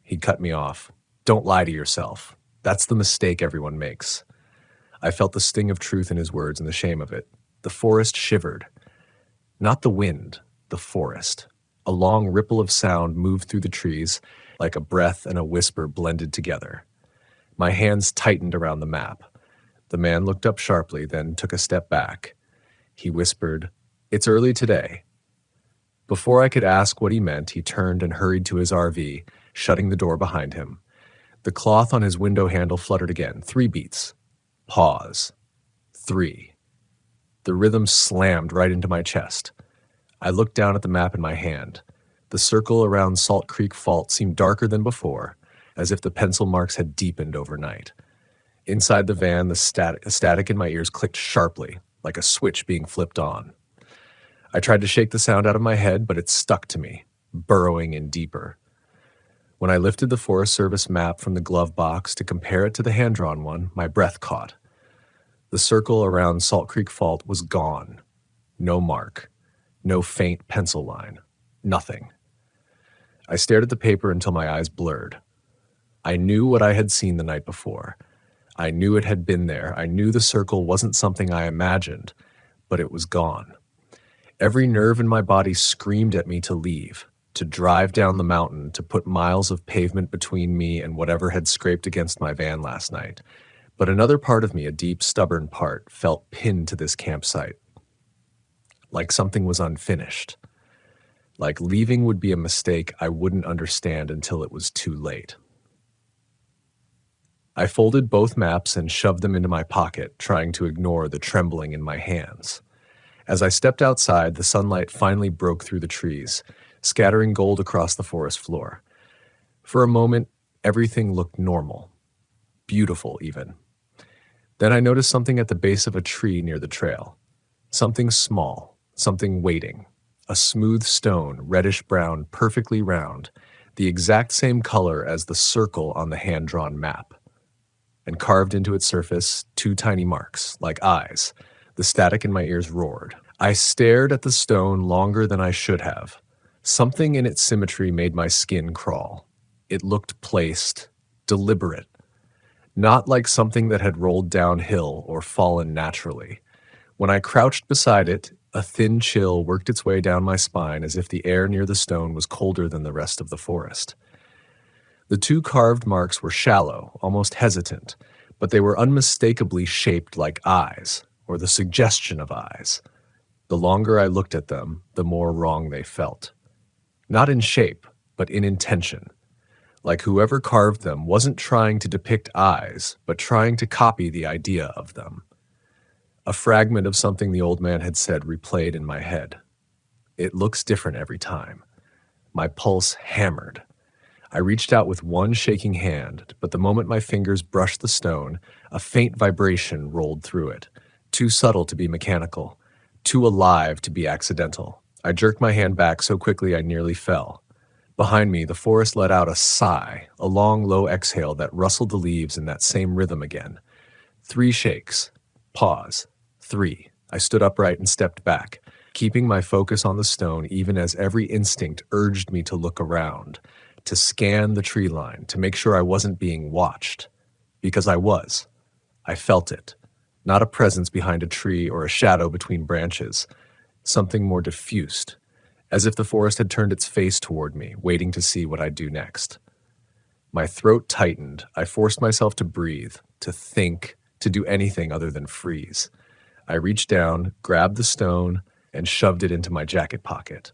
Speaker 1: He cut me off. Don't lie to yourself. That's the mistake everyone makes. I felt the sting of truth in his words and the shame of it. The forest shivered. Not the wind, the forest. A long ripple of sound moved through the trees, like a breath and a whisper blended together. My hands tightened around the map. The man looked up sharply, then took a step back. He whispered, "It's early today." Before I could ask what he meant, he turned and hurried to his RV, shutting the door behind him. The cloth on his window handle fluttered again. 3 beats. Pause. 3. The rhythm slammed right into my chest. I looked down at the map in my hand. The circle around Salt Creek Fault seemed darker than before, as if the pencil marks had deepened overnight. Inside the van, the static in my ears clicked sharply, like a switch being flipped on. I tried to shake the sound out of my head, but it stuck to me, burrowing in deeper. When I lifted the Forest Service map from the glove box to compare it to the hand-drawn one, my breath caught. The circle around Salt Creek Fault was gone. No mark. No faint pencil line. Nothing. I stared at the paper until my eyes blurred. I knew what I had seen the night before. I knew it had been there. I knew the circle wasn't something I imagined, but it was gone. Every nerve in my body screamed at me to leave, to drive down the mountain, to put miles of pavement between me and whatever had scraped against my van last night. But another part of me, a deep, stubborn part, felt pinned to this campsite. Like something was unfinished. like leaving would be a mistake I wouldn't understand until it was too late. I folded both maps and shoved them into my pocket, trying to ignore the trembling in my hands. As I stepped outside, the sunlight finally broke through the trees, scattering gold across the forest floor. For a moment, everything looked normal, beautiful even. Then I noticed something at the base of a tree near the trail. Something small, something waiting. A smooth stone, reddish-brown, perfectly round, the exact same color as the circle on the hand-drawn map. And carved into its surface, 2 tiny marks, like eyes. The static in my ears roared. I stared at the stone longer than I should have. Something in its symmetry made my skin crawl. It looked placed, deliberate. Not like something that had rolled downhill or fallen naturally. When I crouched beside it, a thin chill worked its way down my spine as if the air near the stone was colder than the rest of the forest. The 2 carved marks were shallow, almost hesitant, but they were unmistakably shaped like eyes, or the suggestion of eyes. The longer I looked at them, the more wrong they felt. Not in shape, but in intention. Like whoever carved them wasn't trying to depict eyes, but trying to copy the idea of them. A fragment of something the old man had said replayed in my head. It looks different every time. My pulse hammered. I reached out with one shaking hand, but the moment my fingers brushed the stone, a faint vibration rolled through it, too subtle to be mechanical, too alive to be accidental. I jerked my hand back so quickly I nearly fell. Behind me, the forest let out a sigh, a long, low exhale that rustled the leaves in that same rhythm again. 3 shakes. Pause. 3. I stood upright and stepped back, keeping my focus on the stone even as every instinct urged me to look around, to scan the tree line, to make sure I wasn't being watched. Because I was. I felt it. Not a presence behind a tree or a shadow between branches. Something more diffused, as if the forest had turned its face toward me, waiting to see what I'd do next. My throat tightened. I forced myself to breathe, to think, to do anything other than freeze. I reached down, grabbed the stone, and shoved it into my jacket pocket.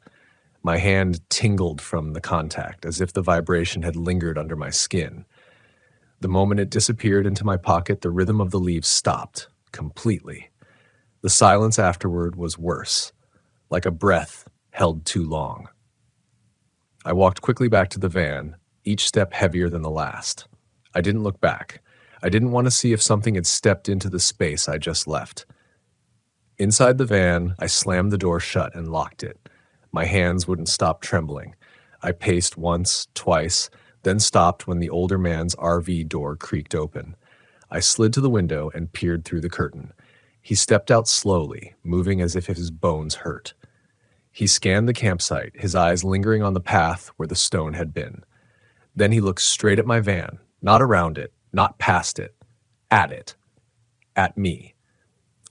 Speaker 1: My hand tingled from the contact, as if the vibration had lingered under my skin. The moment it disappeared into my pocket, the rhythm of the leaves stopped, completely. The silence afterward was worse, like a breath held too long. I walked quickly back to the van, each step heavier than the last. I didn't look back. I didn't want to see if something had stepped into the space I just left. Inside the van, I slammed the door shut and locked it. My hands wouldn't stop trembling. I paced once, twice, then stopped when the older man's RV door creaked open. I slid to the window and peered through the curtain. He stepped out slowly, moving as if his bones hurt. He scanned the campsite, his eyes lingering on the path where the stone had been. Then he looked straight at my van, not around it, not past it, at me.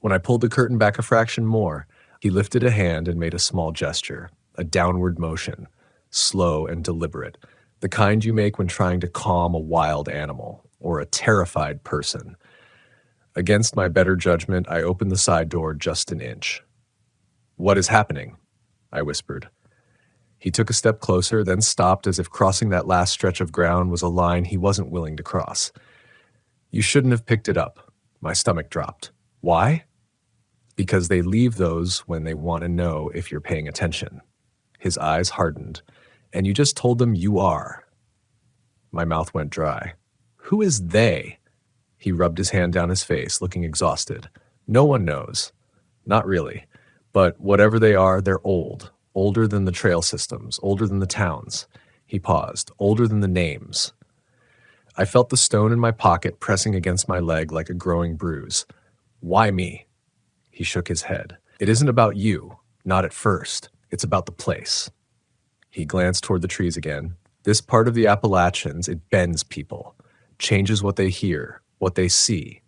Speaker 1: When I pulled the curtain back a fraction more, he lifted a hand and made a small gesture, a downward motion, slow and deliberate, the kind you make when trying to calm a wild animal or a terrified person. Against my better judgment, I opened the side door just an inch. "What is happening?" I whispered. He took a step closer, then stopped as if crossing that last stretch of ground was a line he wasn't willing to cross. "You shouldn't have picked it up." My stomach dropped. "Why?" "Because they leave those when they want to know if you're paying attention." His eyes hardened. "And you just told them you are." My mouth went dry. "Who is they?" He rubbed his hand down his face, looking exhausted. "No one knows. Not really. But whatever they are, they're old. Older than the trail systems, older than the towns." He paused. "Older than the names." I felt the stone in my pocket pressing against my leg like a growing bruise. "Why me?" He shook his head. "It isn't about you. Not at first. It's about the place." He glanced toward the trees again. "This part of the Appalachians, it bends people. Changes what they hear, what they see."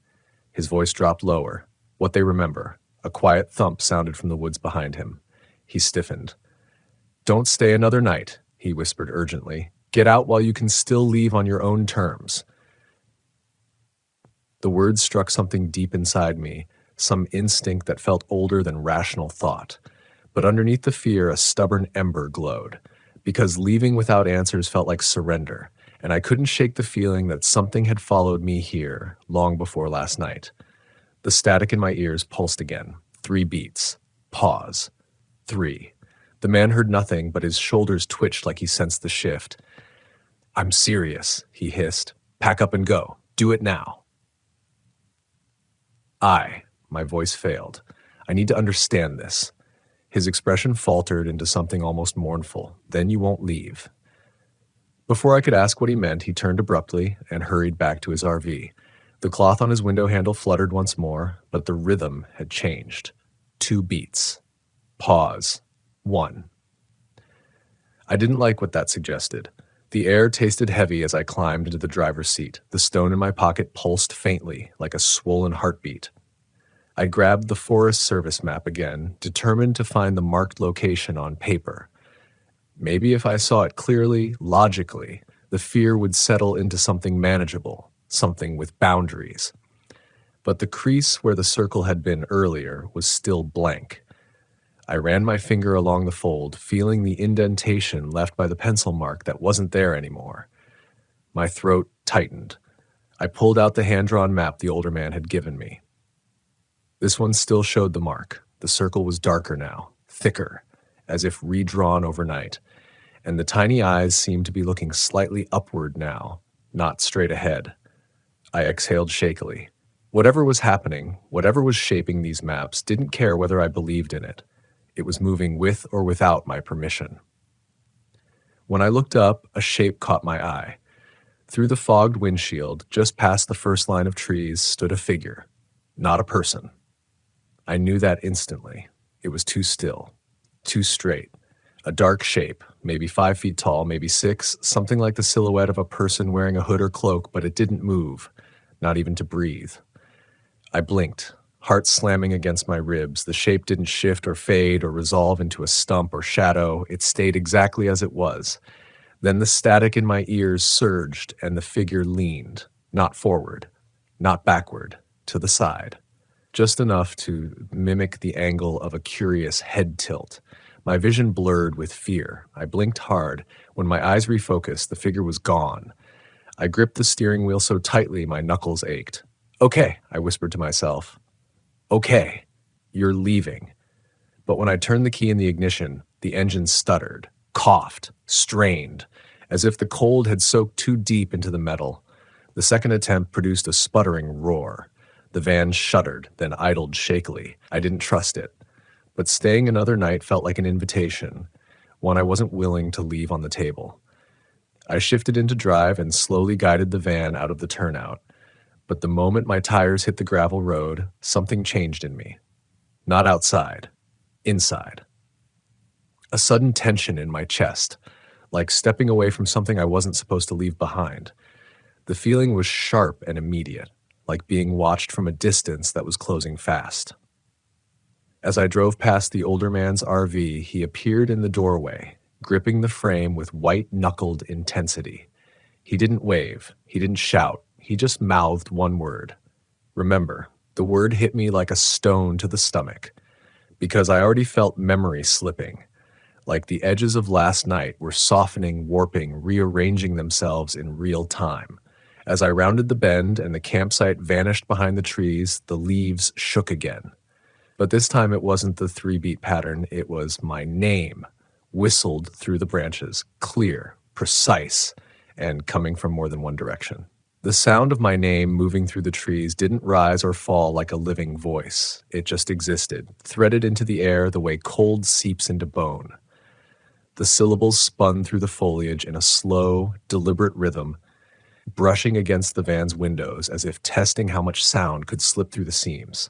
Speaker 1: His voice dropped lower. "What they remember." A quiet thump sounded from the woods behind him. He stiffened. "Don't stay another night," he whispered urgently. "Get out while you can still leave on your own terms." The words struck something deep inside me, some instinct that felt older than rational thought. But underneath the fear, a stubborn ember glowed, because leaving without answers felt like surrender, and I couldn't shake the feeling that something had followed me here long before last night. The static in my ears pulsed again. 3 beats. Pause. 3. The man heard nothing, but his shoulders twitched like he sensed the shift. "I'm serious," he hissed. "Pack up and go. Do it now." My voice failed. "I need to understand this." His expression faltered into something almost mournful. "Then you won't leave." Before I could ask what he meant, he turned abruptly and hurried back to his RV. The cloth on his window handle fluttered once more, but the rhythm had changed. 2 beats. Pause. 1. I didn't like what that suggested. The air tasted heavy as I climbed into the driver's seat. The stone in my pocket pulsed faintly, like a swollen heartbeat. I grabbed the Forest Service map again, determined to find the marked location on paper. Maybe if I saw it clearly, logically, the fear would settle into something manageable, something with boundaries. But the crease where the circle had been earlier was still blank. I ran my finger along the fold, feeling the indentation left by the pencil mark that wasn't there anymore. My throat tightened. I pulled out the hand-drawn map the older man had given me. This one still showed the mark. The circle was darker now, thicker, as if redrawn overnight, and the tiny eyes seemed to be looking slightly upward now, not straight ahead. I exhaled shakily. Whatever was happening, whatever was shaping these maps, didn't care whether I believed in it. It was moving with or without my permission. When I looked up, a shape caught my eye. Through the fogged windshield, just past the first line of trees, stood a figure, not a person. I knew that instantly. It was too still, too straight. A dark shape, maybe 5 feet tall, maybe 6, something like the silhouette of a person wearing a hood or cloak, but it didn't move, not even to breathe. I blinked, heart slamming against my ribs. The shape didn't shift or fade or resolve into a stump or shadow. It stayed exactly as it was. Then the static in my ears surged and the figure leaned, not forward, not backward, to the side. Just enough to mimic the angle of a curious head tilt. My vision blurred with fear. I blinked hard. When my eyes refocused, the figure was gone. I gripped the steering wheel so tightly my knuckles ached. "Okay," I whispered to myself. "Okay, you're leaving." But when I turned the key in the ignition, the engine stuttered, coughed, strained, as if the cold had soaked too deep into the metal. The second attempt produced a sputtering roar. The van shuddered, then idled shakily. I didn't trust it. But staying another night felt like an invitation, one I wasn't willing to leave on the table. I shifted into drive and slowly guided the van out of the turnout. But the moment my tires hit the gravel road, something changed in me. Not outside, inside. A sudden tension in my chest, like stepping away from something I wasn't supposed to leave behind. The feeling was sharp and immediate, like being watched from a distance that was closing fast. As I drove past the older man's RV, he appeared in the doorway, gripping the frame with white-knuckled intensity. He didn't wave, he didn't shout, he just mouthed one word. Remember. The word hit me like a stone to the stomach, because I already felt memory slipping, like the edges of last night were softening, warping, rearranging themselves in real time. As I rounded the bend and the campsite vanished behind the trees, the leaves shook again. But this time it wasn't the 3-beat pattern, it was my name, whistled through the branches, clear, precise, and coming from more than one direction. The sound of my name moving through the trees didn't rise or fall like a living voice. It just existed, threaded into the air the way cold seeps into bone. The syllables spun through the foliage in a slow, deliberate rhythm, brushing against the van's windows as if testing how much sound could slip through the seams.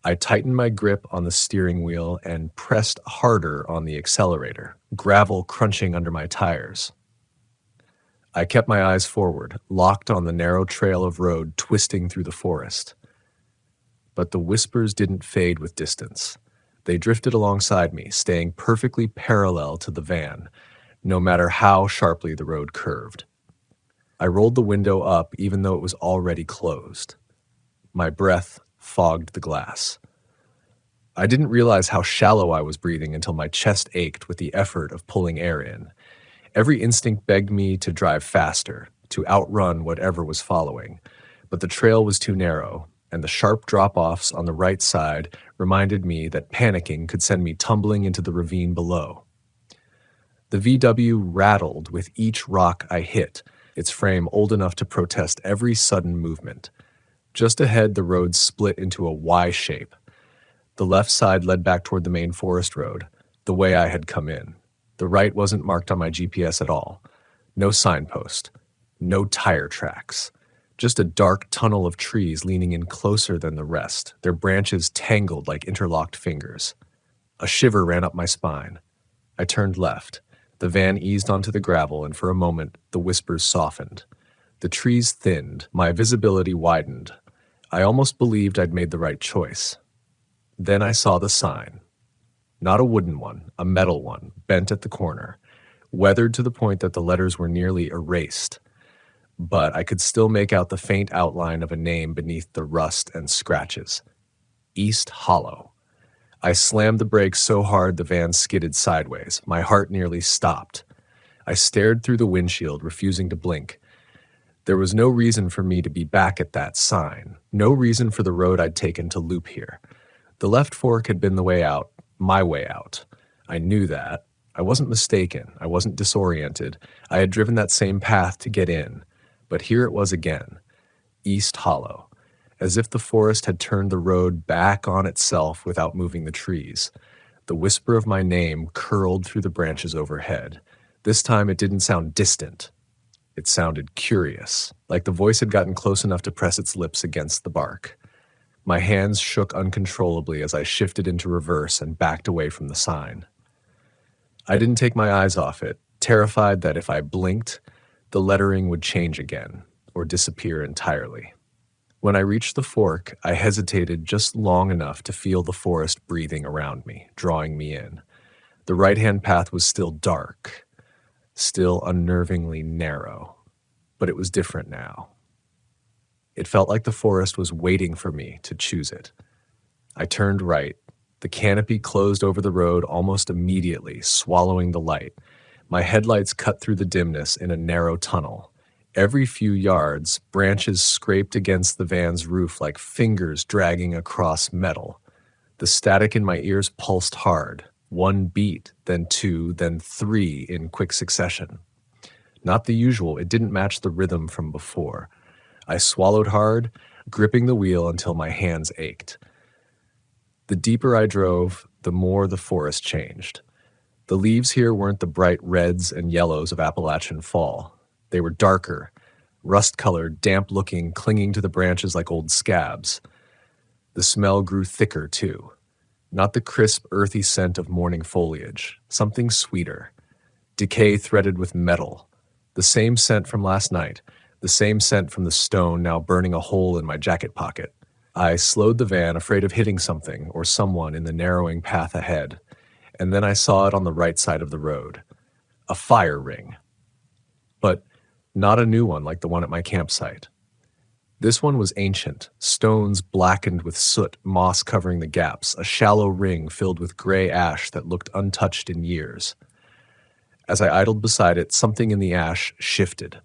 Speaker 1: I tightened my grip on the steering wheel and pressed harder on the accelerator, gravel crunching under my tires. I kept my eyes forward, locked on the narrow trail of road twisting through the forest. But the whispers didn't fade with distance. They drifted alongside me, staying perfectly parallel to the van, no matter how sharply the road curved. I rolled the window up even though it was already closed. My breath fogged the glass. I didn't realize how shallow I was breathing until my chest ached with the effort of pulling air in. Every instinct begged me to drive faster, to outrun whatever was following. But the trail was too narrow, and the sharp drop-offs on the right side reminded me that panicking could send me tumbling into the ravine below. The VW rattled with each rock I hit, its frame old enough to protest every sudden movement. Just ahead, the road split into a Y shape. The left side led back toward the main forest road, the way I had come in. The right wasn't marked on my GPS at all. No signpost. No tire tracks. Just a dark tunnel of trees leaning in closer than the rest, their branches tangled like interlocked fingers. A shiver ran up my spine. I turned left. The van eased onto the gravel, and for a moment, the whispers softened. The trees thinned. My visibility widened. I almost believed I'd made the right choice. Then I saw the sign. Not a wooden one, a metal one, bent at the corner, weathered to the point that the letters were nearly erased. But I could still make out the faint outline of a name beneath the rust and scratches. East Hollow. I slammed the brakes so hard the van skidded sideways. My heart nearly stopped. I stared through the windshield, refusing to blink. There was no reason for me to be back at that sign, no reason for the road I'd taken to loop here. The left fork had been the way out, my way out. I knew that. I wasn't mistaken. I wasn't disoriented. I had driven that same path to get in. But here it was again, East Hollow, as if the forest had turned the road back on itself without moving the trees. The whisper of my name curled through the branches overhead. This time it didn't sound distant. It sounded curious, like the voice had gotten close enough to press its lips against the bark. My hands shook uncontrollably as I shifted into reverse and backed away from the sign. I didn't take my eyes off it, terrified that if I blinked, the lettering would change again, or disappear entirely. When I reached the fork, I hesitated just long enough to feel the forest breathing around me, drawing me in. The right-hand path was still dark, still unnervingly narrow, but it was different now. It felt like the forest was waiting for me to choose it. I turned right. The canopy closed over the road almost immediately, swallowing the light. My headlights cut through the dimness in a narrow tunnel. Every few yards, branches scraped against the van's roof like fingers dragging across metal. The static in my ears pulsed hard, one beat, then two, then three in quick succession. Not the usual, it didn't match the rhythm from before. I swallowed hard, gripping the wheel until my hands ached. The deeper I drove, the more the forest changed. The leaves here weren't the bright reds and yellows of Appalachian fall. They were darker, rust-colored, damp-looking, clinging to the branches like old scabs. The smell grew thicker, too. Not the crisp, earthy scent of morning foliage, something sweeter. Decay threaded with metal. The same scent from last night, the same scent from the stone now burning a hole in my jacket pocket. I slowed the van, afraid of hitting something or someone in the narrowing path ahead. And then I saw it on the right side of the road. A fire ring. But not a new one like the one at my campsite. This one was ancient, stones blackened with soot, moss covering the gaps, a shallow ring filled with gray ash that looked untouched in years. As I idled beside it, something in the ash shifted.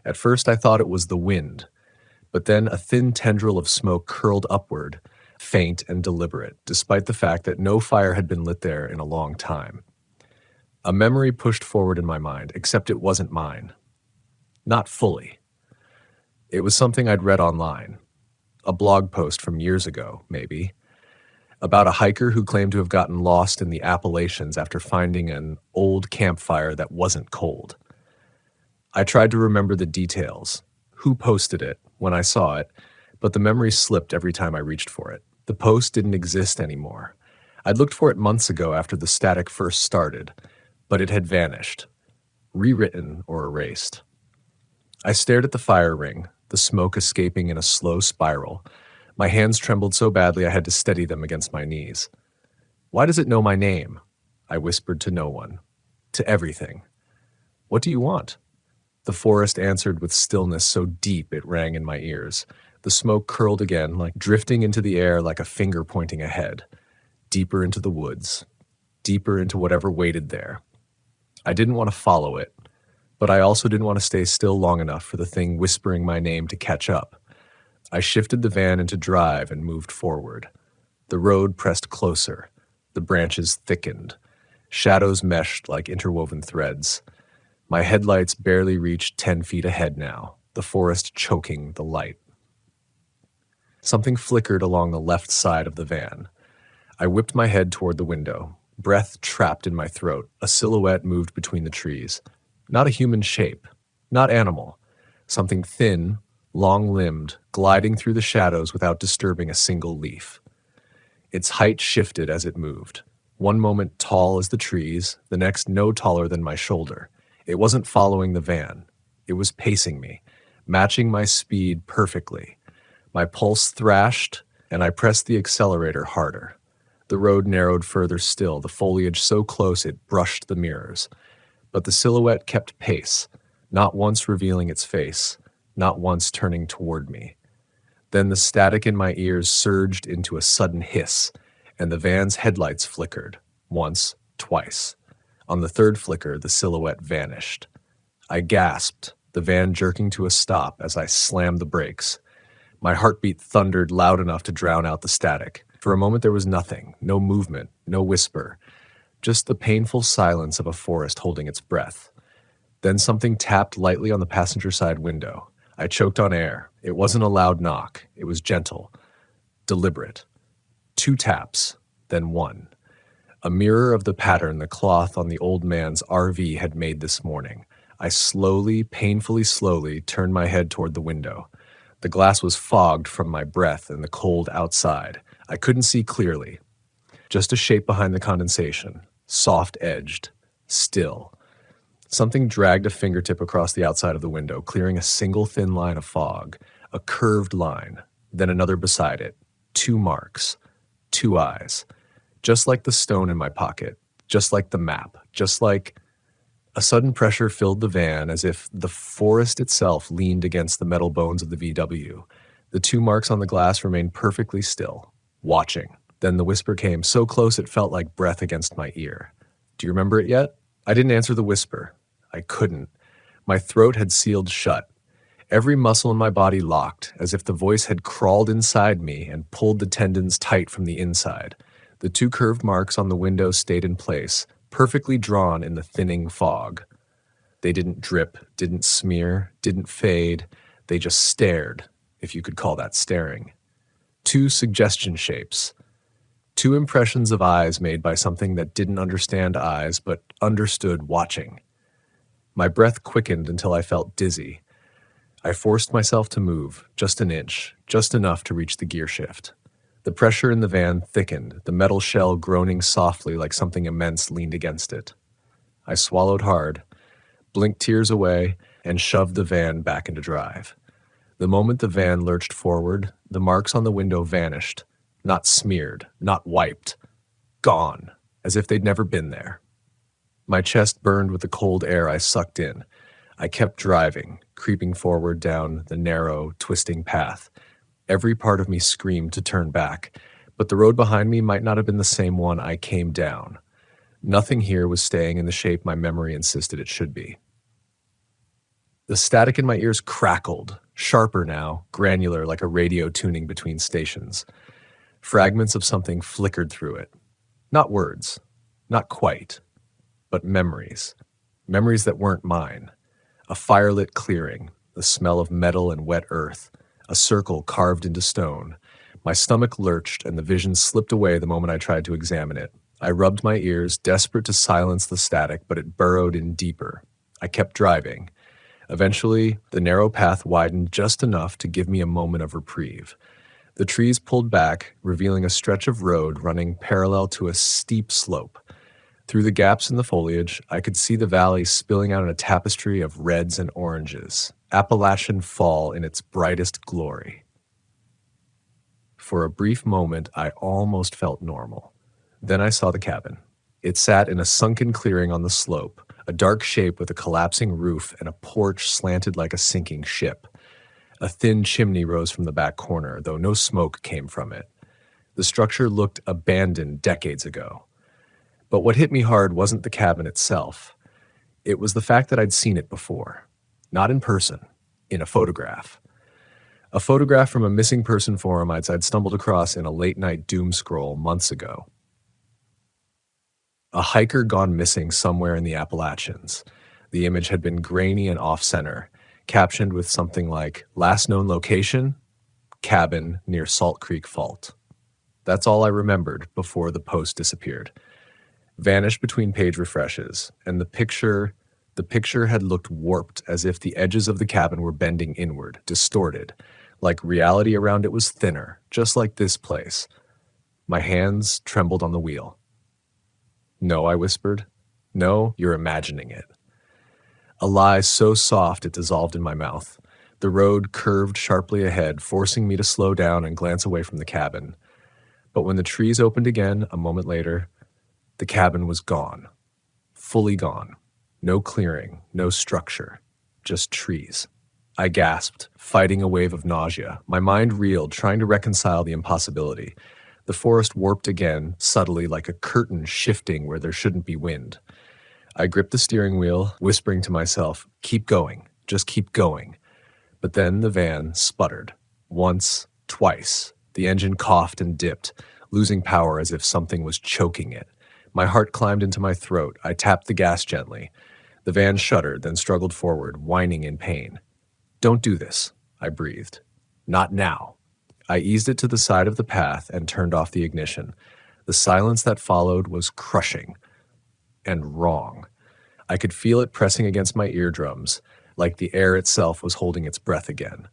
Speaker 1: At first I thought it was the wind, but then a thin tendril of smoke curled upward, faint and deliberate, despite the fact that no fire had been lit there in a long time. A memory pushed forward in my mind, except it wasn't mine. Not fully. It was something I'd read online. A blog post from years ago, maybe, about a hiker who claimed to have gotten lost in the Appalachians after finding an old campfire that wasn't cold. I tried to remember the details, who posted it, when I saw it, but the memory slipped every time I reached for it. The post didn't exist anymore. I'd looked for it months ago after the static first started, but it had vanished, rewritten or erased. I stared at the fire ring, the smoke escaping in a slow spiral. My hands trembled so badly I had to steady them against my knees. "Why does it know my name?" I whispered to no one. To everything. "What do you want?" The forest answered with stillness so deep it rang in my ears. The smoke curled again, like drifting into the air like a finger pointing ahead. deeper into the woods, deeper into whatever waited there. I didn't want to follow it, but I also didn't want to stay still long enough for the thing whispering my name to catch up. I shifted the van into drive and moved forward. The road pressed closer. The branches thickened. Shadows meshed like interwoven threads. My headlights barely reached 10 feet ahead now, the forest choking the light. Something flickered along the left side of the van. I whipped my head toward the window, breath trapped in my throat. A silhouette moved between the trees. Not a human shape, not animal. Something thin, long-limbed, gliding through the shadows without disturbing a single leaf. Its height shifted as it moved. One moment tall as the trees, the next no taller than my shoulder. It wasn't following the van. It was pacing me, matching my speed perfectly. My pulse thrashed, and I pressed the accelerator harder. The road narrowed further still, the foliage so close it brushed the mirrors. But the silhouette kept pace, not once revealing its face, not once turning toward me. Then the static in my ears surged into a sudden hiss, and the van's headlights flickered, once, twice. On the third flicker, the silhouette vanished. I gasped, the van jerking to a stop as I slammed the brakes. My heartbeat thundered loud enough to drown out the static. For a moment there was nothing, no movement, no whisper, just the painful silence of a forest holding its breath. Then something tapped lightly on the passenger side window. I choked on air. It wasn't a loud knock. It was gentle, deliberate. 2 taps, then 1. A mirror of the pattern the cloth on the old man's RV had made this morning. I slowly, painfully slowly, turned my head toward the window. The glass was fogged from my breath and the cold outside. I couldn't see clearly. Just a shape behind the condensation, soft-edged, still. Something dragged a fingertip across the outside of the window, clearing a single thin line of fog, a curved line, then another beside it. 2 marks, 2 eyes. Just like the stone in my pocket, just like the map, just like... A sudden pressure filled the van as if the forest itself leaned against the metal bones of the VW. The 2 marks on the glass remained perfectly still, watching. Then the whisper came so close it felt like breath against my ear. Do you remember it yet? I didn't answer the whisper. I couldn't. My throat had sealed shut. Every muscle in my body locked, as if the voice had crawled inside me and pulled the tendons tight from the inside. The 2 curved marks on the window stayed in place, perfectly drawn in the thinning fog. They didn't drip, didn't smear, didn't fade. They just stared, if you could call that staring. 2 suggestion shapes. 2 impressions of eyes made by something that didn't understand eyes, but understood watching. My breath quickened until I felt dizzy. I forced myself to move, just an inch, just enough to reach the gear shift. The pressure in the van thickened, the metal shell groaning softly like something immense leaned against it. I swallowed hard, blinked tears away, and shoved the van back into drive. The moment the van lurched forward, the marks on the window vanished, not smeared, not wiped, gone, as if they'd never been there. My chest burned with the cold air I sucked in. I kept driving, creeping forward down the narrow, twisting path. Every part of me screamed to turn back, but the road behind me might not have been the same one I came down. Nothing here was staying in the shape my memory insisted it should be. The static in my ears crackled, sharper now, granular like a radio tuning between stations. Fragments of something flickered through it. Not words, not quite, but memories. Memories that weren't mine. A firelit clearing, the smell of metal and wet earth, a circle carved into stone. My stomach lurched and the vision slipped away the moment I tried to examine it. I rubbed my ears, desperate to silence the static, but it burrowed in deeper. I kept driving. Eventually, the narrow path widened just enough to give me a moment of reprieve. The trees pulled back, revealing a stretch of road running parallel to a steep slope. Through the gaps in the foliage, I could see the valley spilling out in a tapestry of reds and oranges, Appalachian fall in its brightest glory. For a brief moment, I almost felt normal. Then I saw the cabin. It sat in a sunken clearing on the slope, a dark shape with a collapsing roof and a porch slanted like a sinking ship. A thin chimney rose from the back corner, though no smoke came from it. The structure looked abandoned decades ago. But what hit me hard wasn't the cabin itself. It was the fact that I'd seen it before. Not in person, in a photograph. A photograph from a missing person forum I'd stumbled across in a late-night doom scroll months ago. A hiker gone missing somewhere in the Appalachians. The image had been grainy and off-center, captioned with something like, "Last known location? Cabin near Salt Creek Fault." That's all I remembered before the post disappeared. Vanished between page refreshes, and the picture had looked warped, as if the edges of the cabin were bending inward, distorted, like reality around it was thinner, just like this place. My hands trembled on the wheel. "No," I whispered. "No, you're imagining it." A lie so soft it dissolved in my mouth. The road curved sharply ahead, forcing me to slow down and glance away from the cabin. But when the trees opened again a moment later, the cabin was gone. Fully gone. No clearing, no structure, just trees. I gasped, fighting a wave of nausea. My mind reeled, trying to reconcile the impossibility. The forest warped again, subtly, like a curtain shifting where there shouldn't be wind. I gripped the steering wheel, whispering to myself, "Keep going, just keep going." But then the van sputtered. Once, twice. The engine coughed and dipped, losing power as if something was choking it. My heart climbed into my throat. I tapped the gas gently. The van shuddered, then struggled forward, whining in pain. "Don't do this," I breathed. "Not now." I eased it to the side of the path and turned off the ignition. The silence that followed was crushing and wrong. I could feel it pressing against my eardrums, like the air itself was holding its breath again.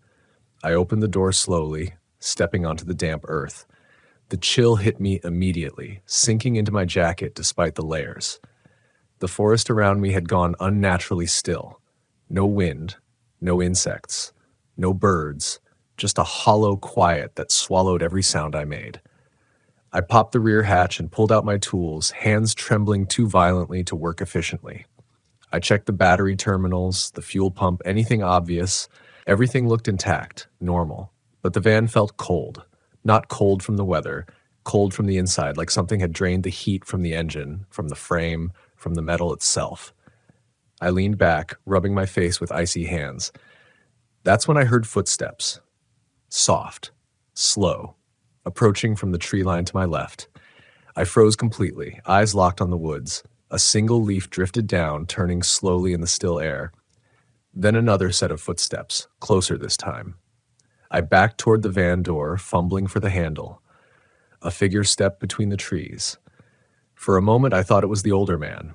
Speaker 1: I opened the door slowly, stepping onto the damp earth. The chill hit me immediately, sinking into my jacket despite the layers. The forest around me had gone unnaturally still. No wind, no insects, no birds, just a hollow quiet that swallowed every sound I made. I popped the rear hatch and pulled out my tools, hands trembling too violently to work efficiently. I checked the battery terminals, the fuel pump, anything obvious. Everything looked intact, normal. But the van felt cold. Not cold from the weather, cold from the inside, like something had drained the heat from the engine, from the frame, from the metal itself. I leaned back, rubbing my face with icy hands. That's when I heard footsteps. Soft, slow, approaching from the tree line to my left. I froze completely, eyes locked on the woods. A single leaf drifted down, turning slowly in the still air. Then another set of footsteps, closer this time. I backed toward the van door, fumbling for the handle. A figure stepped between the trees. For a moment, I thought it was the older man.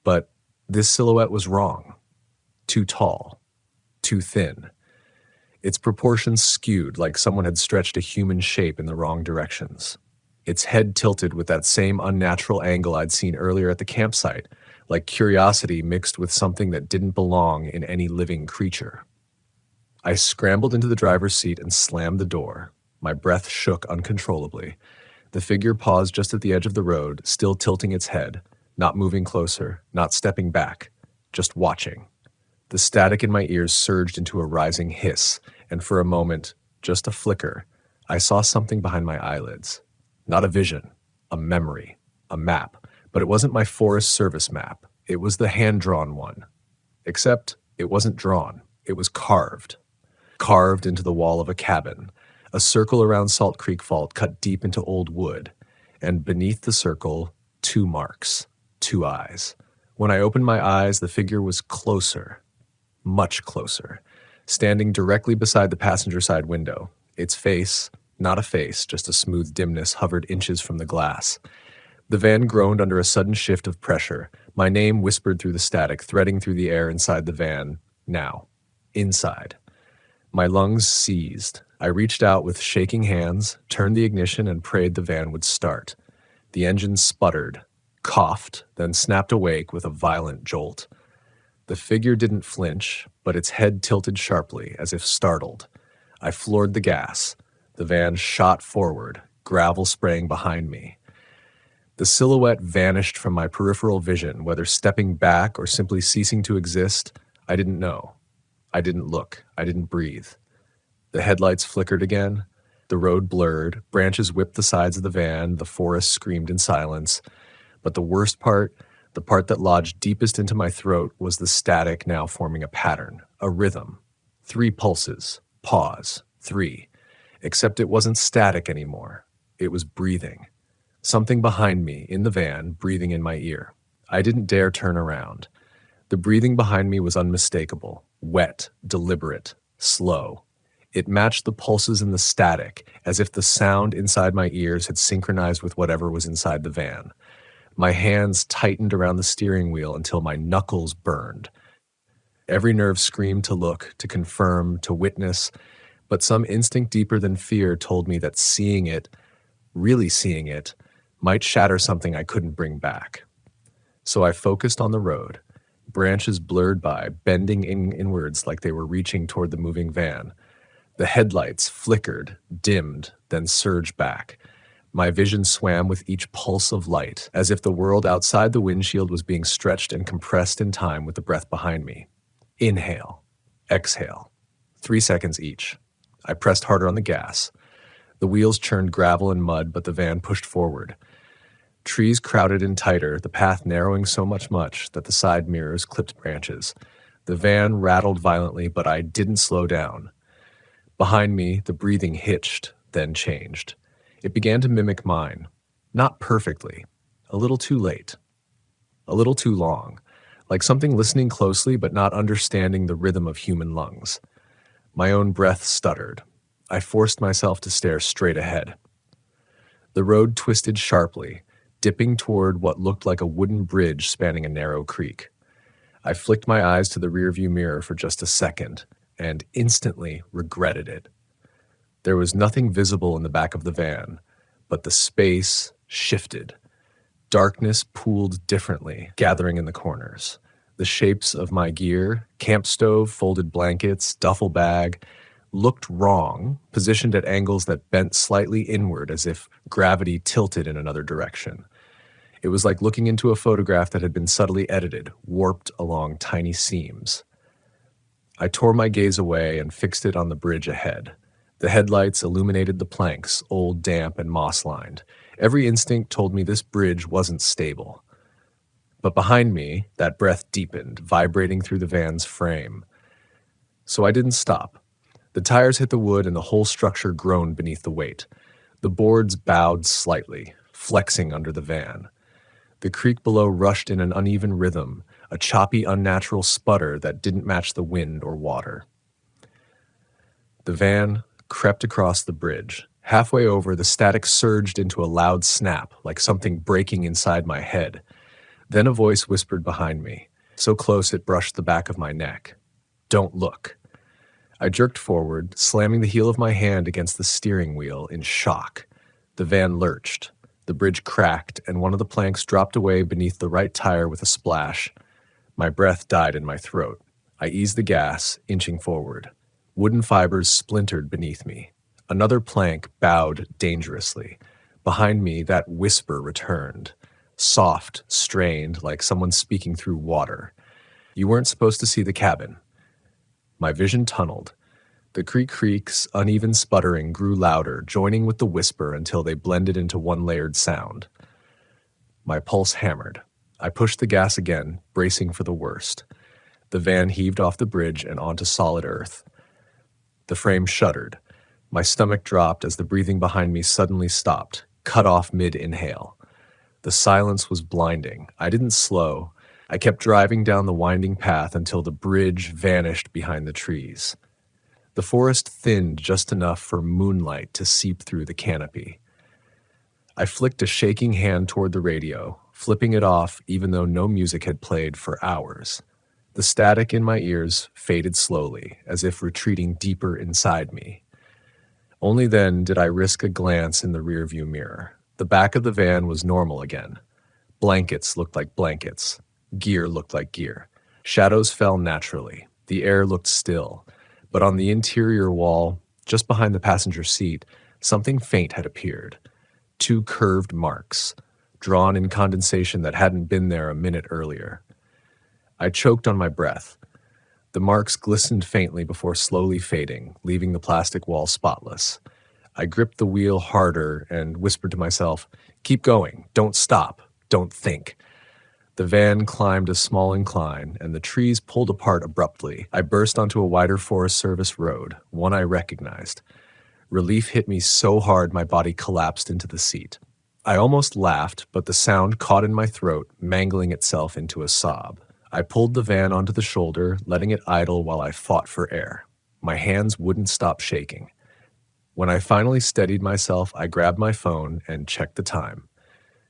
Speaker 1: But this silhouette was wrong. Too tall. Too thin. Its proportions skewed, like someone had stretched a human shape in the wrong directions. Its head tilted with that same unnatural angle I'd seen earlier at the campsite, like curiosity mixed with something that didn't belong in any living creature. I scrambled into the driver's seat and slammed the door. My breath shook uncontrollably. The figure paused just at the edge of the road, still tilting its head, not moving closer, not stepping back, just watching. The static in my ears surged into a rising hiss, and for a moment, just a flicker, I saw something behind my eyelids. Not a vision, a memory, a map, but it wasn't my Forest Service map. It was the hand-drawn one. Except it wasn't drawn, it was carved. Carved into the wall of a cabin, a circle around Salt Creek Fault cut deep into old wood, and beneath the circle, 2 marks, 2 eyes. When I opened my eyes, the figure was closer, much closer, standing directly beside the passenger side window. Its face, not a face, just a smooth dimness, hovered inches from the glass. The van groaned under a sudden shift of pressure. My name whispered through the static, threading through the air inside the van. Now. Inside. My lungs seized. I reached out with shaking hands, turned the ignition, and prayed the van would start. The engine sputtered, coughed, then snapped awake with a violent jolt. The figure didn't flinch, but its head tilted sharply, as if startled. I floored the gas. The van shot forward, gravel spraying behind me. The silhouette vanished from my peripheral vision, whether stepping back or simply ceasing to exist, I didn't know. I didn't look. I didn't breathe. The headlights flickered again. The road blurred, branches whipped the sides of the van, the forest screamed in silence. But the worst part, the part that lodged deepest into my throat, was the static now forming a pattern, a rhythm. 3 pulses, pause, 3. Except it wasn't static anymore. It was breathing. Something behind me, in the van, breathing in my ear. I didn't dare turn around. The breathing behind me was unmistakable, wet, deliberate, slow. It matched the pulses in the static, as if the sound inside my ears had synchronized with whatever was inside the van. My hands tightened around the steering wheel until my knuckles burned. Every nerve screamed to look, to confirm, to witness, but some instinct deeper than fear told me that seeing it, really seeing it, might shatter something I couldn't bring back. So I focused on the road. Branches blurred by, bending inwards like they were reaching toward the moving van. The headlights flickered, dimmed, then surged back. My vision swam with each pulse of light, as if the world outside the windshield was being stretched and compressed in time with the breath behind me. Inhale. Exhale. 3 seconds each. I pressed harder on the gas. The wheels churned gravel and mud, but the van pushed forward. Trees crowded in tighter, the path narrowing so much that the side mirrors clipped branches. The van rattled violently, but I didn't slow down. Behind me, the breathing hitched, then changed. It began to mimic mine. Not perfectly. A little too late. A little too long. Like something listening closely but not understanding the rhythm of human lungs. My own breath stuttered. I forced myself to stare straight ahead. The road twisted sharply, dipping toward what looked like a wooden bridge spanning a narrow creek. I flicked my eyes to the rearview mirror for just a second, and instantly regretted it. There was nothing visible in the back of the van, but the space shifted. Darkness pooled differently, gathering in the corners. The shapes of my gear, camp stove, folded blankets, duffel bag, looked wrong, positioned at angles that bent slightly inward as if gravity tilted in another direction. It was like looking into a photograph that had been subtly edited, warped along tiny seams. I tore my gaze away and fixed it on the bridge ahead. The headlights illuminated the planks, old, damp, and moss-lined. Every instinct told me this bridge wasn't stable. But behind me, that breath deepened, vibrating through the van's frame. So I didn't stop. The tires hit the wood and the whole structure groaned beneath the weight. The boards bowed slightly, flexing under the van. The creek below rushed in an uneven rhythm, a choppy, unnatural sputter that didn't match the wind or water. The van crept across the bridge. Halfway over, the static surged into a loud snap, like something breaking inside my head. Then a voice whispered behind me, so close it brushed the back of my neck. "Don't look." I jerked forward, slamming the heel of my hand against the steering wheel in shock. The van lurched. The bridge cracked, and one of the planks dropped away beneath the right tire with a splash. My breath died in my throat. I eased the gas, inching forward. Wooden fibers splintered beneath me. Another plank bowed dangerously. Behind me, that whisper returned. Soft, strained, like someone speaking through water. "You weren't supposed to see the cabin." My vision tunneled. The creak's uneven sputtering grew louder, joining with the whisper until they blended into one layered sound. My pulse hammered. I pushed the gas again, bracing for the worst. The van heaved off the bridge and onto solid earth. The frame shuddered. My stomach dropped as the breathing behind me suddenly stopped, cut off mid-inhale. The silence was blinding. I didn't slow. I kept driving down the winding path until the bridge vanished behind the trees. The forest thinned just enough for moonlight to seep through the canopy. I flicked a shaking hand toward the radio, flipping it off even though no music had played for hours. The static in my ears faded slowly, as if retreating deeper inside me. Only then did I risk a glance in the rearview mirror. The back of the van was normal again. Blankets looked like blankets. Gear looked like gear. Shadows fell naturally. The air looked still. But on the interior wall, just behind the passenger seat, something faint had appeared. 2 curved marks, drawn in condensation that hadn't been there a minute earlier. I choked on my breath. The marks glistened faintly before slowly fading, leaving the plastic wall spotless. I gripped the wheel harder and whispered to myself, "Keep going. Don't stop. Don't think." The van climbed a small incline, and the trees pulled apart abruptly. I burst onto a wider Forest Service road, one I recognized. Relief hit me so hard my body collapsed into the seat. I almost laughed, but the sound caught in my throat, mangling itself into a sob. I pulled the van onto the shoulder, letting it idle while I fought for air. My hands wouldn't stop shaking. When I finally steadied myself, I grabbed my phone and checked the time.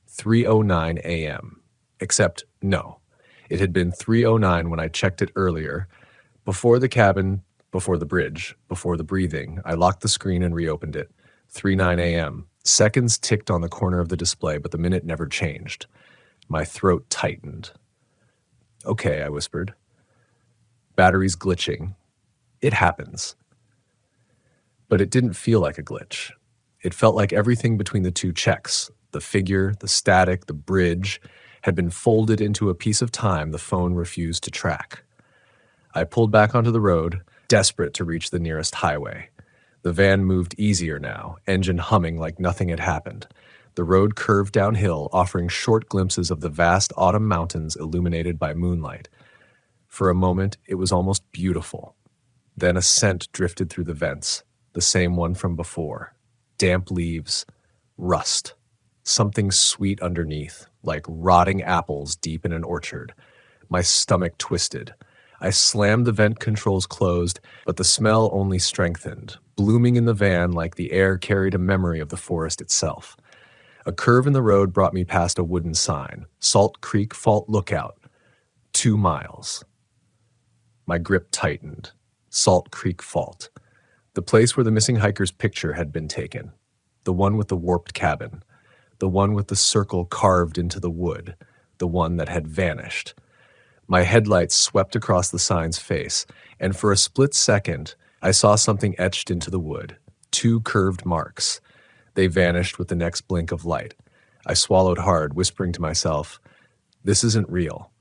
Speaker 1: 3:09 a.m. Except, no. It had been 3:09 when I checked it earlier. Before the cabin, before the bridge, before the breathing, I locked the screen and reopened it. 3:09 a.m. Seconds ticked on the corner of the display, but the minute never changed. My throat tightened. "Okay," I whispered. "Batteries glitching. It happens." But it didn't feel like a glitch. It felt like everything between the two checks, the figure, the static, the bridge, had been folded into a piece of time the phone refused to track. I pulled back onto the road, desperate to reach the nearest highway. The van moved easier now, engine humming like nothing had happened. The road curved downhill, offering short glimpses of the vast autumn mountains illuminated by moonlight. For a moment, it was almost beautiful. Then a scent drifted through the vents, the same one from before. Damp leaves, rust, something sweet underneath, like rotting apples deep in an orchard. My stomach twisted. I slammed the vent controls closed, but the smell only strengthened, blooming in the van like the air carried a memory of the forest itself. A curve in the road brought me past a wooden sign, Salt Creek Fault Lookout, 2 miles. My grip tightened. Salt Creek Fault. The place where the missing hiker's picture had been taken. The one with the warped cabin. The one with the circle carved into the wood. The one that had vanished. My headlights swept across the sign's face, and for a split second, I saw something etched into the wood. 2 curved marks. They vanished with the next blink of light. I swallowed hard, whispering to myself, "This isn't real.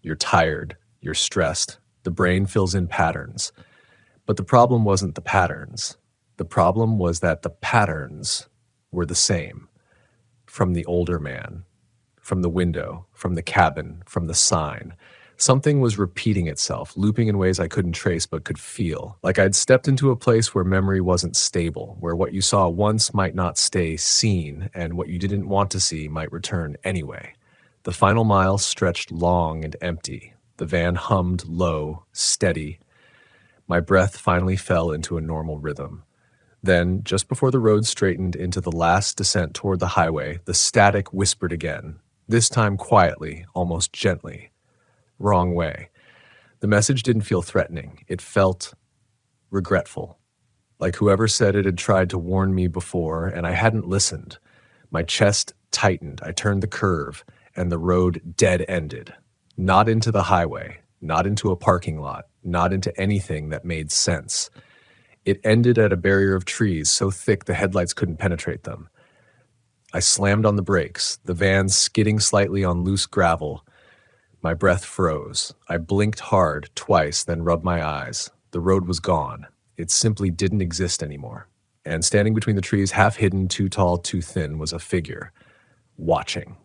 Speaker 1: You're tired. You're stressed. The brain fills in patterns." But the problem wasn't the patterns. The problem was that the patterns were the same. From the older man, from the window, from the cabin, from the sign. Something was repeating itself, looping in ways I couldn't trace but could feel. Like I'd stepped into a place where memory wasn't stable, where what you saw once might not stay seen, and what you didn't want to see might return anyway. The final mile stretched long and empty. The van hummed low, steady. My breath finally fell into a normal rhythm. Then, just before the road straightened into the last descent toward the highway, the static whispered again, this time quietly, almost gently. Wrong way. The message didn't feel threatening. It felt regretful. Like whoever said it had tried to warn me before, and I hadn't listened. My chest tightened. I turned the curve, and the road dead-ended. Not into the highway, not into a parking lot, not into anything that made sense. It ended at a barrier of trees so thick the headlights couldn't penetrate them. I slammed on the brakes, the van skidding slightly on loose gravel. My breath froze. I blinked hard, twice, then rubbed my eyes. The road was gone. It simply didn't exist anymore. And standing between the trees, half hidden, too tall, too thin, was a figure. Watching.